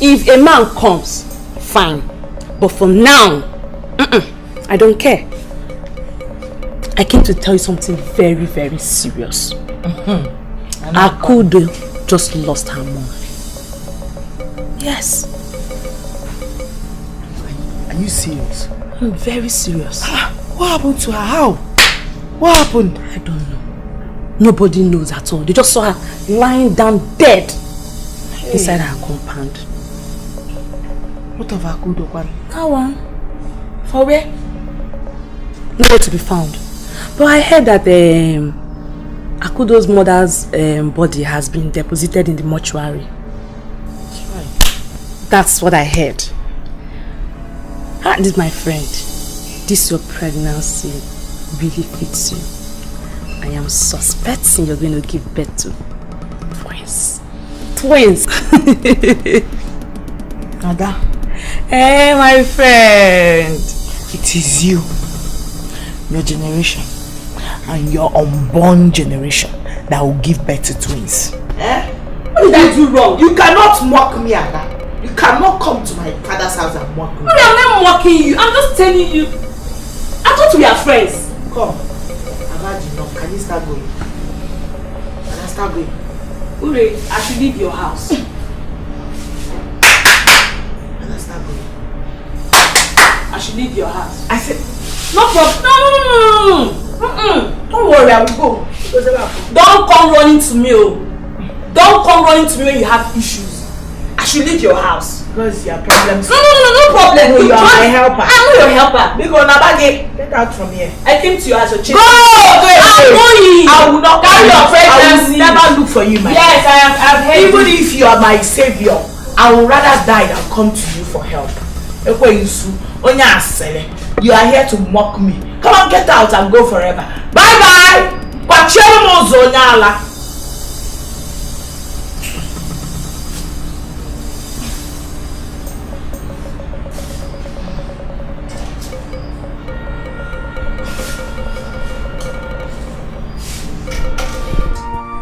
If a man comes, fine. But for now, I don't care. I came to tell you something very, very serious. Akudo just lost her mom. Yes. Are you serious? I'm very serious. What happened to her? How? What happened? I don't know. Nobody knows at all. They just saw her lying down dead inside her compound. What of Akudo? How one? For where? Nowhere to be found. But I heard that Akudo's mother's body has been deposited in the mortuary. That's right. That's what I heard. And this, my friend, this your pregnancy really fits you. I am suspecting you're going to give birth to twins. Twins! Ada. Hey, my friend. It is you, your generation, and your unborn generation that will give birth to twins. What did I do wrong? You cannot mock me, Ada. You cannot come to my father's house and mock me. I'm not mocking you. I'm just telling you. I thought we are friends. Come. Can you start going? Can I start going? Ure, I should leave your house. Can I start going? I should leave your house. I said, no problem. No. Don't worry, I will go. Don't come running to me. Don't come running to me when you have issues. I should leave your house. Because you have problems. No problem. No, you are my helper. I'm not your helper. Because Nabage, get out from here. I came to you as a child. Go! I'm going. I will not carry your pregnancy. I will never look for you, my Yes, friend. I have heard. Even if you are my savior, I would rather die than come to you for help. You are here to mock me. Come on, get out and go forever. Bye-bye.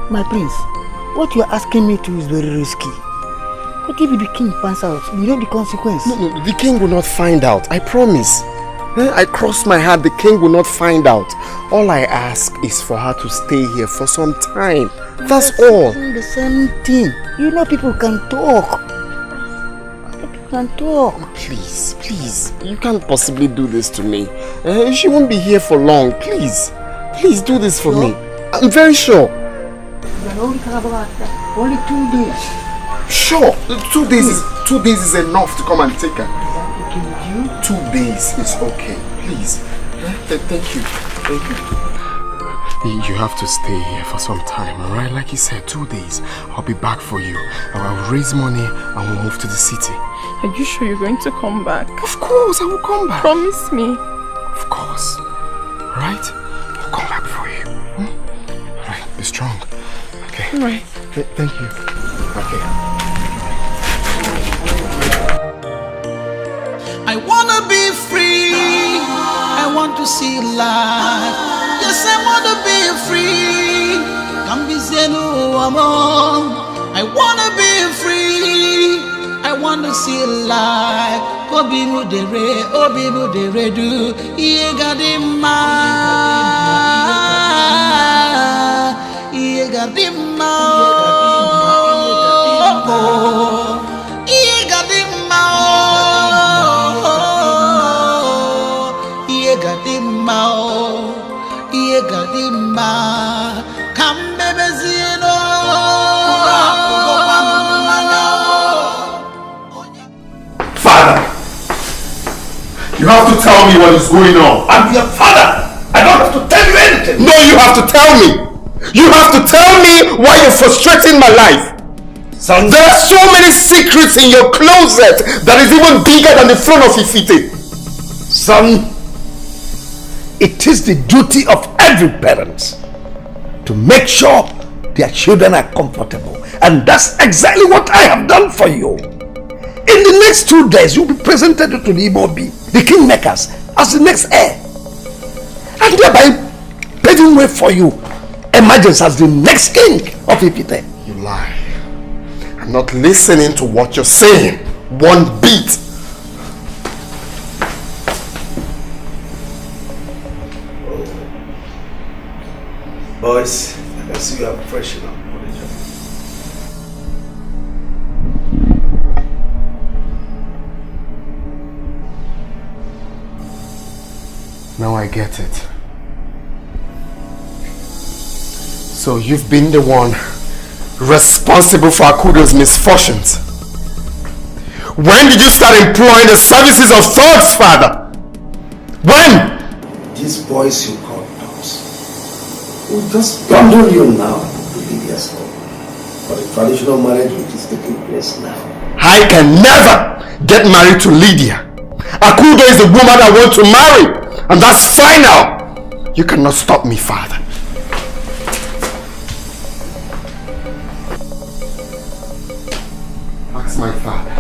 My prince, what you are asking me to is very risky. What if the king finds out? You know the consequence. No, the king will not find out. I promise. I cross my heart, the king will not find out. All I ask is for her to stay here for some time. That's all. The same thing. You know people can talk. People can talk. Please. You can't possibly do this to me. She won't be here for long. Please do this for me. I'm very sure. Only 2 days. Sure. 2 days is enough to come and take her. 2 days is okay. Please. Thank you. You have to stay here for some time, alright? Like you said, 2 days. I'll be back for you. I'll raise money and we'll move to the city. Are you sure you're going to come back? Of course, I will come back. Promise me. Of course. Alright? I'll come back for you. Alright, be strong. Okay. Right. Thank you. Okay. I wanna be free. I want to see life. Yes, I wanna be free. Come be zeno among. I wanna be free. I wanna see life. Obi mu dere do. Iye gadima. Iye gadima. Iye gadima. Iye gadima. Iye gadima. Kambe bezino. Father, you have to tell me what is going on. I'm your father. I don't have to tell you anything. frustrating. No, you have to tell me. You have to tell me why you're frustrating my life. Son, there are so many secrets in your closet that is even bigger than the throne of Ifite. Son, it is the duty of every parent to make sure their children are comfortable. And that's exactly what I have done for you. In the next 2 days, you'll be presented to the Imobi, the kingmakers, as the next heir. And thereby paving way for you, emergence as the next king of Ifite. You lie. I'm not listening to what you're saying. One bit. Boys, I can see you are fresh enough. Now I get it. So you've been the one responsible for Akudo's misfortunes. When did you start employing the services of thugs, father? When? These boys you call dogs will just bundle you now to Lydia's home for the traditional marriage which is taking place now. I can never get married to Lydia. Akudo is the woman I want to marry, and that's final. You cannot stop me, father. Ask my father.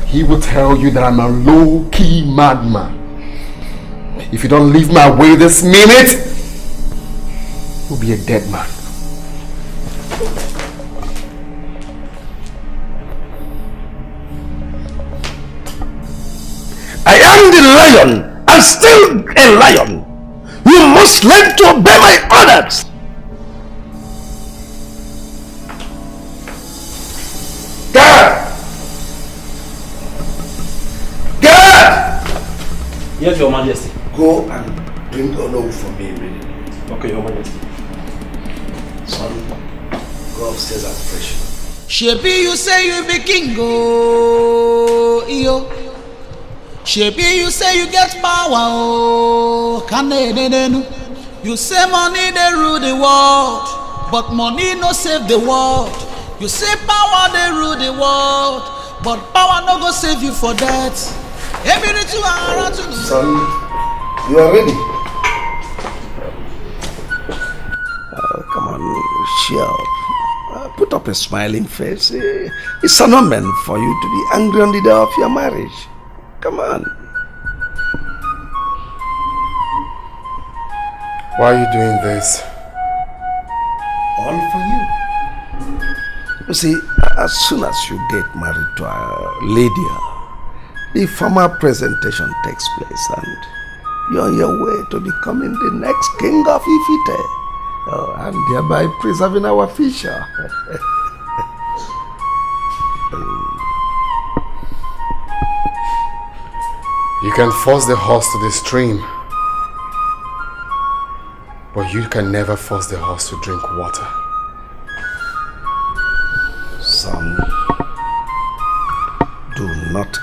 He will tell you that I'm a low-key madman. If you don't leave my way this minute, you'll be a dead man. I am the lion and still a lion. You must learn to obey my orders. Yes, Your Majesty. Go and bring Ono for me, really. Okay, Your Majesty. Son, go upstairs and freshen. Shebi, you say you be king, oh, yo. Shebi, you say you get power, oh, you say money they rule the world, but money no save the world. You say power they rule the world, but power no go save you for that. Son, you are ready. Come on, cheer up. Put up a smiling face. It's an omen for you to be angry on the day of your marriage. Come on. Why are you doing this? All for you. You see, as soon as you get married to Lydia, the formal presentation takes place and you're on your way to becoming the next king of Ifite, and thereby preserving our future. You can force the horse to the stream, but you can never force the horse to drink water. Son, do not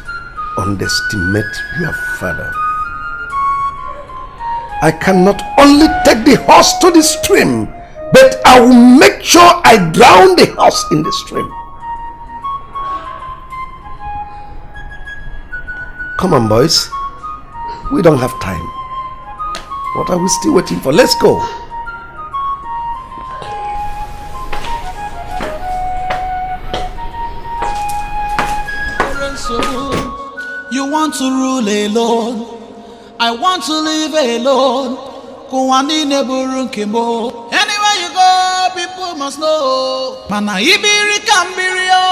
underestimate your father. I cannot only take the horse to the stream, but I will make sure I drown the horse in the stream. Come on, boys. We don't have time. What are we still waiting for? Let's go. You want to rule alone. I want to live alone. Anywhere you go, people must know. Mana ibiri kambirio.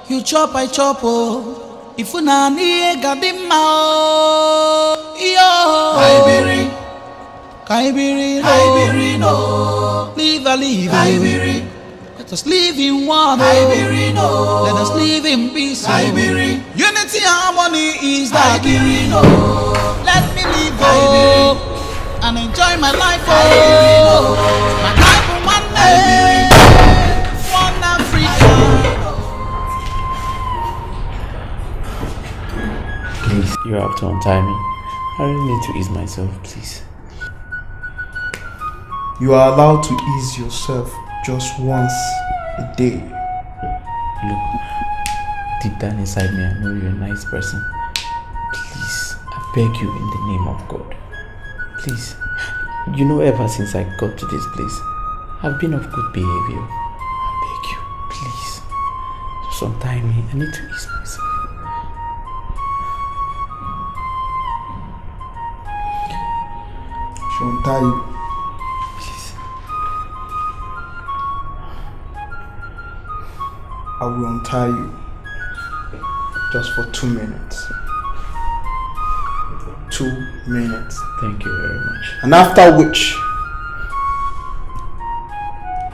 You chop, I chop. If you nani gadima. Yo. Kaibiri no. Live a live. Kaibiri. Let us live in one. Let us live in peace. Unity and harmony is the key. Let me live and enjoy my life. My life for one day, one Africa. Please, you have to untie me. I really need to ease myself, please. You are allowed to ease yourself just once a day. Look, deep down inside me, I know you're a nice person. Please, I beg you in the name of God. Please. You know, ever since I got to this place, I've been of good behavior. I beg you, please. Just untie me. I need to ease myself. She'll untie you. Please. I will untie you. Just for 2 minutes. 2 minutes. Thank you very much. And after which,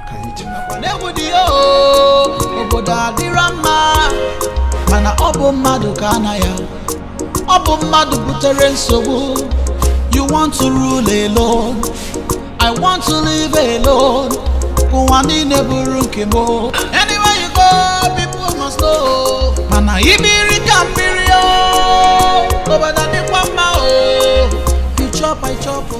can you tell me? You want to rule alone, I want to live alone. Anywhere you go, people must know. Mana ibiri kambirio, obada ni kwama o. You chop, I chop o.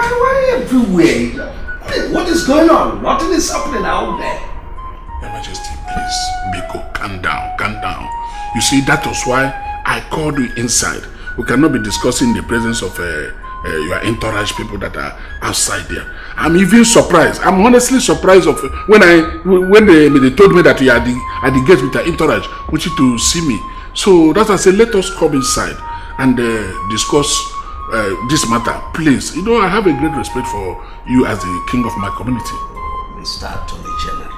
Why everywhere? What is going on? Nothing is happening out there. Your Majesty, please, Biko, calm down, calm down. You see, that was why I called you inside. We cannot be discussing the presence of your entourage people that are outside there. I'm even surprised. I'm honestly surprised of when they told me that you are at the gate with your entourage, wanting to see me. So that's why I said, let us come inside and discuss this matter, please. You know, I have a great respect for you as the king of my community. Mr. Attorney General,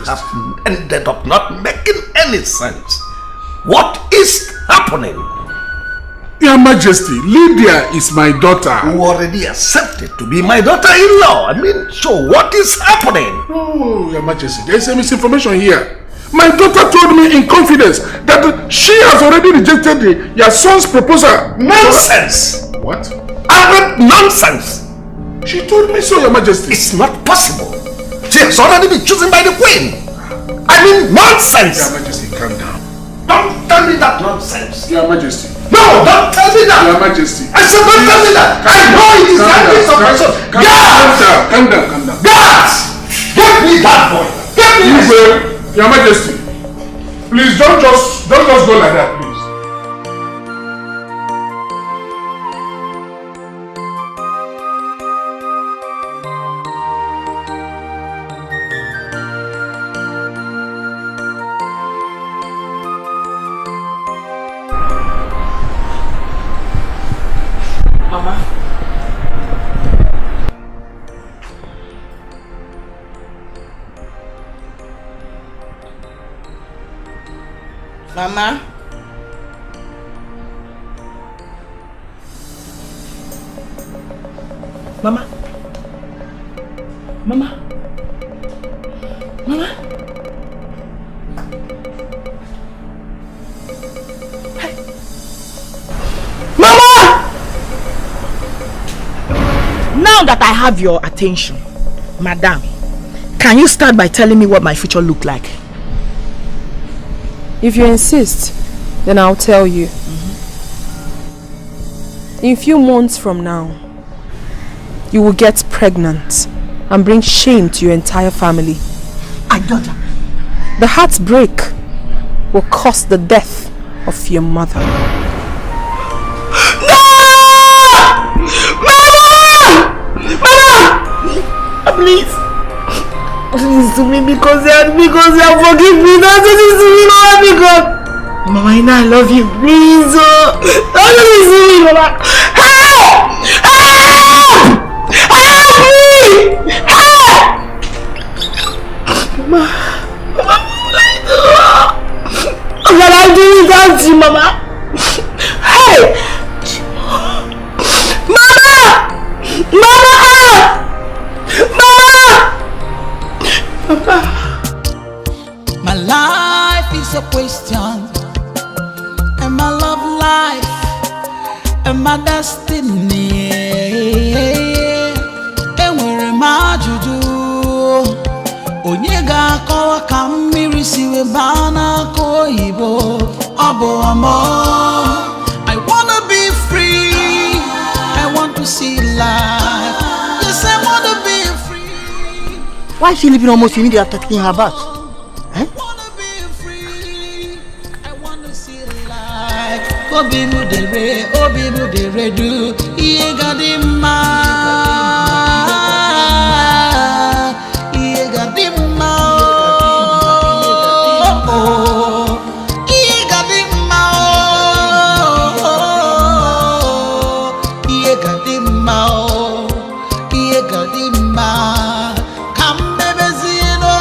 that ended up not making any sense. What is happening? Your Majesty, Lydia is my daughter. Who already accepted to be my daughter-in-law. I mean, so what is happening? Oh, Your Majesty, there is a misinformation here. My daughter told me in confidence that she has already rejected your son's proposal. Nonsense! What? Arrant nonsense! She told me so, Your Majesty. It's not possible. She has already been chosen by the Queen. I mean, nonsense! Your Majesty, calm down. Don't tell me that nonsense. Your Majesty. No, don't tell me that! Your Majesty. I said don't tell me that! I know it is the case of my son. Guards! Calm down. Guards! Get me that boy! Get me this! Your Majesty, please don't just go like that, please. Mama. Mama. Mama. Mama. Mama. Hey. Mama! Now that I have your attention, Madam, can you start by telling me what my future look like? If you insist, then I'll tell you. In a few months from now, you will get pregnant and bring shame to your entire family. My daughter. The heartbreak will cause the death of your mother. No! Mama! Mama! Please. Please to me because you have forgiven me. That's what it is to me, Mama, because Mama, you know I love you. Please, don't listen to me, Mama. Help! Help me! Help! Mama, what I do without you, Mama? Hey! Mama! Mama! My life is a question, and my love life, and my destiny. And where am I to do? Onyega ko kamiri siwe bana ko ibo abo amo. I wanna be free. I want to see life. Yes, I wanna be free. Why is she living almost immediately taking her bath? Obi mudere du iye gadima iye gadima iye gadima iye gadima iye gadima kambebezino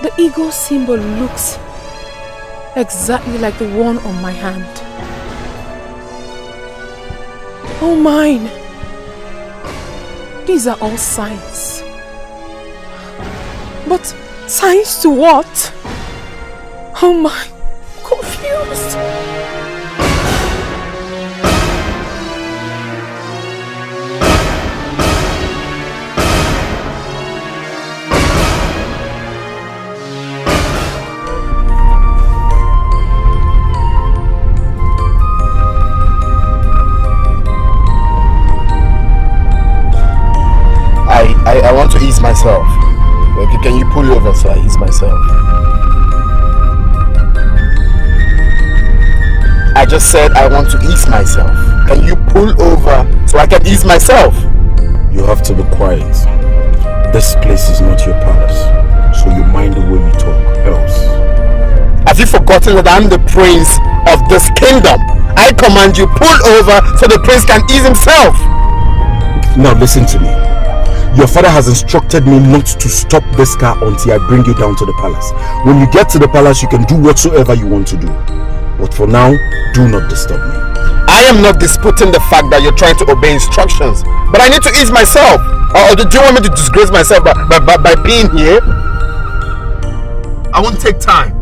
The eagle symbol looks exactly like the one on my hand. Oh mine! These are all signs. But signs to what? Oh my, confused. I want to ease myself. Okay, can you pull over so I ease myself? I just said I want to ease myself. Can you pull over so I can ease myself? You have to be quiet. This place is not your palace, so you mind the way you talk, else. Have you forgotten that I'm the prince of this kingdom? I command you, pull over so the prince can ease himself. Now listen to me. Your father has instructed me not to stop this car until I bring you down to the palace. When you get to the palace, you can do whatsoever you want to do. But for now, do not disturb me. I am not disputing the fact that you're trying to obey instructions, but I need to ease myself. Or do you want me to disgrace myself by being here? I won't take time.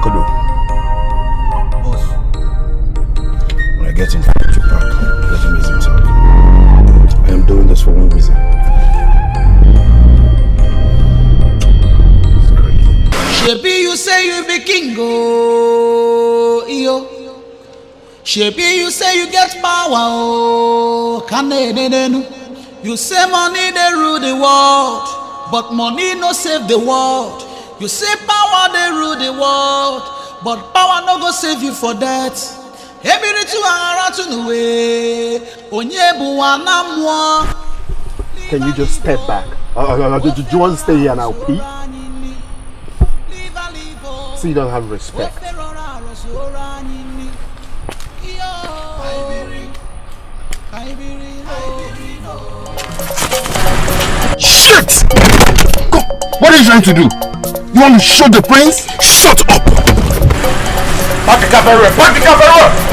Kodo. Boss. When I get in front of you back, let him ease himself. I am doing this for one reason. Shebi, you say you be king, oh, yo. Shebi, you say you get power, oh, you say money they rule the world, but money no save the world. You say power they rule the world, but power no go save you for that. Can you just step back? Do you want to stay here and I'll pee? So you don't have respect. Shit! Go. What are you trying to do? You want to shoot the prince? Shut up! Park the car very well! Park the car very well!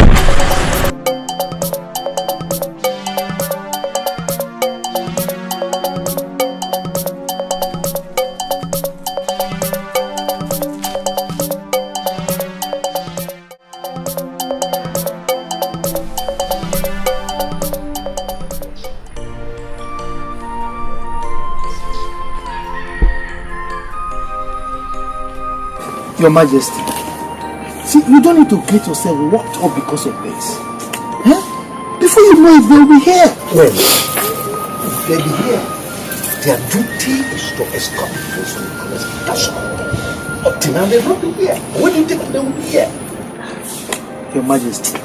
Your Majesty, see, you don't need to get yourself worked up because of this. Huh? Before you know it, they'll be here. Well, if they'll be here, their duty is to escort people from the palace. That's all. Up till now, they've not been here. When do you think they will be here? Your Majesty,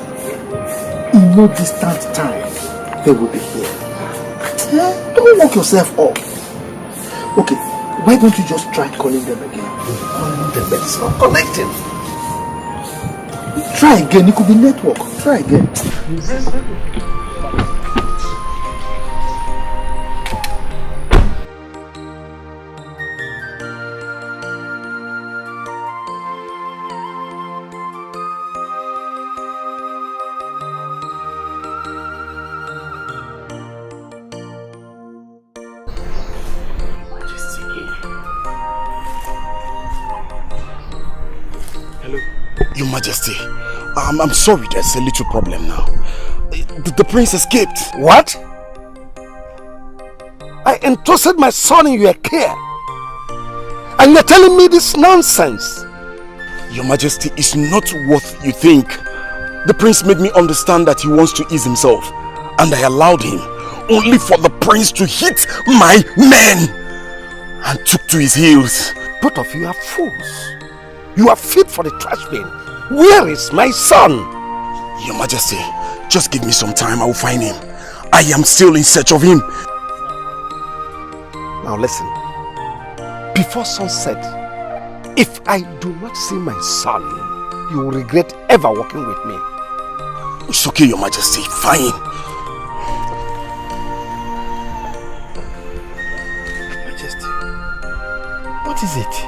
in no distant time, they will be here. Huh? Don't work yourself up. Okay, why don't you just try calling them again? Calling them, but it's not connecting. Try again, it could be network. Try again. Your Majesty, I'm sorry, there's a little problem now. The prince escaped. What? I entrusted my son in your care, and you're telling me this nonsense? Your Majesty, it's not what you think. The prince made me understand that he wants to ease himself, and I allowed him, only for the prince to hit my men, and took to his heels. Both of you are fools. You are fit for the trash bin. Where is my son? Your Majesty, just give me some time, I will find him. I am still in search of him. Now listen. Before sunset, if I do not see my son, you will regret ever working with me. It's okay, Your Majesty. Fine. Majesty, what is it?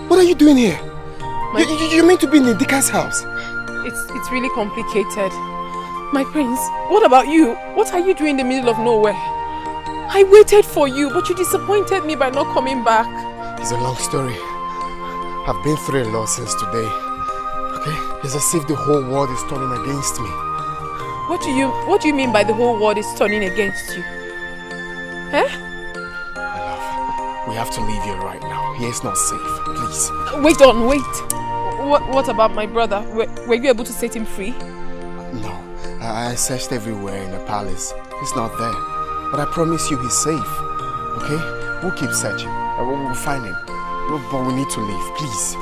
What are you doing here? You meant to be in Ndika's house. It's really complicated. My prince, what about you? What are you doing in the middle of nowhere? I waited for you, but you disappointed me by not coming back. It's a long story. I've been through a lot since today. Okay? It's as if the whole world is turning against me. What do you mean by the whole world is turning against you? Eh? My love, we have to leave here right now. Here is not safe. Please. Wait. What about my brother? Were you able to set him free? No. I searched everywhere in the palace. He's not there. But I promise you he's safe. Okay? We'll keep searching. We'll find him. But we need to leave, please.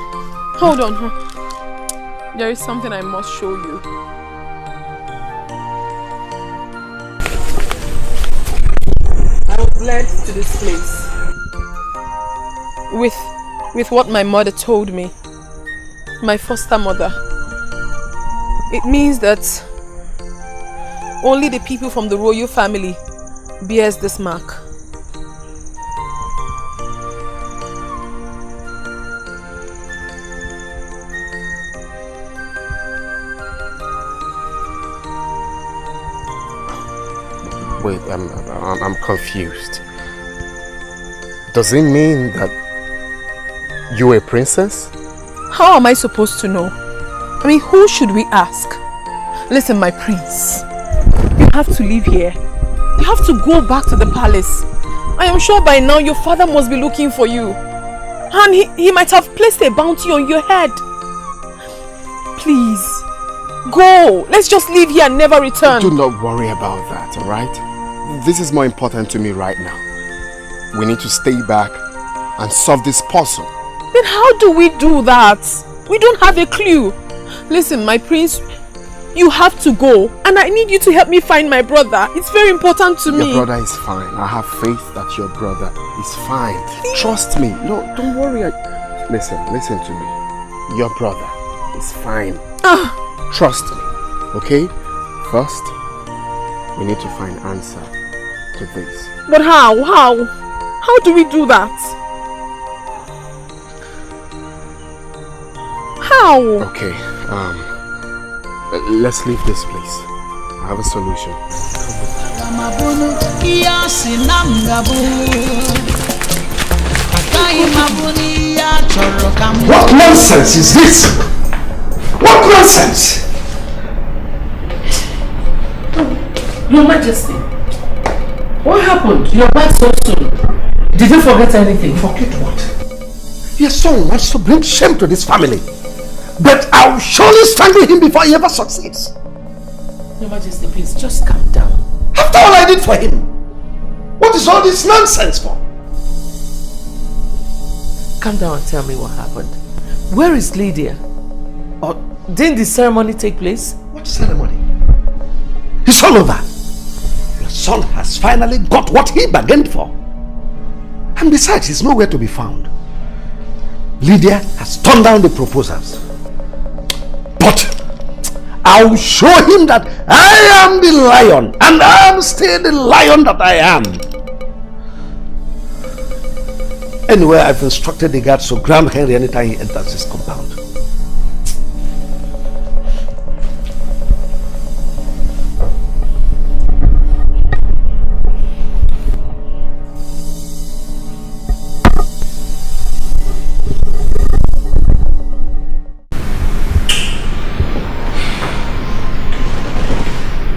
Hold on. There is something I must show you. I was led to this place with what my mother told me. My foster mother. It means that only the people from the royal family bears this mark. Wait, I'm confused. Does it mean that you're a princess? How am I supposed to know? I mean, who should we ask? Listen, my prince, you have to leave here. You have to go back to the palace. I am sure by now your father must be looking for you. And he might have placed a bounty on your head. Please, go. Let's just leave here and never return. Do not worry about that, alright? This is more important to me right now. We need to stay back and solve this puzzle. Then how do we do that? We don't have a clue. Listen, my prince, you have to go. And I need you to help me find my brother. It's very important to me. Your brother is fine. I have faith that your brother is fine. Please. Trust me. No, don't worry. Listen to me. Your brother is fine. Trust me. Okay? First, we need to find answer to this. But how? How do we do that? How? Okay, let's leave this place. I have a solution. What nonsense is this? What nonsense? Your Majesty, what happened? You're back so soon. Did you forget anything? Forget what? Your son wants to bring shame to this family. But I'll surely stand with him before he ever succeeds. Your Majesty, please, just calm down. After all I did for him, what is all this nonsense for? Calm down and tell me what happened. Where is Lydia? Or didn't the ceremony take place? What ceremony? It's all over. Your son has finally got what he bargained for. And besides, he's nowhere to be found. Lydia has turned down the proposals. But I'll show him that I am the lion, and I am still the lion that I am. Anyway, I've instructed the guards to ground Henry anytime he enters his compound.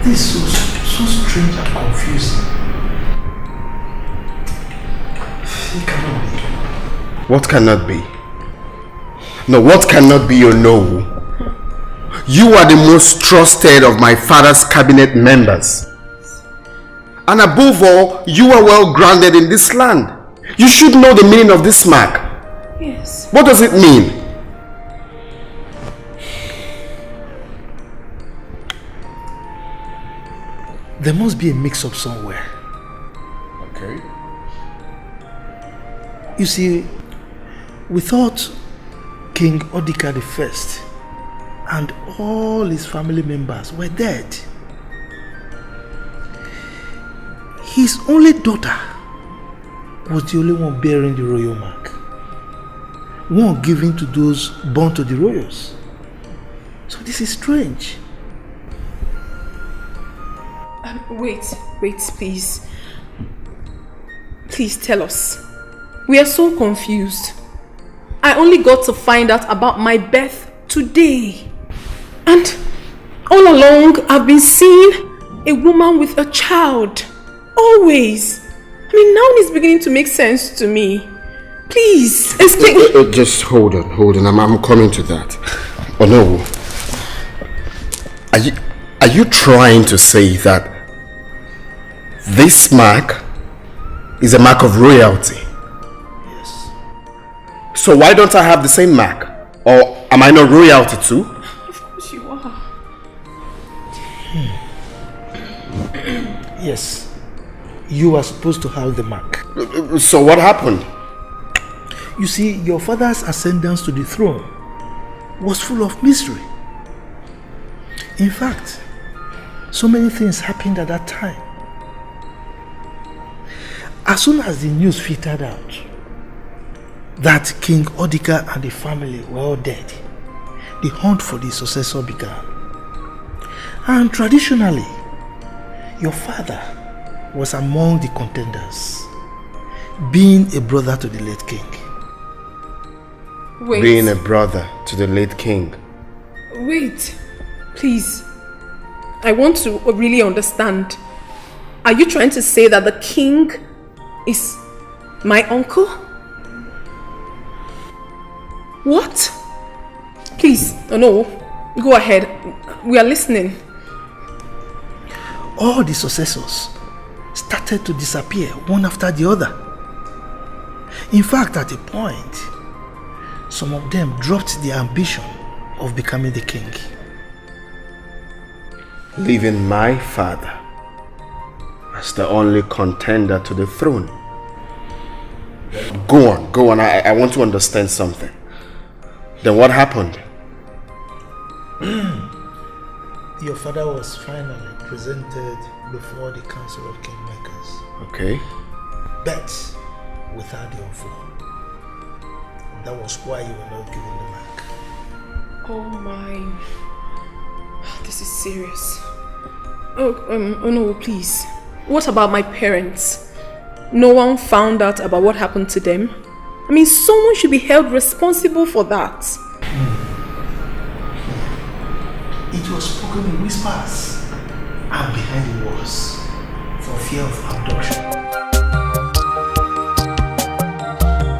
This is so strange and confusing. It cannot be. What cannot be? No, what cannot be, you know? You are the most trusted of my father's cabinet members. And above all, you are well grounded in this land. You should know the meaning of this mark. Yes. What does it mean? There must be a mix-up somewhere. Okay. You see, we thought King Odika I and all his family members were dead. His only daughter was the only one bearing the royal mark. One given to those born to the royals. So this is strange. Wait, please. Please tell us. We are so confused. I only got to find out about my birth today. And all along, I've been seeing a woman with a child. Always. I mean, now it's beginning to make sense to me. Please, explain. Just hold on. I'm coming to that. Oh no. Are you trying to say that this mark is a mark of royalty? Yes. So why don't I have the same mark? Or am I not royalty too? Of course you are. Yes. You are supposed to have the mark. So what happened? You see, your father's ascendance to the throne was full of mystery. In fact, so many things happened at that time. As soon as the news filtered out that King Odika and the family were all dead, the hunt for the successor began. And traditionally, your father was among the contenders, being a brother to the late king. Wait. Being a brother to the late king. Wait, please. I want to really understand. Are you trying to say that the king is my uncle? What? Please, no, go ahead. We are listening. All the successors started to disappear one after the other. In fact, at a point, some of them dropped their ambition of becoming the king. Leaving my father as the only contender to the throne. Go on, I want to understand something. Then what happened? Your father was finally presented before the Council of Kingmakers. Okay. But without the overflow. That was why you were not given the mark. Oh my. This is serious. Oh no, please. What about my parents? No one found out about what happened to them? I mean, someone should be held responsible for that. It was spoken in whispers and behind the walls for fear of abduction.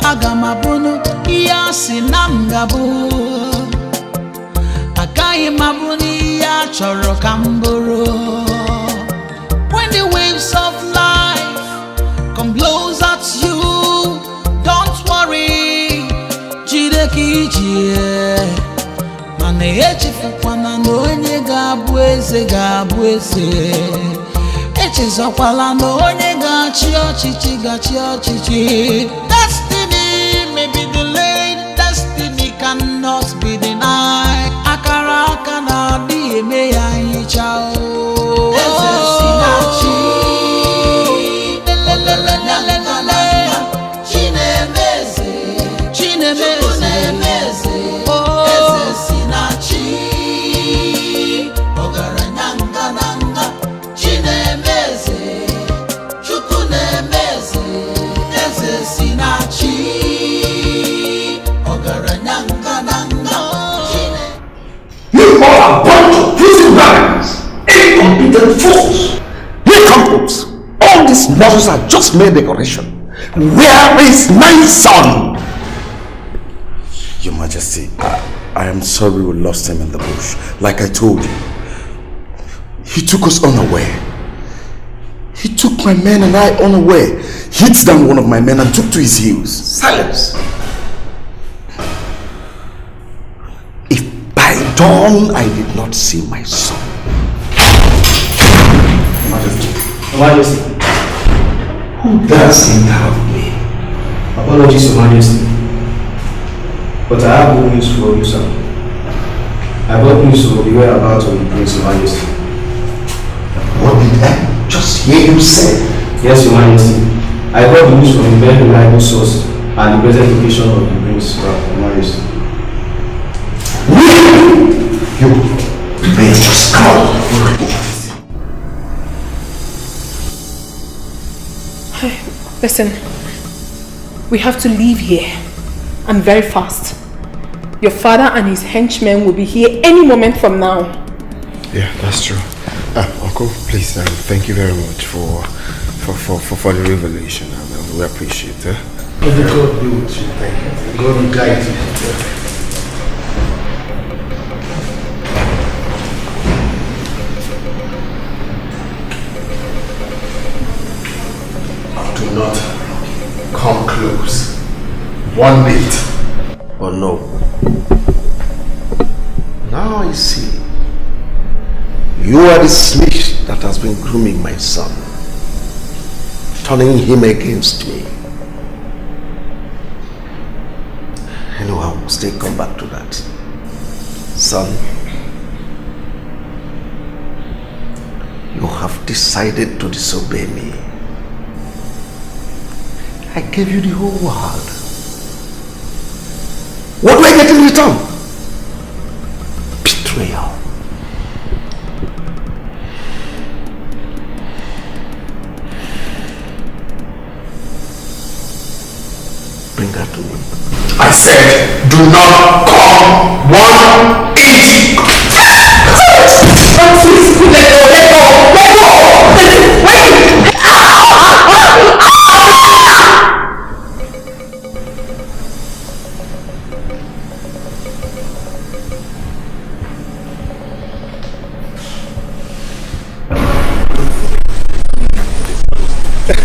Agamabunu iyasi namgabu Akayi mabuni ya choro kamburu. When the waves of life come blows at you, don't worry, jideki jie. Mane echifukwana n'onye ga-abụ eze ga-abụ eze. Echezokwala n'onye ga-achị ọchịchị ga-achị ọchịchị. Destiny may be delayed, destiny cannot be denied. Akara aka na-adị eme ya nhicha o. Eze si na-achị. Chinemeze. Chinemeze. Eze si na-achị. Ọgaranya ngananga. Chinemeze. Chukwu na-emeze. Eze si na-achị. Ọgaranya ngananga. You are a bunch of using rabbits, incompetent fools. Nincompoop! All these models are just mere decoration. Where is my son? Your Majesty, I am sorry we lost him in the bush. Like I told you, he took us unaware. He took my men and I unaware. Hit down one of my men and took to his heels. Silence. If by dawn I did not see my son. Your Majesty. Who does it have me? Apologies, Your Majesty. But I have good news for you, sir. I brought news of the whereabouts of the Prince, Your Majesty. What did I just hear you say? Yes, Your Majesty. I got the news from a very reliable source and the present location of the Prince, Your Majesty. You may just come. Listen, we have to leave here, and very fast. Your father and his henchmen will be here any moment from now. Yeah, that's true. Uncle, please, thank you very much for the revelation. We appreciate it. May the God be with you. Thank you. God will guide you. Do not come close. 1 bit. Or no. Now I see. You are the snitch that has been grooming my son, turning him against me. Anyway, I will still come back to that. Son, you have decided to disobey me. I gave you the whole world. What do I get in return? Betrayal. Bring her to me. I said, do not come 180. Let go.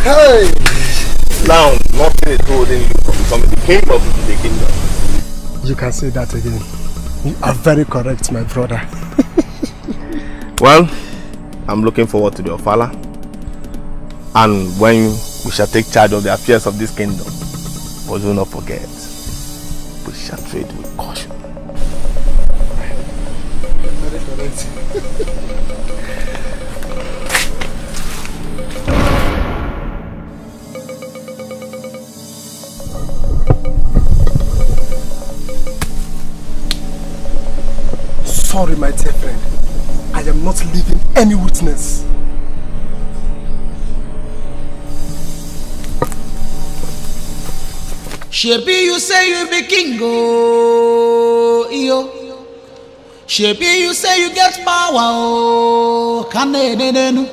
Hey! Now, nothing is holding you from becoming the king of the kingdom. You can say that again. You are very correct, my brother. Well, I'm looking forward to the Ofala. And when we shall take charge of the affairs of this kingdom, but do not forget, we shall trade with caution. Very correct. Sorry, my dear friend. I am not leaving any witness. Shebi, you say you be king, oh, yo. Shebi, you say you get power, oh, Canadian.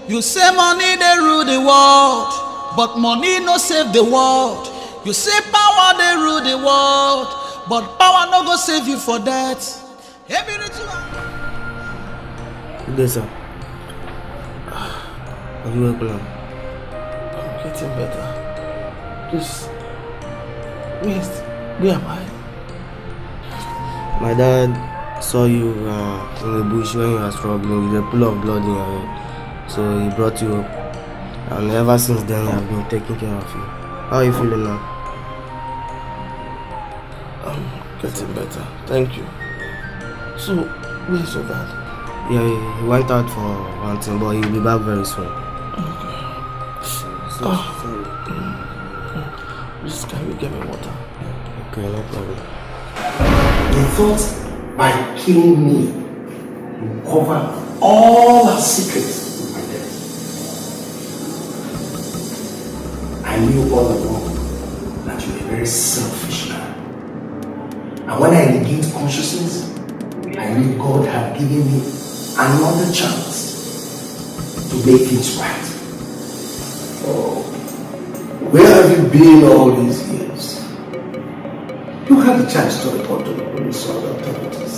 You say money they rule the world, but money no save the world. You say power they rule the world, but power no go save you for that. Every ritual. Good day, sir. Are you well, now? I'm getting better. Please. Where am I? My dad saw you in the bush when you were struggling with a pool of blood in your head. So he brought you up. And ever since then, he has been taking care of you. How are you feeling now? I'm getting better. Thank you. So, where's your dad? Yeah, he went out for one thing, but he'll be back very soon. Okay. Sorry. Please, can you get me water? Okay, no problem. They thought by killing me, you cover all our secrets with my death. I knew all along that you were a very selfish man. And when I regained consciousness, I knew God had given me another chance to make things right. Oh, where have you been all these years? You had the chance to report to the police or the authorities.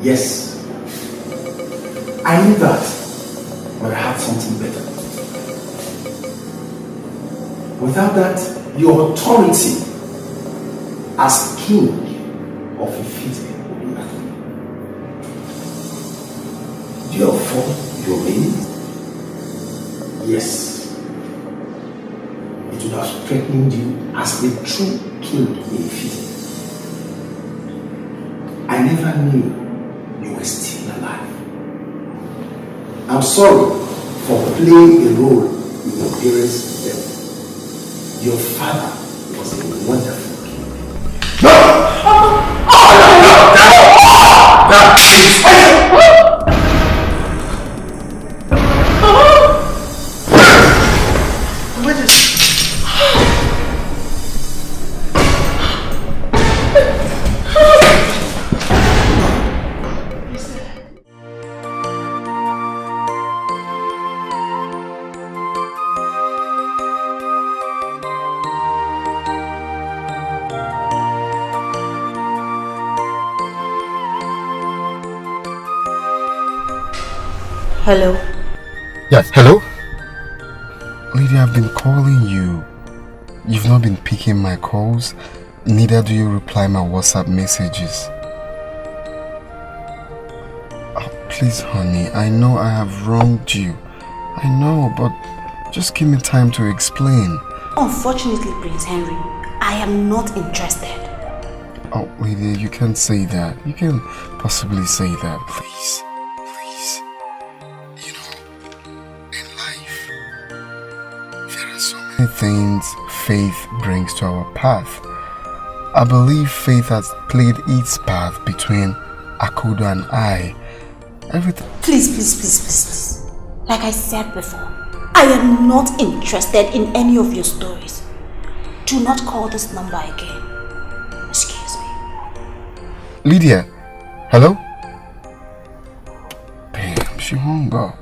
Yes, I knew that, but I had something better. Without that, your authority as king of Etiko would be nothing. Therefore, your name? Yes. It would have strengthened you as the true king in Etiko. I never knew you were still alive. I'm sorry for playing a role in your parents' death. Your father was a wonderful king. No! Hello. Yes, hello? Lady, I've been calling you. You've not been picking my calls. Neither do you reply my WhatsApp messages. Oh, please, honey, I know I have wronged you. I know, but just give me time to explain. Unfortunately, Prince Henry, I am not interested. Oh, lady, you can't say that. You can't possibly say that, please. Things faith brings to our path. I believe faith has played its part between Akodo and I. Everything. Please. Like I said before, I am not interested in any of your stories. Do not call this number again. Excuse me. Lydia, hello? Damn, she hung up.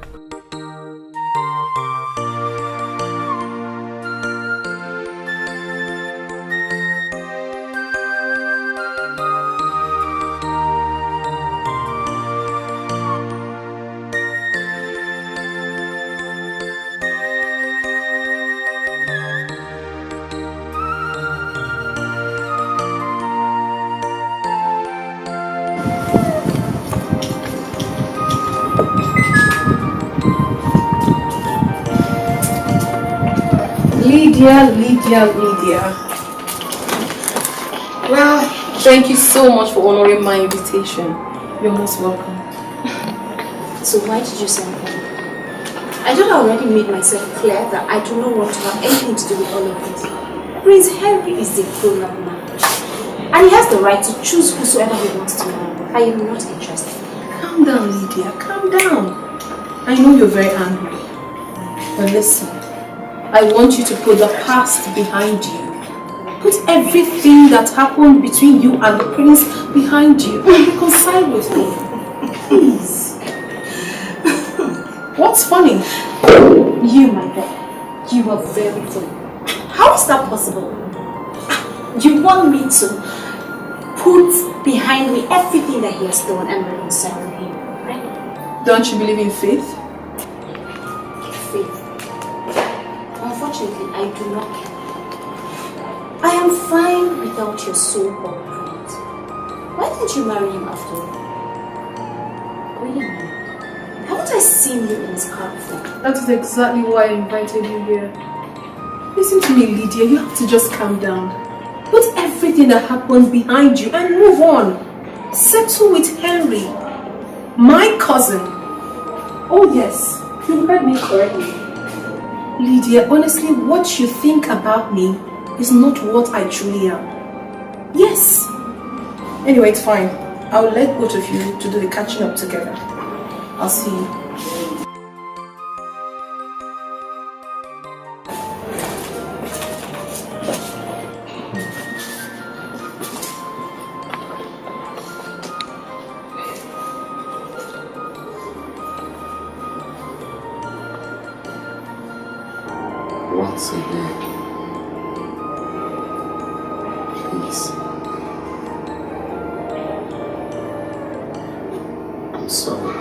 Lydia. Well, thank you so much for honoring my invitation. You're most welcome. So why did you send me? I thought I already made myself clear that I do not want to have anything to do with all of this. Prince Henry is the grown-up man. And he has the right to choose whosoever he wants to marry. I am not interested. Calm down, Lydia. Calm down. I know you're very angry. But listen, I want you to put the past behind you. Put everything that happened between you and the prince behind you and reconcile with me. Please. What's funny? You, my girl, you are very funny. How is that possible? You want me to put behind me everything that he has done and reconcile with him, right? Don't you believe in faith? Faith. Unfortunately, I do not care. I am fine without your so-called prince. Why didn't you marry him after all? Wait a minute. Haven't I seen you in his car before? That is exactly why I invited you here. Listen to me, Lydia. You have to just calm down. Put everything that happened behind you and move on. Settle with Henry, my cousin. Oh yes, you heard me correctly. Lydia, honestly, what you think about me is not what I truly am. Yes. Anyway, it's fine. I'll let both of you to do the catching up together. I'll see you. Once again, please. I'm sorry.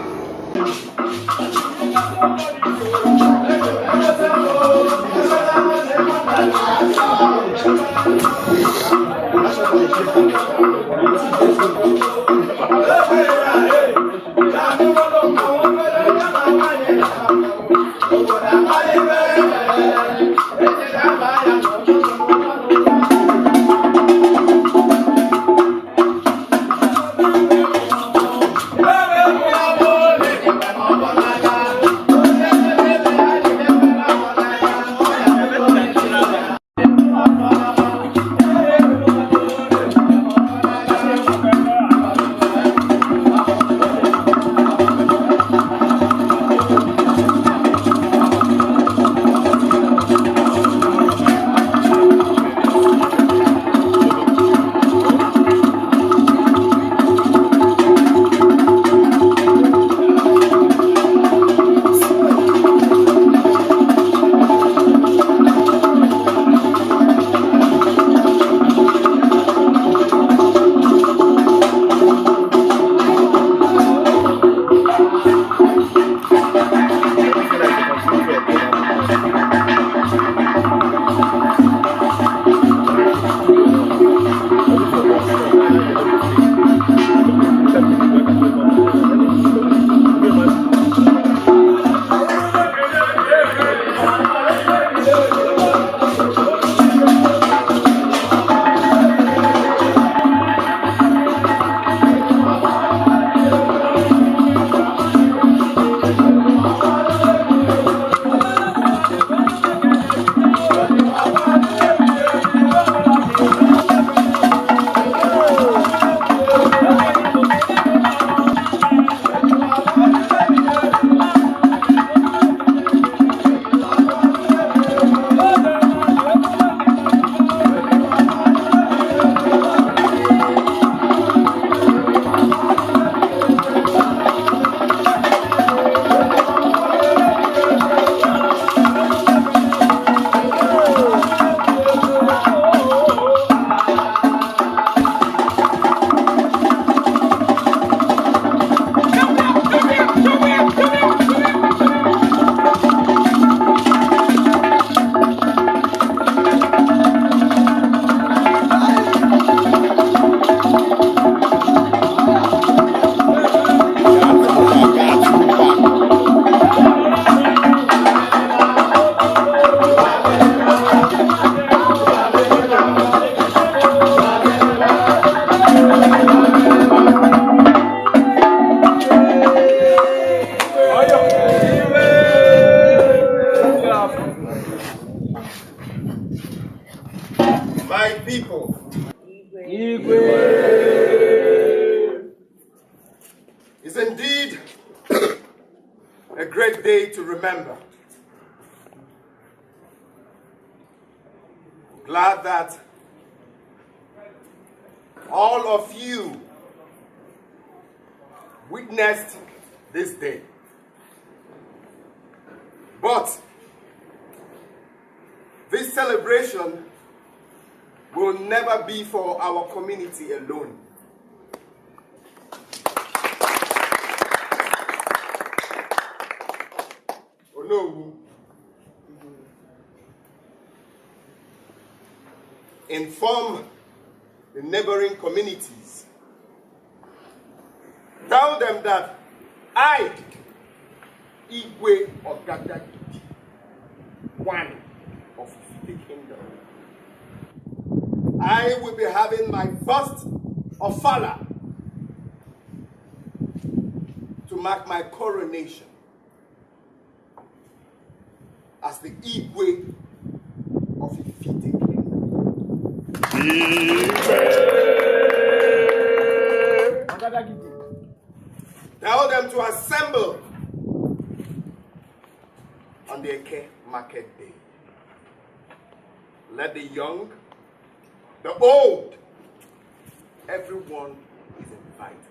Etiko. It's indeed a great day to remember. Glad that all of you witnessed this day. But this celebration will never be for our community alone. Oh no. Inform the neighboring communities. Tell them that I, Igwe Ogadagidi, one of the kingdom, I will be having my first ofala to mark my coronation as the Igwe of Ifite kingdom. Tell them to assemble on the Eke market day. Let the young, the old, everyone is invited.